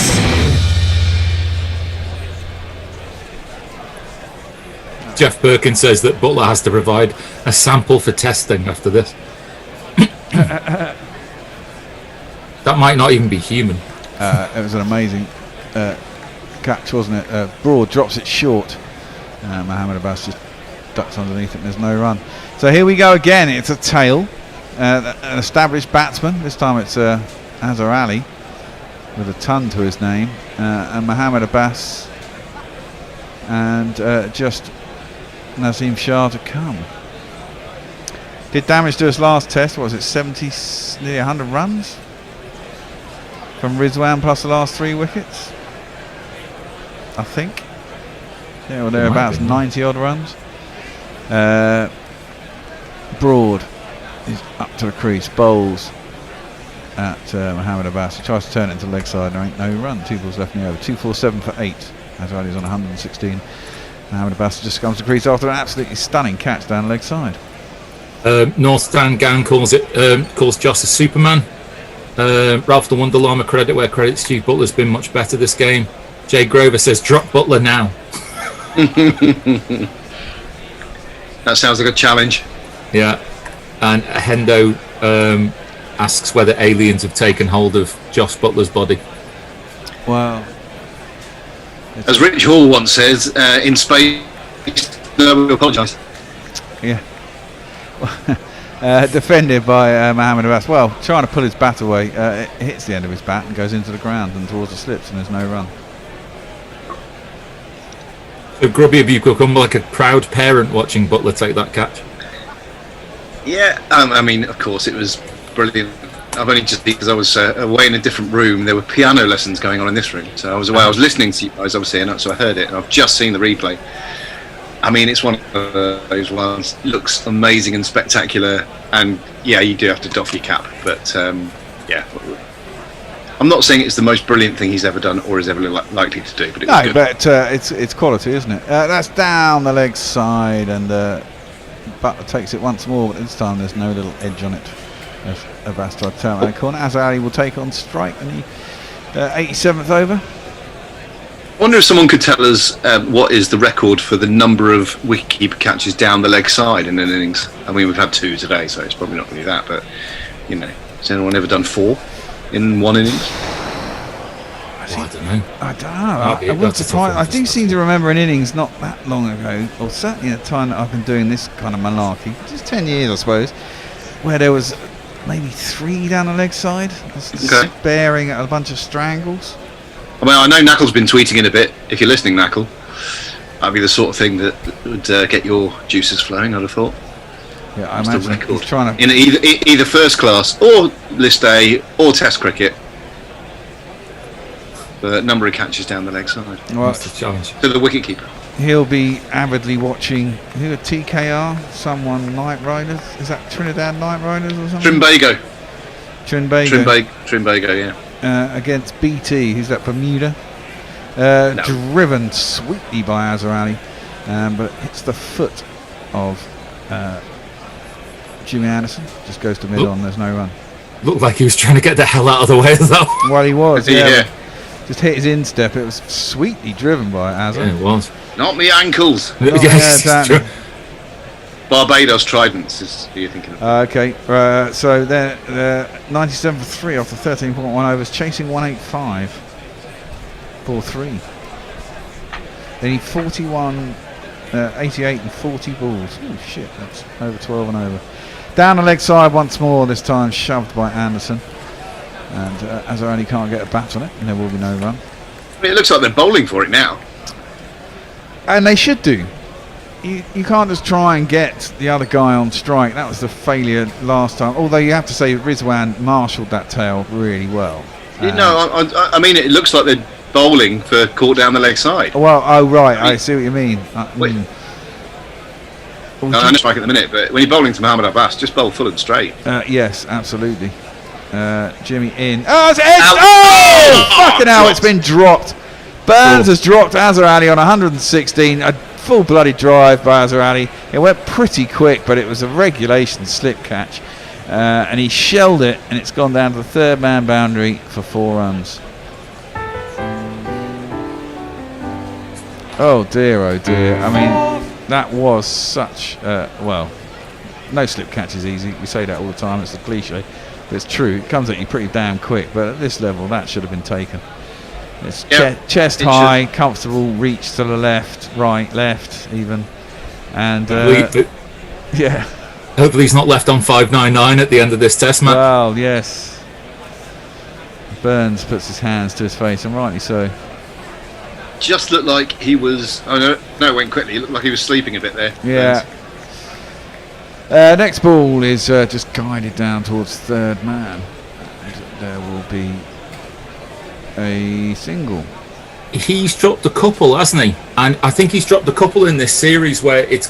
Jeff Perkins says that Butler has to provide a sample for testing after this. That might not even be human. It was an amazing catch, wasn't it? Broad drops it short. Mohammed Abbas just ducks underneath it and there's no run. So here we go again. It's a tail. An established batsman. This time it's Azhar Ali. with a ton to his name, and Mohammed Abbas, and just Nazim Shah to come. Did damage to his last test. What was it, 70, nearly 100 runs from Rizwan plus the last 3 wickets, I think. Yeah, well, thereabouts, 90 odd runs. Broad is up to the crease, bowls at Mohammed Abbas. He tries to turn it into leg side. There ain't no run. 2 balls left in the over. 247 for 8. Azari's on 116. Mohammed Abbas just comes to crease after an absolutely stunning catch down leg side. North Stand Gang calls Joss a Superman. Ralph the Wonder Llama credit where credit's due. Butler's been much better this game. Jay Grover says drop Butler now. That sounds like a challenge. Yeah. And Hendo asks whether aliens have taken hold of Joss Butler's body. Wow. As Rich Hall once says, in space, no, we apologise. Yeah. Defended by Mohammed Abbas. Well, trying to pull his bat away, it hits the end of his bat and goes into the ground and towards the slips, and there's no run. So Grubby, have you become like a proud parent watching Butler take that catch? Yeah, I mean, of course, it was brilliant. I've only just, because I was away in a different room. There were piano lessons going on in this room, so I was away. I was listening to you guys, obviously, and so I heard it, and I've just seen the replay. I mean, it's one of those ones. Looks amazing and spectacular, and yeah, you do have to doff your cap. But yeah, I'm not saying it's the most brilliant thing he's ever done or is ever likely to do, but it was good. But it's quality, isn't it? That's down the leg side, and Butler takes it once more, but this time there's no little edge on it. As Abbas tried to turn that corner, as Ali will take on strike in the 87th over. I wonder if someone could tell us what is the record for the number of wicketkeeper catches down the leg side in an innings. I mean, we've had 2 today, so it's probably not going to be that, but, you know, has anyone ever done 4 in one innings? I don't know. I wouldn't surprise. I do seem to remember an innings not that long ago, or certainly at the time that I've been doing this kind of malarkey, just 10 years I suppose, where there was maybe 3 down the leg side, sparing at a bunch of strangles. I mean, I know Knackle's been tweeting in a bit. If you're listening, Knackle, that'd be the sort of thing that would get your juices flowing, I'd have thought. Yeah, I imagine he's trying to... In either first class, or List A, or Test cricket. The number of catches down the leg side. Well, that's the challenge. To the wicketkeeper. He'll be avidly watching, who are TKR? Someone Night Riders? Is that Trinidad Night Riders or something? Trinbago, yeah. Against BT, who's that, Bermuda? Driven sweetly by Azhar Ali, but hits the foot of Jimmy Anderson. Just goes to mid-on, there's no run. Looked like he was trying to get the hell out of the way though. Well, he was, yeah. Just hit his instep. It was sweetly driven by Azhar. Yeah, it was. Not me ankles. Yes, exactly. Barbados Tridents is who you're thinking of. Okay, so they're 97 for 3 off the 13.1 overs, chasing 185 for 3. They need 41, 88 and 40 balls. Oh shit, that's over 12 and over. Down the leg side once more, this time shoved by Anderson. And Azhar only can't get a bat on it, and there will be no run. I mean, it looks like they're bowling for it now. And they should do. You can't just try and get the other guy on strike. That was the failure last time. Although you have to say Rizwan marshalled that tail really well. I mean, it looks like they're bowling for caught down the leg side. Well, I see what you mean. I'm not striking at the minute, but when you're bowling to Mohammed Abbas, just bowl full and straight. Yes, absolutely. Jimmy in. Oh, it's edged! Oh! Fucking hell, it's been dropped. Burns has dropped Azhar Ali on 116. A full bloody drive by Azhar Ali. It went pretty quick, but it was a regulation slip catch. And he shelled it, and it's gone down to the third man boundary for 4 runs. Oh dear, oh dear. I mean, that was such, well, no slip catch is easy. We say that all the time, it's a cliche. But it's true, it comes at you pretty damn quick. But at this level, that should have been taken. It's chest high, comfortable reach to the left, right, left, even. And, yeah. Hopefully he's not left on 599 at the end of this test match. Well, yes. Burns puts his hands to his face, and rightly so. Just looked like he was. Oh no, it went quickly. It looked like he was sleeping a bit there. Yeah. Next ball is just guided down towards third man. And there will be a single. He's dropped a couple, hasn't he? And I think he's dropped a couple in this series where it's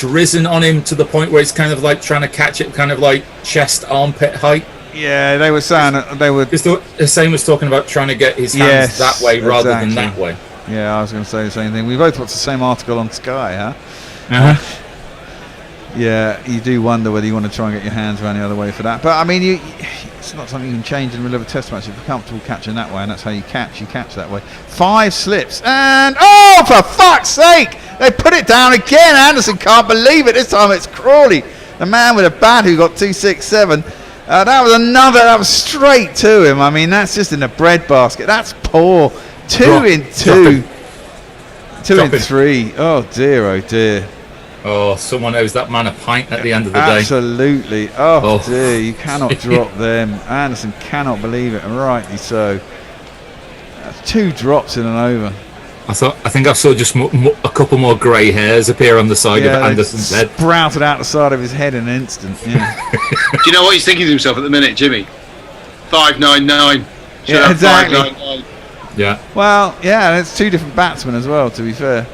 risen on him to the point where it's kind of like trying to catch it, kind of like chest armpit height. Yeah, they were saying they were. The same was talking about trying to get his hands that way rather than that way. Yeah, I was going to say the same thing. We both watched the same article on Sky, huh? Uh-huh. Yeah, you do wonder whether you want to try and get your hands around the other way for that. But I mean, it's not something you can change in the middle of a test match. If you're comfortable catching that way, and that's how you catch that way. 5 slips, and oh, for fuck's sake! They put it down again. Anderson can't believe it. This time it's Crawley, the man with a bat who got 267. That was straight to him. I mean, that's just in the bread basket. That's poor. 2 in 2. 2 in 3. Oh dear. Oh, someone owes that man a pint at the end of the day. Absolutely. Oh dear, you cannot drop them. Anderson cannot believe it, and rightly so. That's 2 drops in an over. I think I saw just a couple more grey hairs appear on the side of Anderson's head. Sprouted out the side of his head in an instant. Yeah. Do you know what he's thinking to himself at the minute, Jimmy? 599. Yeah, exactly. 599. Yeah. Well, yeah, it's 2 different batsmen as well, to be fair.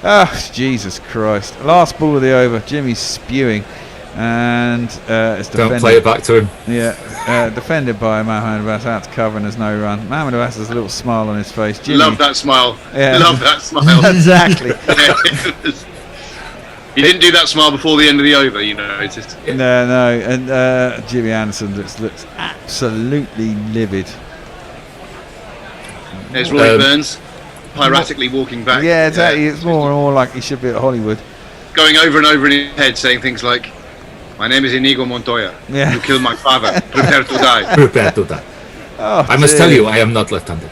Oh, Jesus Christ. Last ball of the over. Jimmy's spewing. And it's defended. Don't play it back to him. Yeah. Defended by Mohamed Abbas, out to cover, and there's no run. Mohamed Abbas has a little smile on his face. Jimmy, love that smile. Yeah. Love that smile. Exactly. He didn't do that smile before the end of the over, you know. It's just, No. And Jimmy Anderson looks absolutely livid. There's Roy Burns, piratically walking back. Yeah, exactly. It's more and more like he should be at Hollywood. Going over and over in his head, saying things like, "My name is Inigo Montoya. Yeah. You killed my father. Prepare to die." Prepare to die. Oh, I must tell you, I am not left-handed.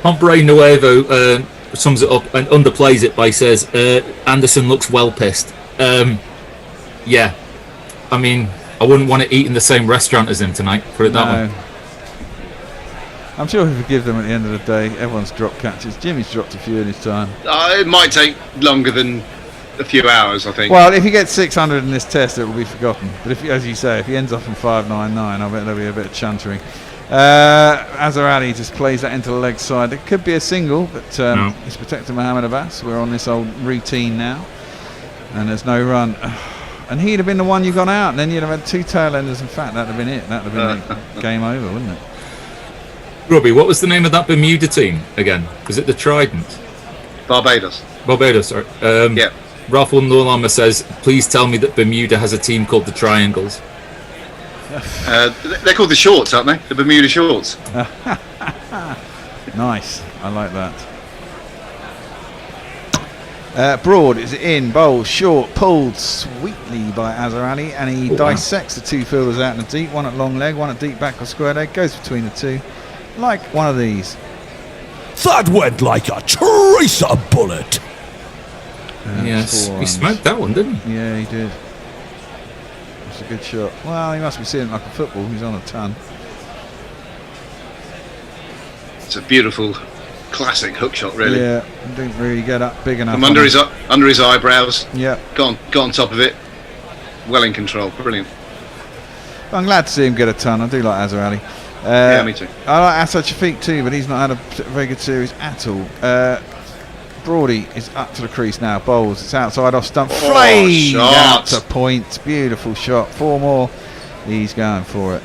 Hombre Nuevo sums it up and underplays it by says, Anderson looks well pissed. Yeah. I mean, I wouldn't want to eat in the same restaurant as him tonight, put it that way. I'm sure he'll forgive them at the end of the day. Everyone's dropped catches. Jimmy's dropped a few in his time. It might take longer than a few hours, I think. Well, if he gets 600 in this test, it will be forgotten. But if, as you say, if he ends up in 599, I bet there'll be a bit of chuntering. Azhar Ali just plays that into the leg side. It could be a single, but he's protecting Mohamed Abbas. We're on this old routine now, and there's no run. And he'd have been the one you got out, and then you'd have had 2 tail enders. In fact, that'd have been it. That'd have been the game over, wouldn't it? Robbie, what was the name of that Bermuda team again? Was it the Trident? Barbados, sorry. Yeah. Ralph Nurlama says, please tell me that Bermuda has a team called the Triangles. They're called the Shorts, aren't they? The Bermuda Shorts. Nice. I like that. Broad is in, bowl, short, pulled sweetly by Azhar Ali, and he dissects the 2 fielders out in the deep, one at long leg, one at deep back or square leg, goes between the 2, like one of these. That went like a tracer bullet. Yes, he smoked that one, didn't he? Yeah, he did. It's a good shot. Well, he must be seeing it like a football. He's on a ton. It's a beautiful, classic hook shot, really. Yeah, didn't really get up big enough. From under his eyebrows. Yeah. Got on top of it. Well in control. Brilliant. I'm glad to see him get a ton. I do like Azhar Ali. Yeah, me too. I like Asad Shafiq too, but he's not had a very good series at all. Brody is up to the crease now. Bowls. It's outside off stump. Flame out to point. Beautiful shot. 4 more. He's going for it.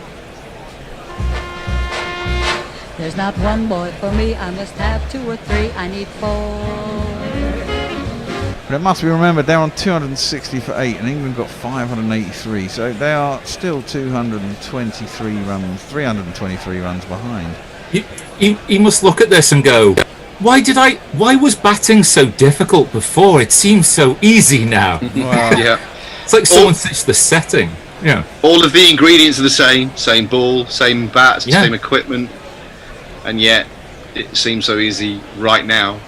There's not one boy for me. I must have 2 or 3. I need 4. But it must be remembered they're on 260 for 8, and England got 583. So they are still 223 runs, 323 runs behind. You must look at this and go, why was batting so difficult before? It seems so easy now. Wow. Yeah. It's like someone switched the setting. Yeah. All of the ingredients are the same ball, same bats, same equipment, and yet it seems so easy right now.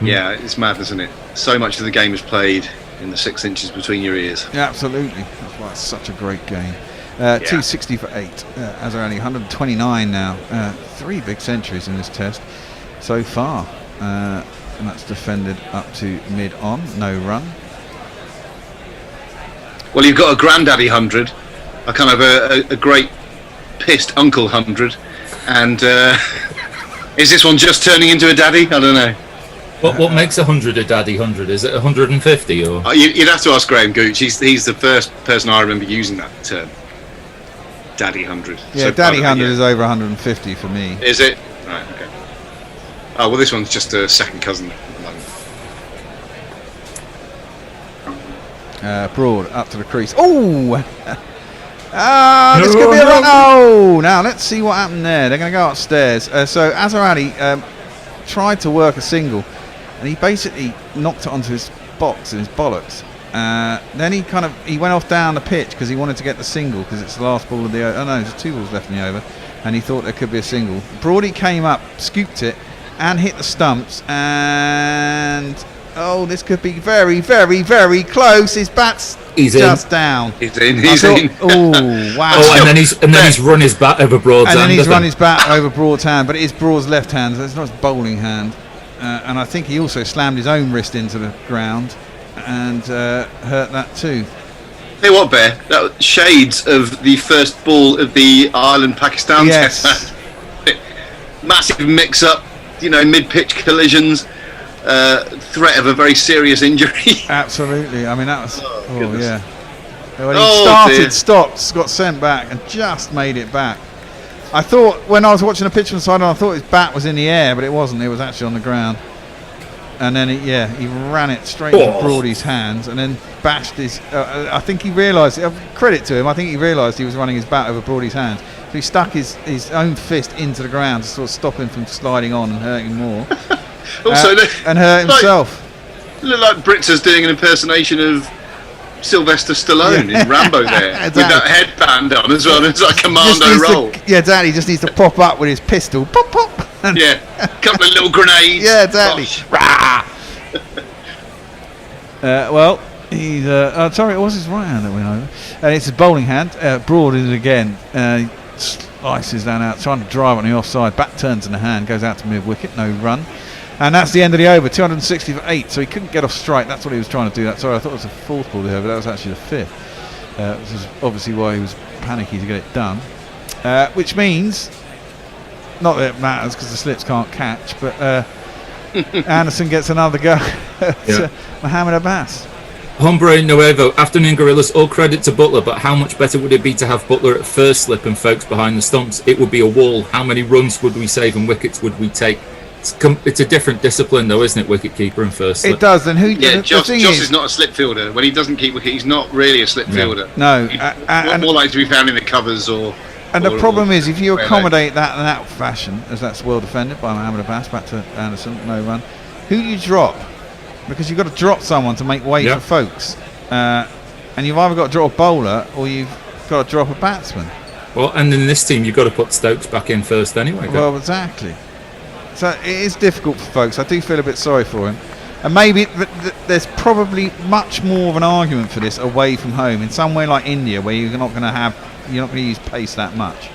Yeah, it's madness, isn't it? So much of the game is played in the 6 inches between your ears. Yeah, absolutely. That's why it's such a great game. 260 for 8. Azarani 129 now. 3 big centuries in this test so far. And that's defended up to mid-on. No run. Well, you've got a granddaddy 100, a kind of a great pissed uncle 100, and is this one just turning into a daddy? I don't know. What makes 100 a daddy 100? Is it 150 or? You'd have to ask Graham Gooch. He's the first person I remember using that term. Daddy 100. Yeah, so Daddy 100 is over 150 for me. Is it? Right, okay. Oh, well, this one's just a second cousin at the moment. Broad up to the crease. Oh! This could be a run. Oh! Now, let's see what happened there. They're going to go upstairs. So, Azarani tried to work a single, and he basically knocked it onto his box and his bollocks. Then he went off down the pitch because he wanted to get the single because it's the last ball of the over. Oh no, there's 2 balls left in the over, and he thought there could be a single. Broady came up, scooped it, and hit the stumps. And this could be very, very, very close. His bat's just down. He's in. He's in. Oh wow! Oh, and then he's run his bat over Broad's hand. And then he's run his bat over Broad's hand, but it is Broad's left hand. So it's not his bowling hand. And I think he also slammed his own wrist into the ground and hurt that too. Hey, what, Bear? That was shades of the first ball of the Ireland-Pakistan test. Massive mix-up, mid-pitch collisions, threat of a very serious injury. Absolutely. I mean, that was... yeah. When he stopped, got sent back and just made it back. I thought, when I was watching the pitch from the side, I thought his bat was in the air, but it wasn't. It was actually on the ground. And then, he ran it straight into Broady's hands and then bashed his... I think he realised... credit to him, I think he realised he was running his bat over Broady's hands. So he stuck his own fist into the ground to sort of stop him from sliding on and hurting more. Also, and hurt himself. Looked like Britta's doing an impersonation of Sylvester Stallone in Rambo there, exactly. With that headband on as well. It's like commando roll. Exactly. He just needs to pop up with his pistol. Pop, pop. Yeah, a couple of little grenades. Yeah, exactly. Well, he's... sorry, it was his right hand that went over. And it's his bowling hand. Broad is it again. He slices that out, trying to drive on the offside. Back turns in the hand, goes out to mid-wicket. No run. And that's the end of the over, 260 for 8. So he couldn't get off strike. That's what he was trying to do. Sorry, I thought it was the 4th ball there, but that was actually the 5th. Which is obviously why he was panicky to get it done. Which means, not that it matters because the slips can't catch, but Anderson gets another go to Mohamed Abbas. Hombre Nuevo, afternoon gorillas, all credit to Butler, but how much better would it be to have Butler at first slip and folks behind the stumps? It would be a wall. How many runs would we save and wickets would we take? It's a different discipline, though, isn't it? Wicket keeper and first slip. It does. Then who? Yeah, Joss is not a slip fielder. When he doesn't keep wicket, he's not really a slip fielder. No, he's more likely to be found in the covers or. And the problem is, if you accommodate that in that fashion, as that's well defended by Mohamed Abbas, back to Anderson, no run. Who do you drop? Because you've got to drop someone to make way for folks, and you've either got to drop a bowler or you've got to drop a batsman. Well, and in this team, you've got to put Stokes back in first anyway. Well, exactly. So it is difficult for folks. I do feel a bit sorry for him. And maybe there's probably much more of an argument for this away from home in somewhere like India where you're not going to use pace that much.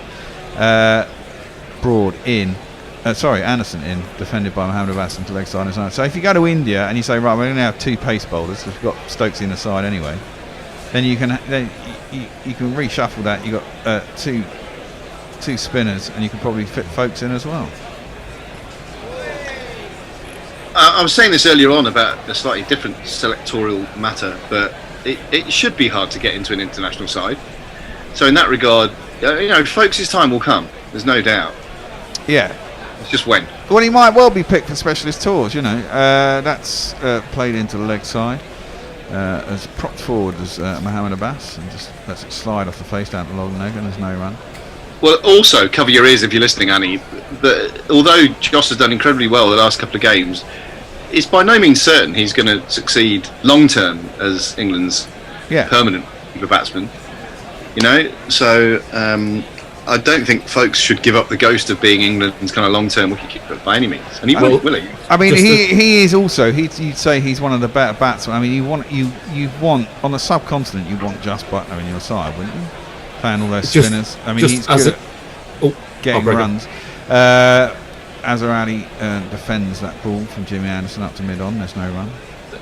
Broad in. Anderson in, defended by Mohamed Abbas into leg side and side. So if you go to India and you say, right, we're going to have 2 pace bowlers, because we've got Stokes in the side anyway, then you can reshuffle that. You've got 2 spinners and you can probably fit folks in as well. I was saying this earlier on about a slightly different selectorial matter, but it should be hard to get into an international side. So in that regard, folks' time will come. There's no doubt. Yeah. It's just when. Well, he might well be picked for specialist tours. That's played into the leg side as propped forward as Mohamed Abbas, and just lets it slide off the face down to the long leg, and there's no run. Well, also, cover your ears if you're listening, Annie, but although Joss has done incredibly well the last couple of games, it's by no means certain he's going to succeed long-term as England's permanent batsman. So I don't think folks should give up the ghost of being England's kind of long-term wicketkeeper by any means. And he will he? I mean, he is also, you'd say he's one of the better batsmen. I mean, you want on the subcontinent, you want Just Buttler in your side, wouldn't you? playing all those Just- spinners. I mean, just he's as good a- at getting Greg. runs. Azarali defends that ball from Jimmy Anderson up to mid-on. There's no run.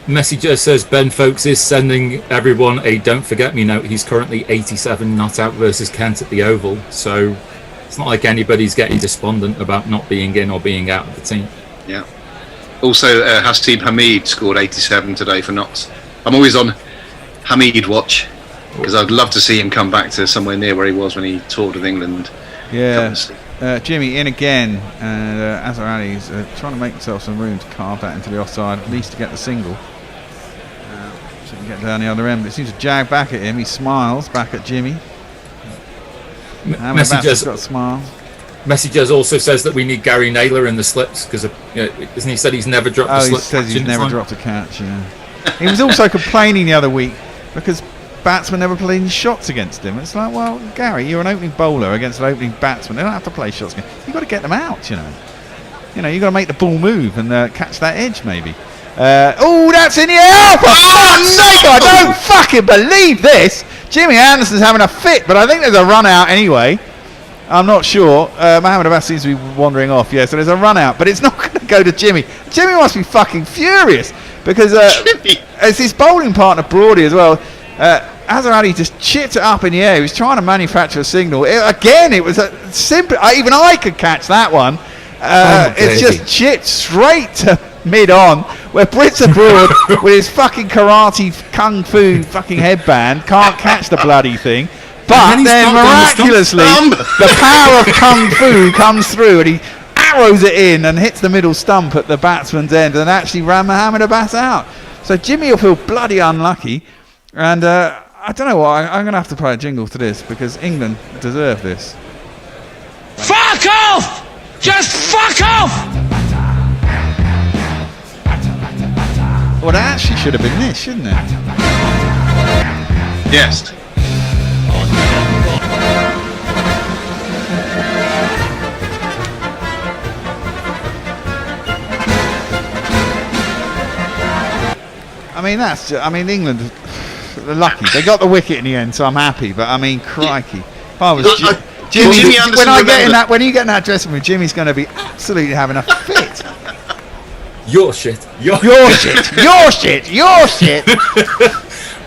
Messi just says Ben Folks is sending everyone a don't forget me note. He's currently 87 not out versus Kent at the Oval, so it's not like anybody's getting despondent about not being in or being out of the team. Yeah. Also, Hasteeb Hamid scored 87 today for Notts. I'm always on Hamid watch because I'd love to see him come back to somewhere near where he was when he toured with England. Yeah. Jimmy in again, and Azarali's trying to make himself some room to carve that into the offside, at least to get the single. So he can get down the other end, but it seems to jag back at him. He smiles back at Jimmy. Messi just got a smile. Messi just also says that we need Gary Naylor in the slips because isn't he said he's never dropped a slip? He says catch he's in never time? dropped a catch. Yeah. He was also complaining the other week because batsmen never played any shots against him. It's like, well, Gary, you're an opening bowler against an opening batsman. They don't have to play shots against. You've got to get them out, you know. You've got to make the ball move and catch that edge, maybe. Oh, that's in the air! For fuck's sake, I don't fucking believe this! Jimmy Anderson's having a fit, but I think there's a run out anyway. I'm not sure. Mohamed Abbas seems to be wandering off. Yeah, so there's a run out, but it's not going to go to Jimmy. Jimmy must be fucking furious because it's his bowling partner Brody as well. Azarali just chipped it up in the air. He was trying to manufacture a signal. It was a simple. Even I could catch that one. It's just chipped straight to mid-on, where Brits abroad with his fucking karate kung fu fucking headband can't catch the bloody thing. But then miraculously, the power of kung fu comes through, and he arrows it in and hits the middle stump at the batsman's end, and actually ran Mohamed Abbas out. So Jimmy will feel bloody unlucky, and I don't know what. I'm going to have to play a jingle to this because England deserve this. Fuck off! Just fuck off! Well, that actually should have been this, shouldn't it? Yes. I mean, England, they're lucky. They got the wicket in the end, so I'm happy. But I mean, crikey. If I was Jimmy Anderson, when you get in that dressing room, Jimmy's going to be absolutely having a fit. Your shit. Your shit. Your shit. Your shit.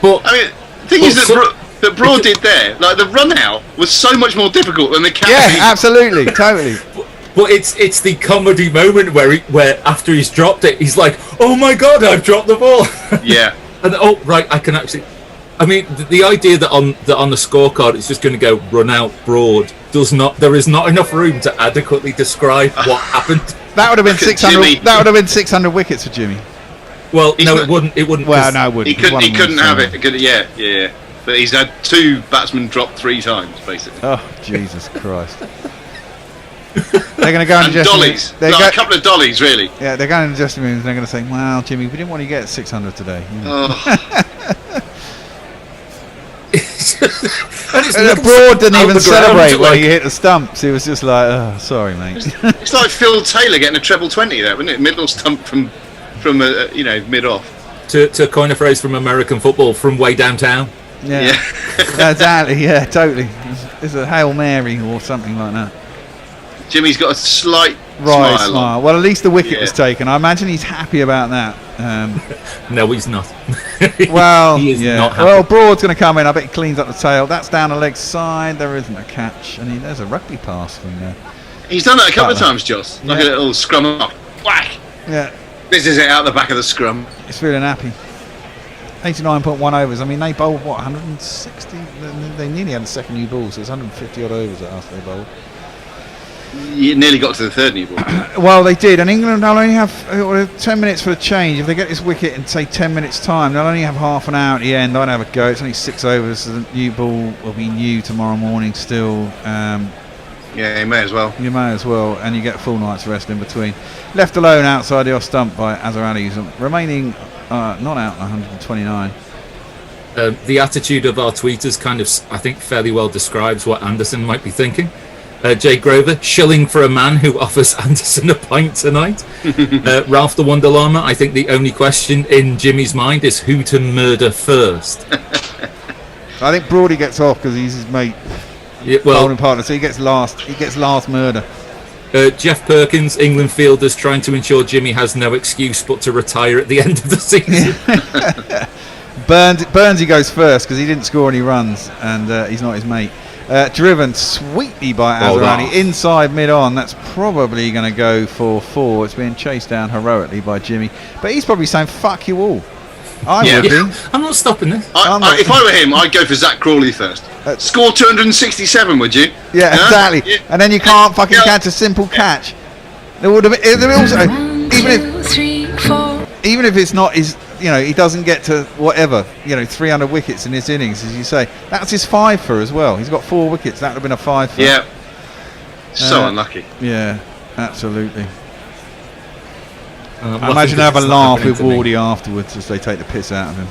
But I mean, the thing is that Broad did there, like the run out was so much more difficult than the catch. Yeah, absolutely, totally. But it's the comedy moment where after he's dropped it, he's like, "Oh my god, I've dropped the ball." Yeah. And I can actually. I mean, the idea that on the scorecard it's just going to go run out Broad there is not enough room to adequately describe what happened. That would have been 600. That would have been 600 wickets for Jimmy. Well, it wouldn't. It wouldn't. Well, no, it wouldn't. He couldn't have it. Yeah. But he's had two batsmen drop 3 times, basically. Oh, Jesus Christ. They're going to go and dollies. A couple of dollies, really. Yeah, they're going to the dressing room and they're going to say, well, Jimmy, we didn't want to get 600 today. And Broad didn't even celebrate when he hit the stumps. He was just like, oh, sorry, mate. It's like Phil Taylor getting a treble 20 there, wasn't it? Middle stump from mid-off. To coin a phrase from American football, from way downtown. Yeah. Exactly, yeah, totally. It's a Hail Mary or something like that. Jimmy's got a slight smile. Well, at least the wicket was taken. I imagine he's happy about that. No, he's not. Well, he is not happy. Well, Broad's going to come in. I bet he cleans up the tail. That's down the leg side. There isn't a catch. And there's a rugby pass from there. He's done that a couple of times, Joss. Like a little scrum off. Whack! Yeah. This is it out the back of the scrum. He's feeling happy. 89.1 overs. I mean, they bowled, 160? They nearly had the second new ball, so it's 150 odd overs that after they bowled. You nearly got to the third new ball. Well, they did, and England will only have 10 minutes for the change. If they get this wicket in, say, 10 minutes' time, they'll only have half an hour at the end. I'd have a go. It's only 6 overs, so the new ball will be new tomorrow morning still. Yeah, you may as well. You may as well, and you get a full night's rest in between. Left alone outside the off stump by Azarali, who's remaining not out 129. The attitude of our tweeters kind of, I think, fairly well describes what Anderson might be thinking. Jay Grover, shilling for a man who offers Anderson a pint tonight. Ralph the Wonder Llama, I think the only question in Jimmy's mind is who to murder first. I think Brody gets off because he's his mate. bowling partner, so he gets last murder. Jeff Perkins, England fielders trying to ensure Jimmy has no excuse but to retire at the end of the season. Burnsy goes first because he didn't score any runs and he's not his mate. Driven sweetly by Azarani inside mid-on. That's probably going to go for 4. It's being chased down heroically by Jimmy, but he's probably saying "fuck you all." I would be. I'm not stopping this. If I were him, I'd go for Zach Crawley first. Score 267, would you? Yeah, exactly. Yeah. And then you can't fucking catch a simple catch. There would have been, there also, even if it's not his, he doesn't get to whatever, 300 wickets in his innings, as you say. That's his 5 for as well. He's got 4 wickets. That would have been a 5 for. Yeah. So unlucky. Yeah, absolutely. I imagine have a laugh with Wardy afterwards as they take the piss out of him.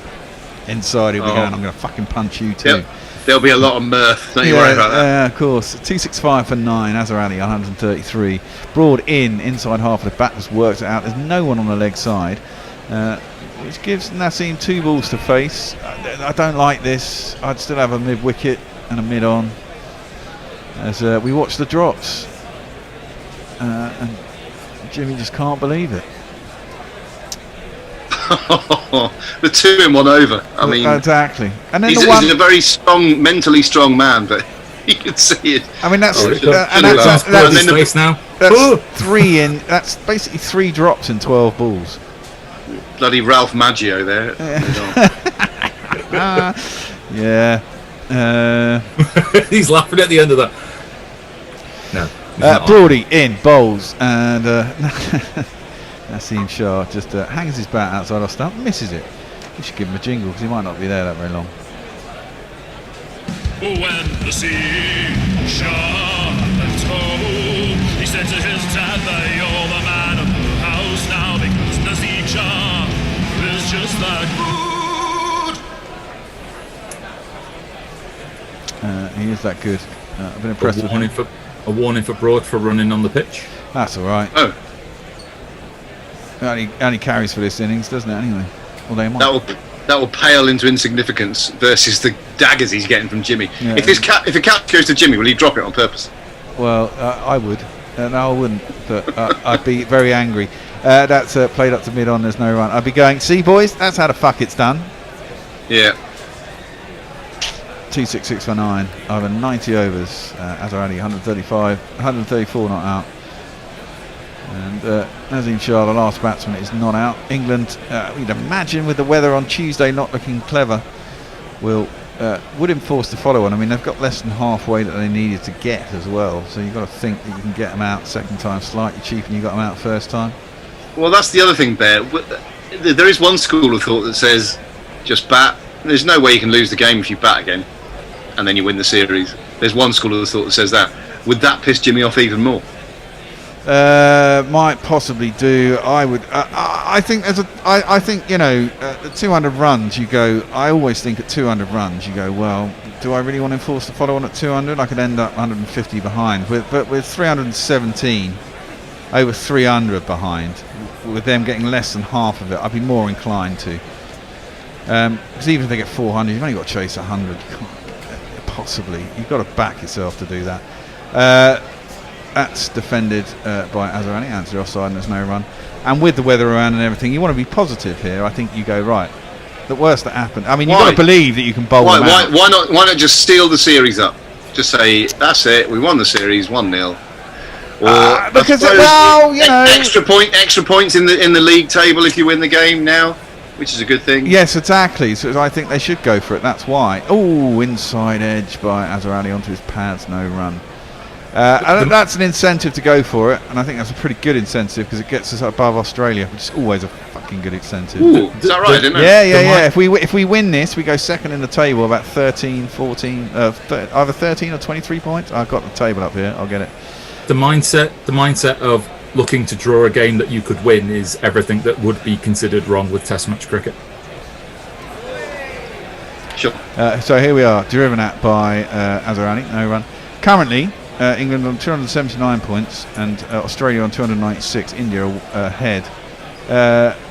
Inside he'll be going, I'm going to fucking punch you too. Yep. There'll be a lot of mirth. Don't you worry about that. Yeah, of course. 265 for 9. Azarani 133. Broad inside half of the bat has worked it out. There's no one on the leg side, which gives Naseem 2 balls to face. I don't like this. I'd still have a mid wicket and a mid on as we watch the drops, and Jimmy just can't believe it. The 2 in 1 over. I mean, exactly. And then he's a very mentally strong man, but you can see it. I mean, that's three in. That's basically 3 drops in 12 balls. Bloody Ralph Maggio there. Yeah. He's laughing at the end of that. No. Brody in bowls and. Naseem Shah just hangs his bat outside off stump, misses it. We should give him a jingle because he might not be there that very long. When Naseem Shah told, he said to his dad that you're the man of the house now because Naseem Shah is just that good. He is that good. I've been impressed with him. A warning for Broad for running on the pitch. That's all right. Oh. Only carries for this innings, doesn't it? Anyway, well, they might. That will pale into insignificance versus the daggers he's getting from Jimmy. Yeah. If a catch goes to Jimmy, will he drop it on purpose? Well, I would. No, I wouldn't. But I'd be very angry. That's played up to mid on. There's no run. I'd be going, see, boys, that's how the fuck it's done. Yeah. 266 for 9. Over 90 overs. Azarani 134 not out. And Naseem Shah, the last batsman, is not out. England, we'd imagine with the weather on Tuesday not looking clever, would enforce the follow-on. I mean, they've got less than halfway that they needed to get as well. So you've got to think that you can get them out second time slightly cheaper than you got them out first time. Well, that's the other thing, Bear. There is one school of thought that says just bat. There's no way you can lose the game if you bat again and then you win the series. There's one school of thought that says that. Would that piss Jimmy off even more? Might possibly do. I would. I think I think the 200 runs. You go. I always think at 200 runs, you go. Well, do I really want to enforce the follow on at 200? I could end up 150 behind. But with 317, over 300 behind, with them getting less than half of it, I'd be more inclined to. Because even if they get 400, you've only got to chase 100. You can't, possibly, you've got to back yourself to do that. That's defended by Azarani, answer offside, and there's no run. And with the weather around and everything, you want to be positive here. I think you go, right, the worst that happened. I mean, you've got to believe that you can bowl them out. Why not just steal the series up? Just say, that's it, we won the series 1-0. Or because extra points in the league table if you win the game now, which is a good thing. Yes, exactly. So I think they should go for it. That's why. Oh, inside edge by Azarani onto his pads, no run. That's an incentive to go for it, and I think that's a pretty good incentive because it gets us above Australia, which is always a fucking good incentive. Ooh, is that right? Isn't it? Yeah. If we win this, we go second in the table, about 13, 14, either 13 or 23 points. I've got the table up here. I'll get it. The mindset of looking to draw a game that you could win is everything that would be considered wrong with Test match cricket. Sure. So here we are, driven at by Azarani, no run. Currently, England on 279 points and Australia on 296. India ahead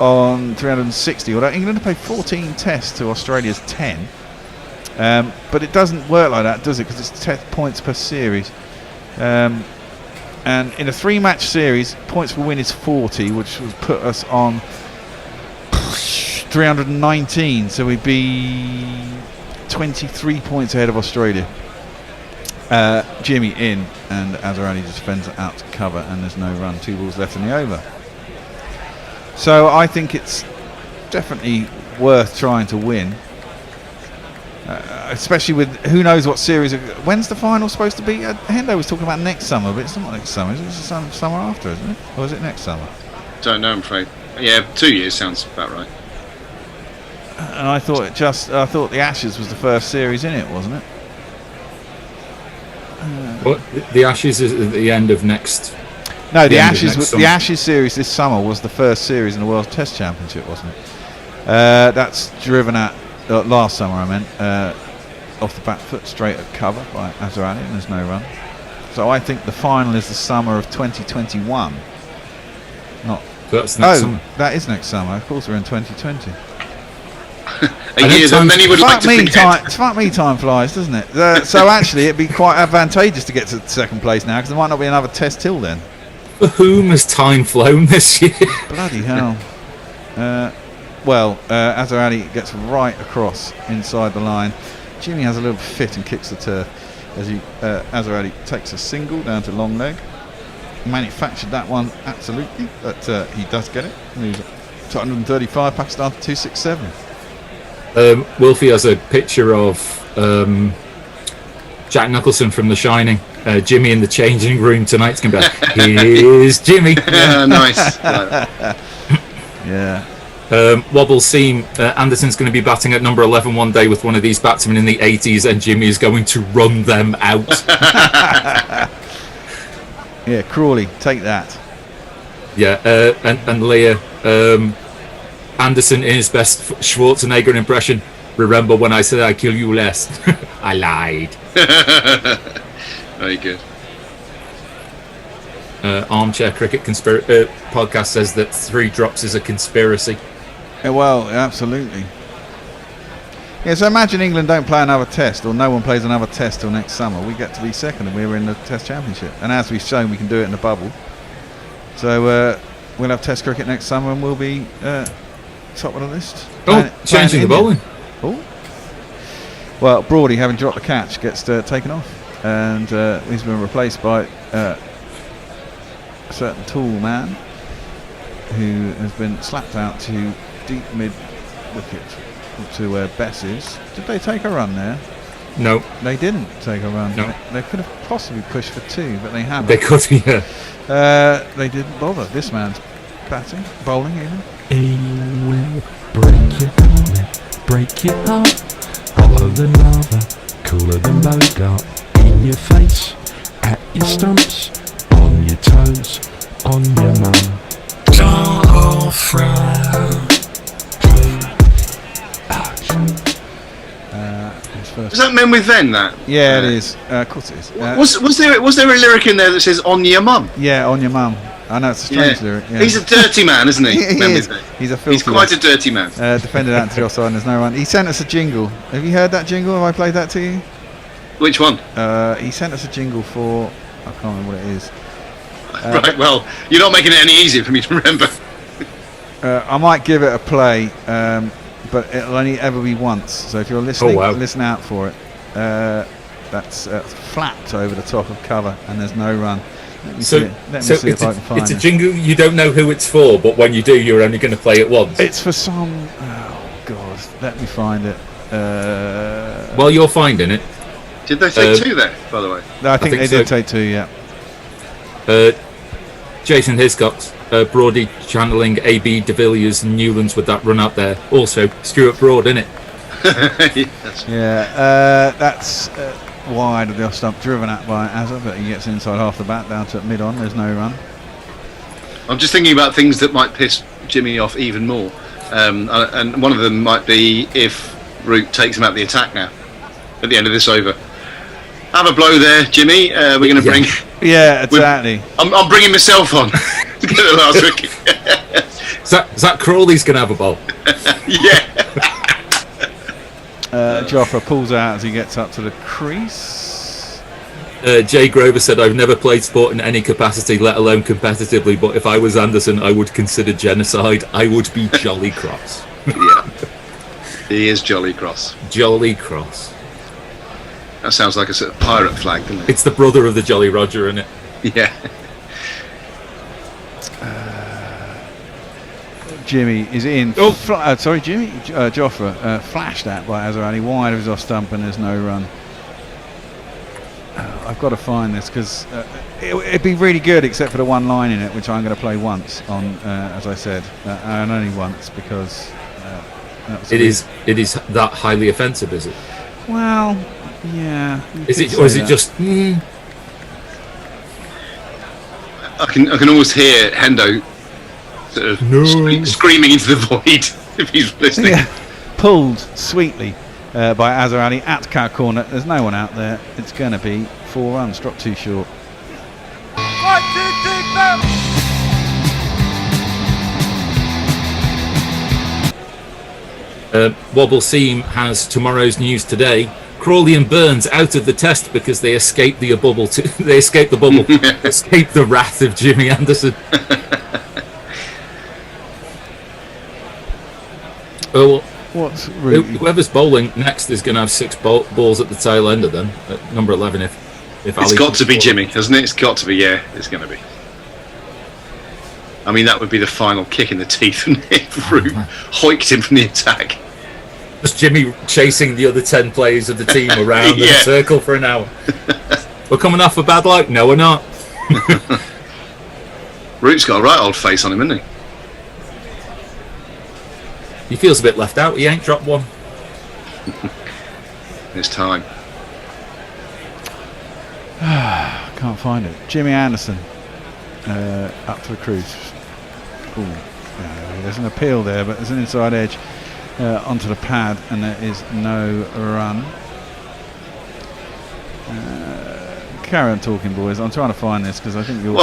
on 360. Although England have played 14 tests to Australia's 10. But it doesn't work like that, does it? Because it's 10 points per series. And in a 3-match series, points per win is 40, which would put us on 319. So we'd be 23 points ahead of Australia. Jimmy in, and Azarani just fends it out to cover, and there's no run. 2 balls left in the over. So I think it's definitely worth trying to win. Especially with who knows what series. When's the final supposed to be? Hendo was talking about next summer, but it's not next summer. It's the summer after, isn't it? Or is it next summer? Don't know, I'm afraid. Yeah, 2 years sounds about right. And I thought the Ashes was the first series in it, wasn't it? What? The Ashes is at the end of next. No, the Ashes series this summer was the first series in the World Test Championship, wasn't it? That's driven at last summer. I meant off the back foot, straight at cover by Azarani, and there's no run. So I think the final is the summer of 2021. Not. That's next summer. That is next summer. Of course, we're in 2020. Many would like to forget. Fuck me, time flies, doesn't it? So actually, it'd be quite advantageous to get to second place now, because there might not be another test till then. For whom has time flown this year? Bloody hell. Azarani gets right across inside the line. Jimmy has a little fit and kicks the turf as Azarani takes a single down to long leg. Manufactured that one, absolutely, but he does get it. Moves to 135, Pakistan to 267. Wolfie has a picture of Jack Nicholson from The Shining. Jimmy in the changing room tonight's going to be like, here's Jimmy. Yeah, nice. Yeah. Wobble seam. Anderson's going to be batting at number 11 one day with one of these batsmen in the 80s, and Jimmy is going to run them out. Yeah, Crawley, take that. Yeah, and Leah. Anderson in his best Schwarzenegger impression. Remember when I said I'd kill you last? I lied. Very good. Armchair Cricket podcast says that 3 drops is a conspiracy. Yeah, well, absolutely. Yeah, so imagine England don't play another test, or no one plays another test till next summer. We get to be second, and we're in the Test Championship. And as we've shown, we can do it in the bubble. So we'll have Test cricket next summer, and we'll be top of the list. Changing the bowling. Oh. Well, Brody, having dropped the catch, gets taken off, and he's been replaced by a certain tall man who has been slapped out to deep mid wicket to where Bess is. Did they take a run there? No. They didn't take a run. No. They could have possibly pushed for 2, but they haven't. They could, yeah. They didn't bother. This man's batting, bowling even. He will break your heart, break your heart. Hotter than lava, cooler than Bogart. In your face, at your stumps, on your toes, on your mum. Don't frown. Is that Men with Ven, that? Yeah, it is. Of course it is. Was there a lyric in there that says "on your mum"? Yeah, on your mum. I know it's a strange lyric. Yeah. He's a dirty man, isn't he? He is. He's a filthy. He's quite a dirty man. Defended out to the offside, and there's no run. He sent us a jingle. Have you heard that jingle? Have I played that to you? Which one? He sent us a jingle for. I can't remember what it is. Right. Well, you're not making it any easier for me to remember. I might give it a play, but it'll only ever be once. So if you're listening, listen out for it. That's flapped over the top of cover, and there's no run. Let me see if I can find it's a jingle you don't know who it's for, but when you do, you're only going to play it once. It's for some. Oh God, let me find it. While you're finding it, did they take 2 there? By the way, I think they did take 2. Yeah. Jason Hiscox, Brody channeling AB de Villiers and Newlands with that run out there. Also, Stuart Broad, innit? That's wide of the off stump, driven at by Azza, but he gets inside half the bat down to mid on. There's no run. I'm just thinking about things that might piss Jimmy off even more, and one of them might be if Root takes him out the attack now at the end of this over. Have a blow there, Jimmy. We're going to bring. Yeah, exactly. I'm bringing myself on to get the last wicket. Zach Crawley's going to have a bowl. Yeah. Jofra pulls out as he gets up to the crease. Jay Grover said, I've never played sport in any capacity, let alone competitively, but if I was Anderson, I would consider genocide. I would be jolly cross. Yeah. He is jolly cross. Jolly cross. That sounds like a sort of pirate flag, doesn't it? It's the brother of the Jolly Roger, isn't it? Yeah. Jimmy is in. Sorry, Jimmy. Jofra flashed at by Azarani, wide of his off stump, and there's no run. I've got to find this because it'd be really good, except for the one line in it, which I'm going to play once on, as I said, and only once because it is that highly offensive, is it? Well, yeah. Is it, or is it just? I can almost hear Hendo sort of screaming into the void if he's listening. Yeah. Pulled sweetly by Azarani at cow corner. There's no one out there. It's going to be 4 runs. Drop too short. 1, 2, 3, 4. Wobble Seam has tomorrow's news today. Crawley and Burns out of the test because they escaped the bubble. They escaped the bubble. Escaped the wrath of Jimmy Anderson. Well, whoever's bowling next is going to have 6 balls at the tail end of them at number 11. If it's got to be Jimmy, hasn't it? It's got to be. Yeah, it's going to be. I mean, that would be the final kick in the teeth, and hoiked him from the attack. Just Jimmy chasing the other 10 players of the team around in a circle for an hour. We're coming off a bad luck. No, we're not. Root's got a right old face on him, hasn't he? He feels a bit left out. He ain't dropped one. It's time. Can't find it. Jimmy Anderson up to the crease. Ooh, there's an appeal there, but there's an inside edge onto the pad, and there is no run. Carry on talking, boys. I'm trying to find this because I think you'll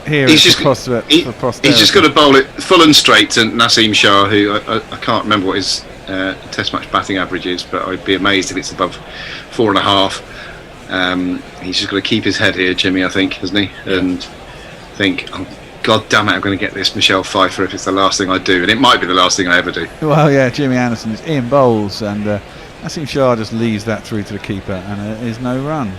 hear it for posterity. He's just got to bowl it full and straight to Naseem Shah, who I can't remember what his Test match batting average is, but I'd be amazed if it's above 4.5. He's just got to keep his head here, Jimmy, I think, hasn't he? And think, oh, God damn it, I'm going to get this Michelle Pfeiffer if it's the last thing I do, and it might be the last thing I ever do. Well, yeah, Jimmy Anderson is in bowls, and Naseem Shah just leaves that through to the keeper, and there is no run.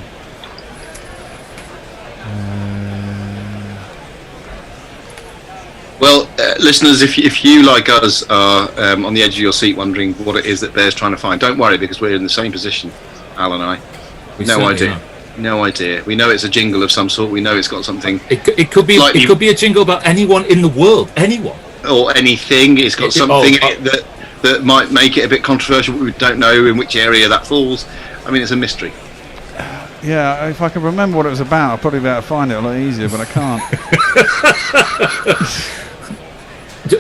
Well, listeners, if you, like us, are on the edge of your seat wondering what it is that Bear's trying to find, don't worry, because we're in the same position, Al and I. No idea. No idea. We know it's a jingle of some sort. We know it's got something. It could be. It could be a jingle about anyone in the world. Anyone. Or anything. It's got something in it that might make it a bit controversial. We don't know in which area that falls. I mean, it's a mystery. Yeah, if I could remember what it was about, I'll probably be able to find it a lot easier, but I can't.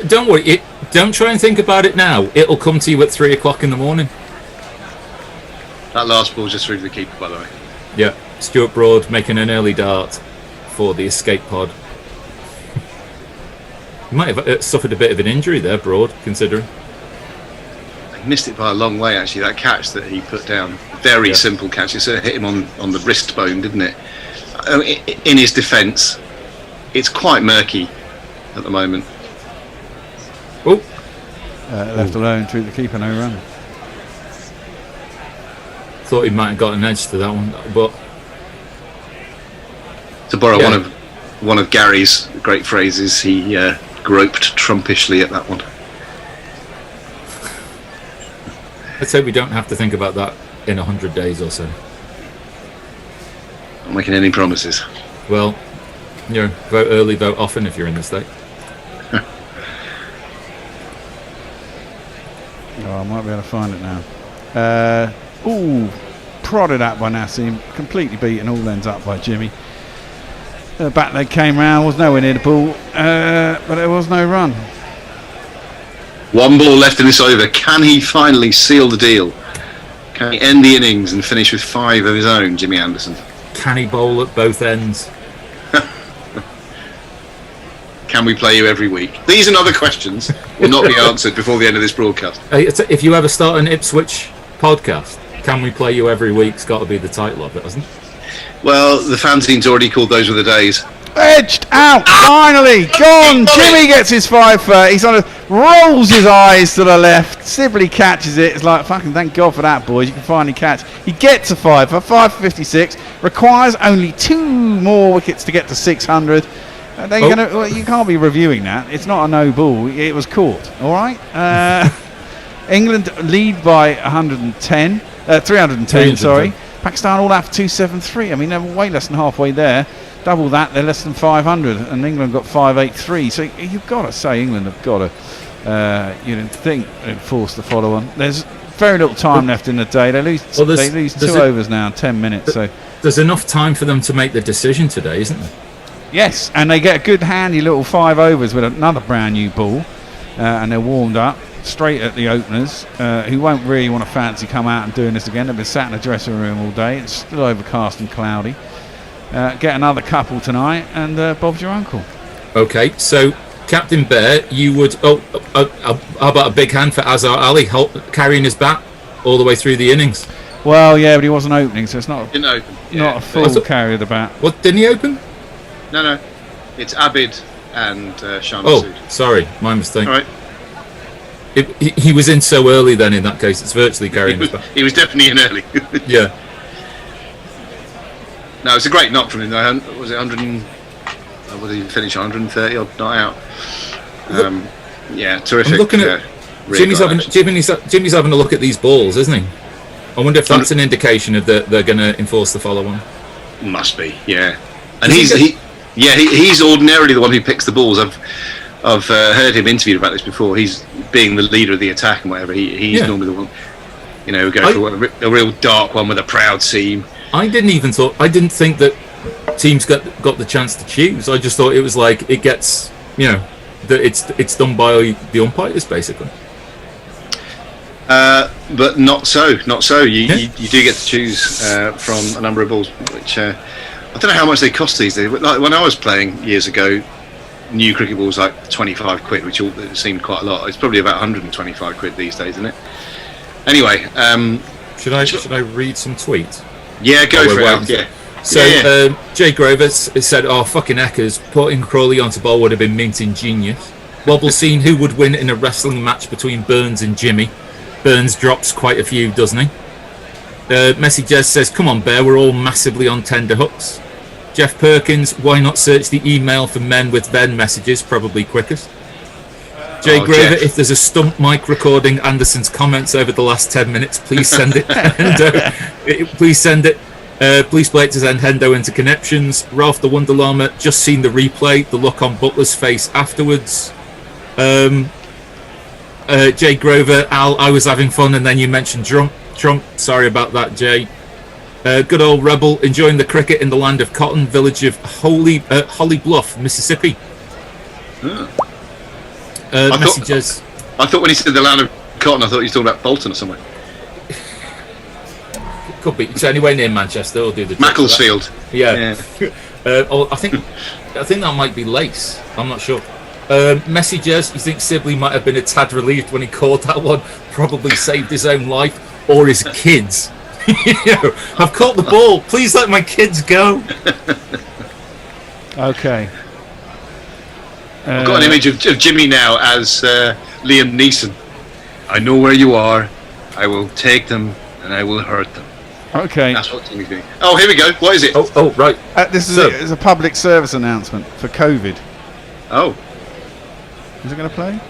Don't worry. Don't try and think about it now. It'll come to you at 3 o'clock in the morning. That last ball just through to the keeper, by the way. Yeah, Stuart Broad making an early dart for the escape pod. He might have suffered a bit of an injury there, Broad, considering. He missed it by a long way, actually, that catch that he put down. Very simple catch. It sort of hit him on the wrist bone, didn't it? In his defence, it's quite murky at the moment. Left alone, through the keeper, no run. Thought he might have got an edge to that one, but to borrow one of Gary's great phrases, he groped trumpishly at that one. Let's say we don't have to think about that in 100 days or so. Not making any promises. Well, vote early, vote often if you're in the state. I might be able to find it now. Prodded at by Naseem, completely beaten, all ends up by Jimmy. Back leg came round, was nowhere near the ball, but there was no run. One ball left in this over. Can he finally seal the deal? Can he end the innings and finish with 5 of his own, Jimmy Anderson? Can he bowl at both ends? Can we play you every week? These and other questions will not be answered before the end of this broadcast. If you ever start an Ipswich podcast, Can We Play You Every Week's got to be the title of it, hasn't it? Well, the fanzine's already called Those Were the Days. Edged out, finally gone. Jimmy gets his 530. He's on a rolls his eyes to the left. Sibley catches it. It's like, fucking thank God for that, boys. You can finally catch. He gets a 5 for 556. Requires only 2 more wickets to get to 600. You can't be reviewing that. It's not a no ball. It was caught. All right. England lead by 310. Sorry. Pakistan all out for 273. I mean, they're way less than halfway there. Double that, they're less than 500, and England got 583. So you've got to say England have got to, enforce the follow-on. There's very little time left in the day. They lose 2 overs now, 10 minutes. So there's enough time for them to make the decision today, isn't there? Yes, and they get a good handy little 5 overs with another brand new ball, and they're warmed up straight at the openers, who won't really want to fancy come out and doing this again. They've been sat in the dressing room all day. It's still overcast and cloudy. Get another couple tonight, and Bob's your uncle. Okay, so Captain Bear, you would. How about a big hand for Azhar Ali carrying his bat all the way through the innings? Well, yeah, but he wasn't opening, so it's not Didn't open. not a full carry of the bat. What, didn't he open? No. It's Abid and Sharma Oh, sorry, my mistake. All right. He was in so early then, in that case, it's virtually carrying his bat. He was definitely in early. Yeah. No, it's a great knock from him though. Was it 100 and... what did he finish? 130 odd not out. Yeah, terrific. I'm looking at Jimmy's having a look at these balls, isn't he? I wonder if that's an indication of that they're going to enforce the follow-on. Must be, yeah. And he's ordinarily the one who picks the balls. I've heard him interviewed about this before. He's being the leader of the attack and whatever. He's normally the one, who go for a real dark one with a proud seam. I didn't think that teams got the chance to choose. I just thought it was like it gets, that it's done by the umpires basically. But not so. You do get to choose from a number of balls, which I don't know how much they cost these days. Like when I was playing years ago, new cricket balls like 25 quid, which seemed quite a lot. It's probably about 125 quid these days, isn't it? Anyway, should I read some tweets? Yeah, go for it. Yeah. So Jay Grover said, "Oh, fucking Eckers, putting Crawley onto bowl would have been minting genius." Wobble seen who would win in a wrestling match between Burns and Jimmy. Burns drops quite a few, doesn't he? Messi Jez says, "Come on, Bear, we're all massively on tender hooks." Jeff Perkins, why not search the email for men with Ben messages? Probably quickest. Jay Grover, Jeff. If there's a stump mic recording Anderson's comments over the last 10 minutes, please send it. Please send it. Please play it to send Hendo into connections. Ralph the Wonder Llama, just seen the replay, the look on Butler's face afterwards. Jay Grover, Al, I was having fun and then you mentioned Trump. Sorry about that, Jay. Good old Rebel, enjoying the cricket in the land of cotton, village of Holly Bluff, Mississippi. Messages. I thought when he said the land of cotton, I thought he was talking about Bolton or somewhere. Could be. It's anywhere near Manchester. Or do the Macclesfield. Yeah. I think that might be Lace. I'm not sure. Messages. You think Sibley might have been a tad relieved when he caught that one? Probably saved his own life or his kids. I've caught the ball. Please let my kids go. Okay. I've got an image of Jimmy now as Liam Neeson. I know where you are. I will take them and I will hurt them. Okay. That's what Jimmy's doing. Oh, here we go. What is it? Oh, right. This is a public service announcement for COVID. Oh. Is it going to play?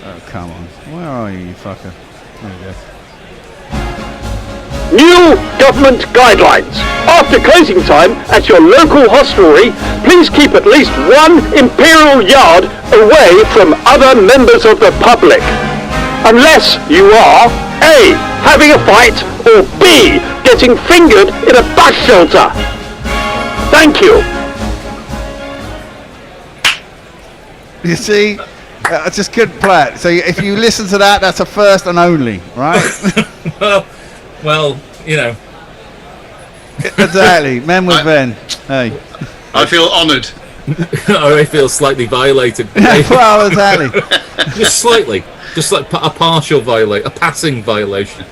Oh, come on. Where are you fucker? There we go. New government guidelines. After closing time at your local hostelry, please keep at least 1 imperial yard away from other members of the public. Unless you are A, having a fight, or B, getting fingered in a bus shelter. Thank you. You see? I just couldn't play it. So if you listen to that, that's a first and only, right? well, Exactly. Men with Ben. Hey. I feel honoured. I feel slightly violated. Well, exactly. Just slightly. Just like a partial violation, a passing violation.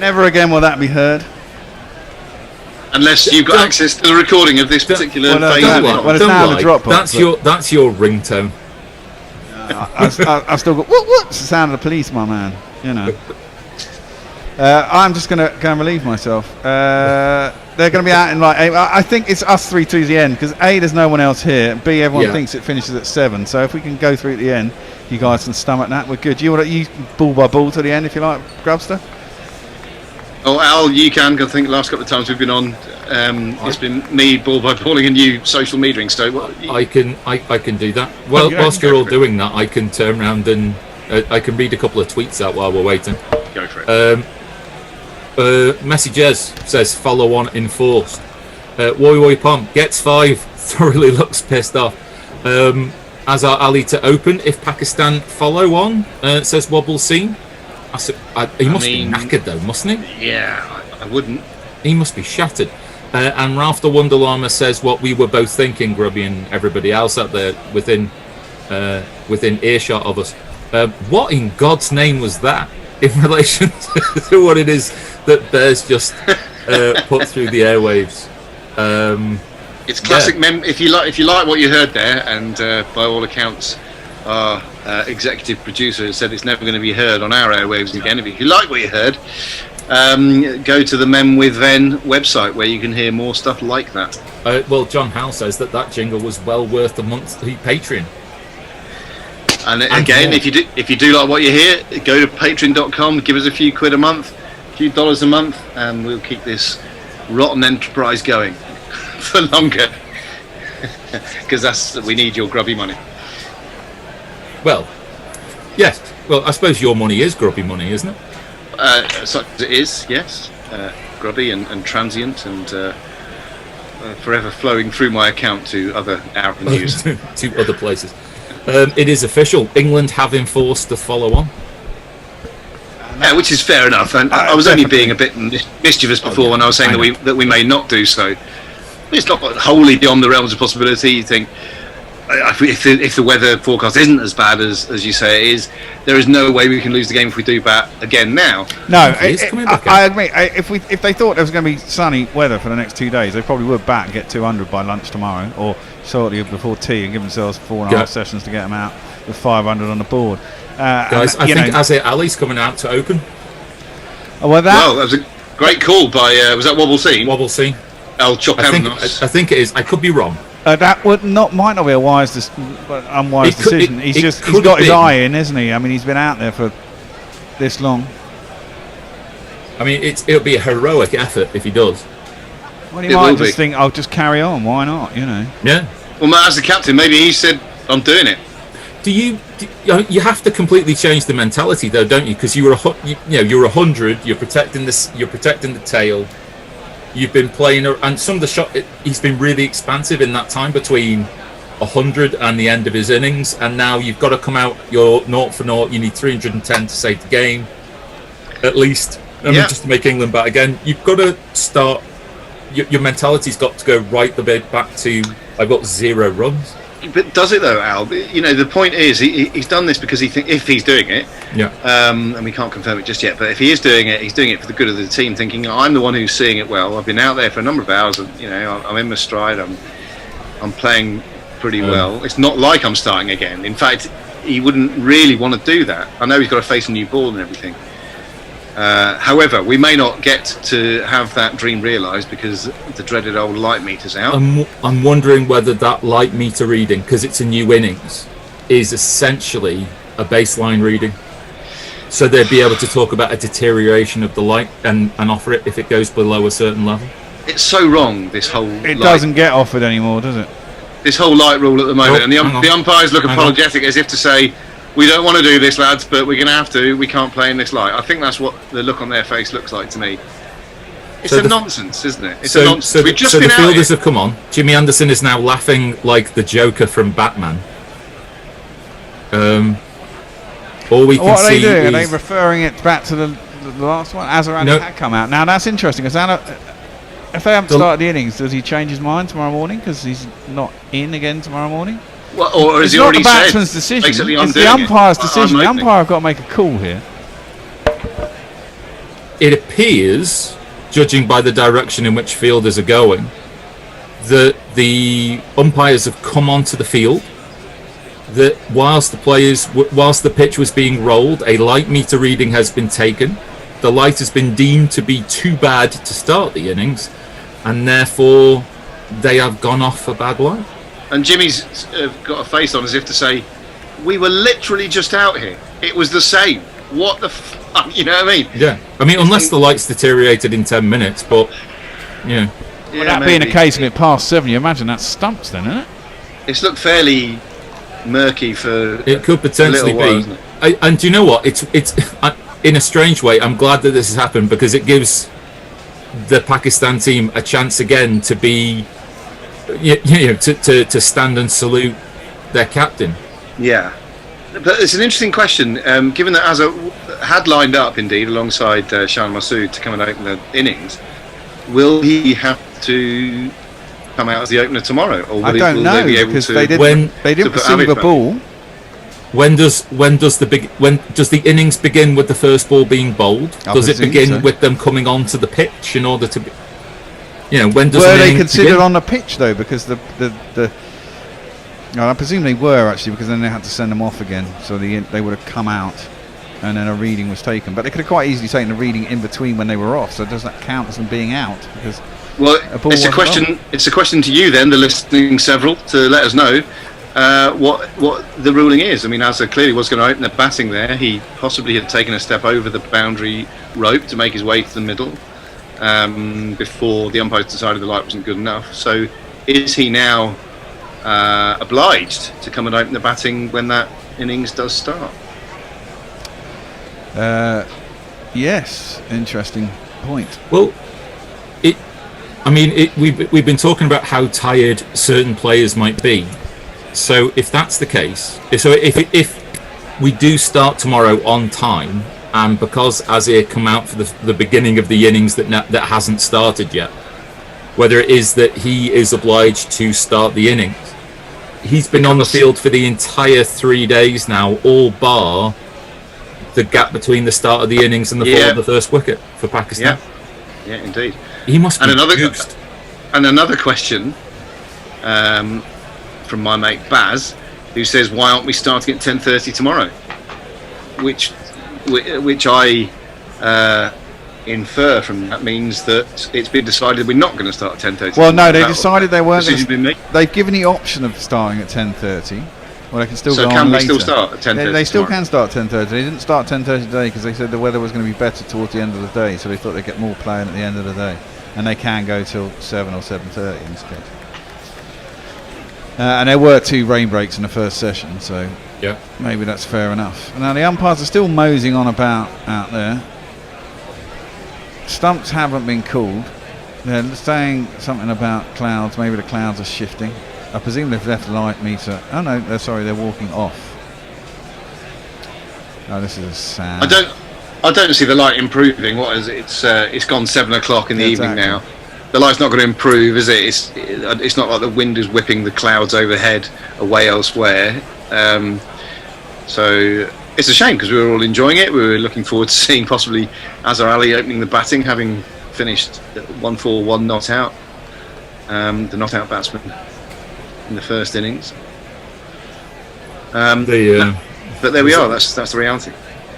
Never again will that be heard. Unless you've got access to the recording of this particular phase of it. Well, it's now the Dropbox. That's your ringtone. I've still got what's the sound of the police, my man. You know. I'm just going to go and relieve myself. They're going to be out in like 8. I think it's us 3 to the end because A, there's no one else here. B, everyone thinks it finishes at 7. So if we can go through at the end, you guys can stomach that. We're good. You ball by ball to the end if you like, Grubster. Oh, Al, you can. I think the last couple of times we've been on, it's been me ball by balling and you social metering. So I can do that. Well, whilst you're all doing that, I can turn around and I can read a couple of tweets out while we're waiting. Go for it. Messages says follow on enforced. Woi Pom gets 5. Thoroughly looks pissed off. Azar Ali to open if Pakistan follow on. Says Wobble Scene. He must be knackered though, mustn't he? Yeah, I wouldn't. He must be shattered. And Ralph the Wonderlama says what we were both thinking, Grubby and everybody else out there within earshot of us. What in God's name was that in relation to what it is that Bears just put through the airwaves? It's classic. If you like what you heard there, and by all accounts, our executive producer said it's never going to be heard on our airwaves again. If you like what you heard, go to the Men with Ven website where you can hear more stuff like that. Well, John Howe says that jingle was well worth a monthly Patreon. And again, if you do like what you hear, go to patreon.com, give us a few quid a month, a few dollars a month, and we'll keep this rotten enterprise going for longer. Because we need your grubby money. Well, yes. Well, I suppose your money is grubby money, isn't it? Such as it is, yes. Grubby and transient and forever flowing through my account to other avenues. to other places. It is official. England have enforced the follow on. Yeah, which is fair enough. And I was only being a bit mischievous before when I was saying that we may not do so. It's not wholly beyond the realms of possibility. You think if the weather forecast isn't as bad as you say it is, there is no way we can lose the game if we do bat again now. No, I admit, if they thought there was going to be sunny weather for the next 2 days, they probably would bat and get 200 by lunch tomorrow, or shortly before tea, and give themselves 4.5 sessions to get them out with 500 on the board. Guys, I think Azir Ali's coming out to open. Well, that was a great call by was that Wobble Scene? Wobble Scene. El Chop I think it is. I could be wrong. That might not be a unwise decision. He's got his eye in, isn't he? I mean, he's been out there for this long. I mean, it'll be a heroic effort if he does. Well, he might just think, I'll just carry on. Why not? You know. Yeah. Well, as the captain, maybe he said, "I'm doing it." You have to completely change the mentality, though, don't you? Because you're 100. You're protecting this. You're protecting the tail. You've been playing, and some of the shot. He's been really expansive in that time between 100 and the end of his innings, and now you've got to come out. You're 0 for 0. You need 310 to save the game, at least. Just to make England bat again. You've got to start. Your mentality's got to go right the bit back to I've got 0 runs. But does it though, Al? You know, the point is he's done this because if he's doing it, and we can't confirm it just yet, but if he is doing it, he's doing it for the good of the team, thinking I'm the one who's seeing it well. I've been out there for a number of hours, and I'm in my stride. I'm playing pretty well. It's not like I'm starting again. In fact, he wouldn't really want to do that. I know he's got to face a new ball and everything. However, we may not get to have that dream realised because the dreaded old light meter's out. I'm wondering whether that light meter reading, because it's a new innings, is essentially a baseline reading. So they'd be able to talk about a deterioration of the light and offer it if it goes below a certain level. It's so wrong, this whole It doesn't get offered anymore, does it? This whole light rule at the moment. And the umpires look apologetic as if to say, we don't want to do this, lads, but we're going to have to. We can't play in this light. I think that's what the look on their face looks like to me. It's nonsense, isn't it? It's a nonsense. We've just been the fielders have come on. Jimmy Anderson is now laughing like the Joker from Batman. All we can what are they see doing? is... Are they referring it back to the last one? Azarani had come out. Now, that's interesting, because if they haven't started the innings, does he change his mind tomorrow morning? Because he's not in again tomorrow morning? Well, or it's has he not already the batsman's said, decision. basically, I'm It's the doing it. umpire's decision. I'm The opening. umpire have got to make a call here. It appears, judging by the direction in which fielders are going, that the umpires have come onto the field. That whilst the pitch was being rolled, a light meter reading has been taken. The light has been deemed to be too bad to start the innings, and therefore they have gone off a bad light. And Jimmy's got a face on as if to say, we were literally just out here. It was the same. What the fuck? You know what I mean? Yeah. I mean, unless the lights deteriorated in 10 minutes, but, yeah. Well, that being a case of it past 7, you imagine that's stumps then, isn't it? It's looked fairly murky for It could potentially a little while, be. isn't it? And do you know what? It's in a strange way, I'm glad that this has happened, because it gives the Pakistan team a chance again to be, to stand and salute their captain. Yeah. But it's an interesting question, given that Azhar had lined up, indeed, alongside Shan Masood to come and open the innings. Will he have to come out as the opener tomorrow, or I don't know, because they didn't receive a ball. When does the innings begin with the first ball being bowled? Does it begin with them coming onto the pitch in order to be, when does were an they innings considered begin? on the pitch though? Because I presume they were actually, because then they had to send them off again, so they would have come out and then a reading was taken. But they could have quite easily taken a reading in between when they were off, so does that count as them being out? Because it's a question. It's a question to you then, the listening several, to let us know what the ruling is. I mean, Azhar clearly was going to open the batting there. He possibly had taken a step over the boundary rope to make his way to the middle before the umpires decided the light wasn't good enough. So is he now obliged to come and open the batting when that innings does start? Yes, interesting point. Well, we've been talking about how tired certain players might be. So if that's the case, so if we do start tomorrow on time, and because Azhar come out for the beginning of the innings that hasn't started yet, whether it is that he is obliged to start the innings, he's been on the field for the entire 3 days now, all bar the gap between the start of the innings and the fall of the first wicket for Pakistan. Yeah, indeed. He must be And another question from my mate Baz, who says, why aren't we starting at 10:30 tomorrow? Which I infer from that means that it's been decided we're not going to start at 10:30. Well, no, they decided they weren't. Been made. They've given the option of starting at 10:30. Well, they can still go on can we later. still start at 10:30? They still tomorrow? can start at 10:30. They didn't start 10:30 today because they said the weather was going to be better towards the end of the day, so they thought they'd get more playing at the end of the day, and they can go till 7 or 7:30 in this case. And there were 2 rain breaks in the first session, so maybe that's fair enough. Now the umpires are still moseying on about out there. Stumps haven't been called. They're saying something about clouds. Maybe the clouds are shifting. I presume they've left the light meter. Oh no, they're walking off. Oh, this is sad. I don't see the light improving. What is it? It's gone 7 o'clock in the evening now. The light's not going to improve, is it? It's not like the wind is whipping the clouds overhead away elsewhere. So it's a shame because we were all enjoying it. We were looking forward to seeing possibly Azhar Ali opening the batting, having finished 1 1 not out. The not out batsman in the first innings. But there we are. That's the reality.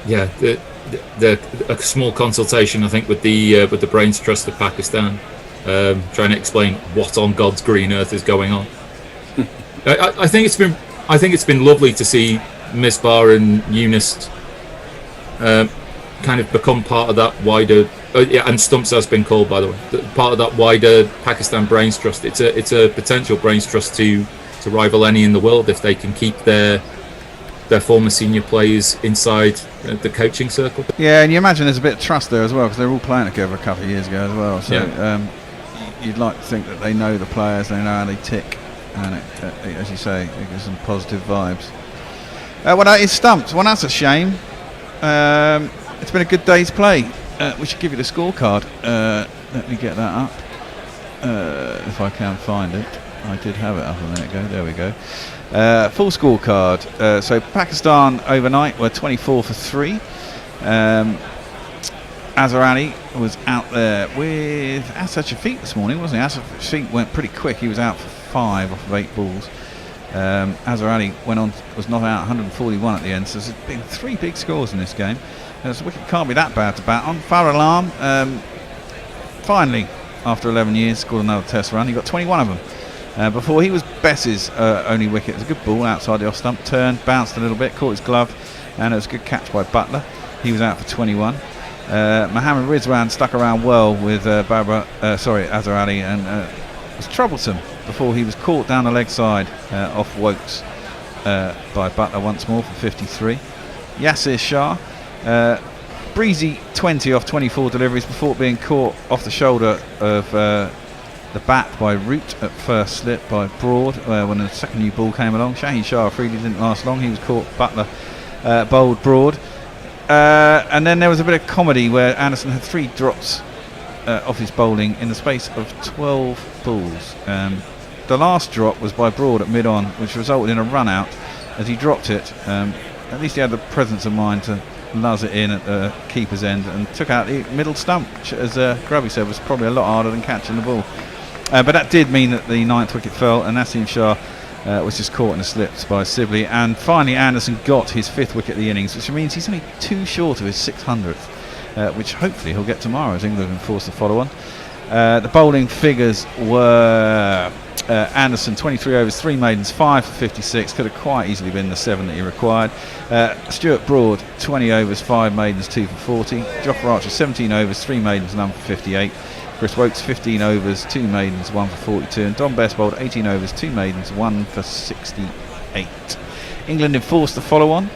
Yeah, a small consultation I think with the Brains Trust of Pakistan, trying to explain what on God's green earth is going on. I think it's been lovely to see Misbah and Yunus kind of become part of that wider. And Stumps has been called, by the way, part of that wider Pakistan Brains Trust. It's a potential Brains Trust to rival any in the world if they can keep their former senior players inside the coaching circle. Yeah, and you imagine there's a bit of trust there as well because they were all playing together a couple of years ago as well. So you'd like to think that they know the players, they know how they tick, and as you say, it gives some positive vibes. Well, it's Stumps. Well, that's a shame. It's been a good day's play. We should give you the scorecard. Let me get that up if I can find it. I did have it up a minute ago. There we go. Full scorecard. So Pakistan overnight were 24 for 3. Azhar Ali was out there with Asad Shafiq this morning, wasn't he? Asad Shafiq went pretty quick. He was out for 5 off of 8 balls. Azhar Ali was not out 141 at the end. So there's been 3 big scores in this game. So wicket can't be that bad to bat on. Farah Alam finally, after 11 years, scored another test run. He got 21 of them. Before he was Bess's only wicket. It was a good ball outside the off stump, turned, bounced a little bit, caught his glove, and it was a good catch by Butler. He was out for 21. Mohammad Rizwan stuck around well with Azhar Ali, and was troublesome before he was caught down the leg side off Wokes by Butler once more for 53. Yasir Shah, breezy 20 off 24 deliveries before being caught off the shoulder of the bat by Root at first slip by Broad when the second new ball came along. Shaheen Shah Afridi didn't last long. He was caught. Butler bowled Broad. And then there was a bit of comedy where Anderson had 3 drops off his bowling in the space of 12 balls. The last drop was by Broad at mid-on, which resulted in a run-out. As he dropped it, at least he had the presence of mind to luzz it in at the keeper's end and took out the middle stump, which, as Grubby said, was probably a lot harder than catching the ball. But that did mean that the 9th wicket fell, and Naseem Shah was just caught in the slips by Sibley. And finally Anderson got his 5th wicket of the innings, which means he's only 2 short of his 600th, which hopefully he'll get tomorrow as England can force the follow-on. The bowling figures were Anderson 23 overs, 3 maidens, 5 for 56, could have quite easily been the 7 that he required. Stuart Broad 20 overs, 5 maidens, 2 for 40. Jofra Archer 17 overs, 3 maidens, none for 58. Chris Wokes 15 overs, 2 maidens, 1 for 42, and Don Best bowled 18 overs, 2 maidens, 1 for 68. England enforced the follow-on.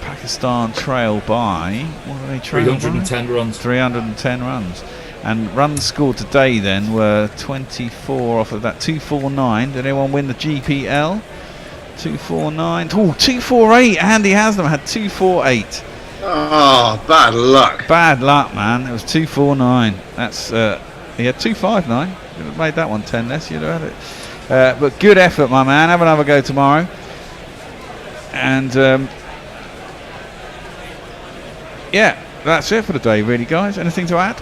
Pakistan trail by, what are they trailing 310 by? runs. 310 runs. And runs scored today then were 24 off of that, 249. Did anyone win the GPL? 249. Oh, 248. Andy Haslam had 248. Oh, bad luck. Bad luck, man. It was 249. That's he had 259. You'd have made that one 10 less. You'd have had it. But good effort, my man. Have another go tomorrow. And yeah, that's it for the day, really, guys. Anything to add?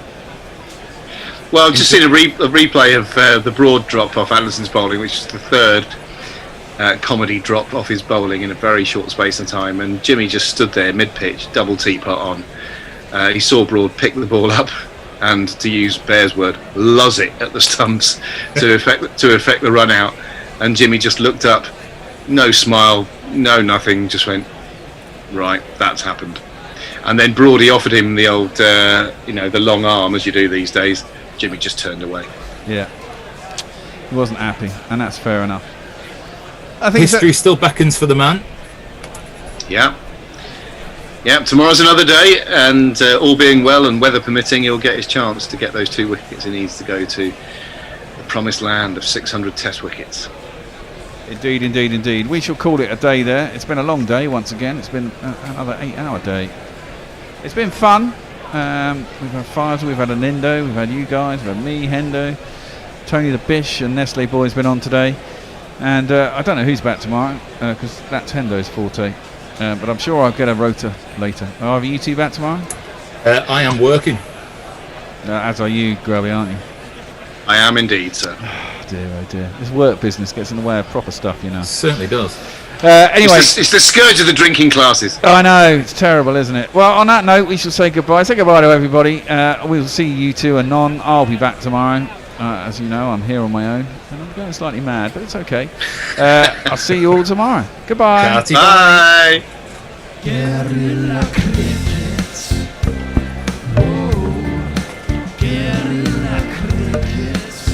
Well, I've just seen a replay of the Broad drop off Anderson's bowling, which is the 3rd comedy drop off his bowling in a very short space of time, and Jimmy just stood there mid-pitch, double teapot on. He saw Broad pick the ball up and, to use Bear's word, luzz it at the stumps to affect the run out, and Jimmy just looked up, no smile, no nothing, just went, right, that's happened. And then Broady offered him the old the long arm, as you do these days. Jimmy just turned away. Yeah, he wasn't happy, and that's fair enough. I think history still beckons for the man. Yeah, tomorrow's another day, and all being well and weather permitting, he'll get his chance to get those 2 wickets he needs to go to the promised land of 600 test wickets. Indeed, indeed, indeed. We shall call it a day there. It's been a long day once again. It's been another 8-hour day. It's been fun. We've had Fires, we've had Anindo, we've had you guys, we've had me, Hendo, Tony the Bish and Nestle Boy's been on today. And I don't know who's back tomorrow, because that's Hendo's forte. But I'm sure I'll get a rota later. Are you 2 back tomorrow? I am working. As are you, Grubby, aren't you? I am indeed, sir. Oh dear. This work business gets in the way of proper stuff, you know. Certainly does. Anyway, it's the scourge of the drinking classes. I know, it's terrible, isn't it? Well, on that note, we shall say goodbye. Say goodbye to everybody. We'll see you 2 anon. I'll be back tomorrow. As you know, I'm here on my own, and I'm going slightly mad, but it's okay. I'll see you all tomorrow. Goodbye. Bye. Guerrilla crickets. Whoa. Guerrilla crickets.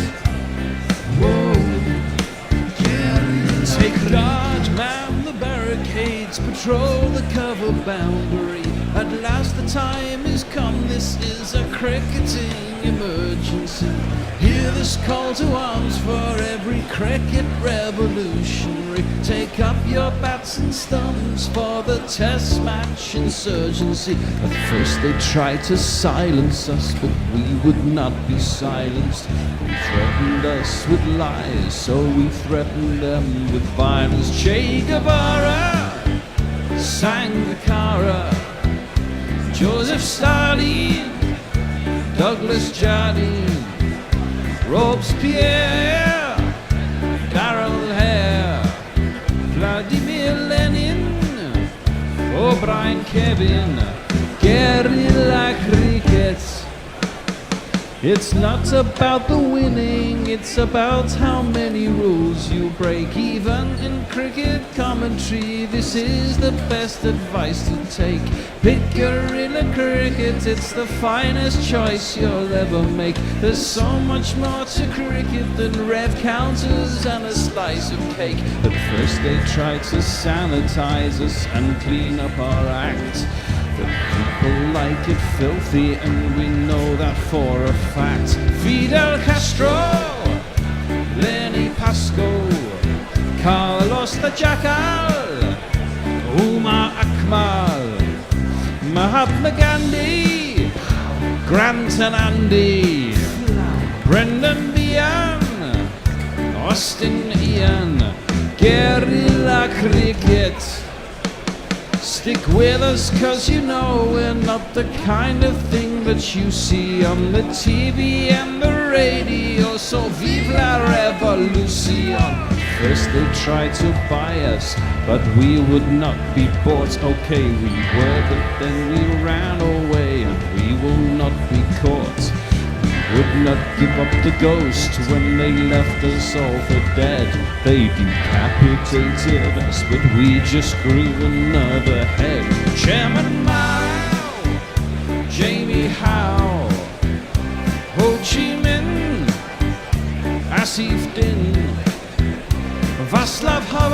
Whoa. Guerrilla. Take charge, man the barricades, patrol the cover boundary. At last the time is come, this is a cricketing emergency. Hear this call to arms for every cricket revolutionary. Take up your bats and stumps for the test match insurgency. At first they tried to silence us, but we would not be silenced. They threatened us with lies, so we threatened them with violence. Che Guevara sang the Cara, Joseph Stalin, Douglas Jardine, Robespierre, Darrell Hare, Vladimir Lenin, O'Brien Kevin, guerrilla cricket. It's not about the winning, it's about how many rules you break. Even in cricket commentary, this is the best advice to take. Pick guerrilla cricket, it's the finest choice you'll ever make. There's so much more to cricket than rev counters and a slice of cake. At first they tried to sanitize us and clean up our act. The people like it filthy, and we know that for a fact. Fidel Castro, Lenny Pasco, Carlos the Jackal, Umar Akmal, Mahatma Gandhi, Grant and Andy, Brendan Behan, Austin Ian, guerrilla cricket. Stick with us, cause you know we're not the kind of thing that you see on the TV and the radio. So vive la revolution. First they tried to buy us, but we would not be bought. Okay, we were, but then we ran away, and we will not be caught. Would not give up the ghost when they left us all for dead. They decapitated us, but we just grew another head. Chairman Mao, Jamie Howe, Ho Chi Minh, Asif Din, Václav Havel.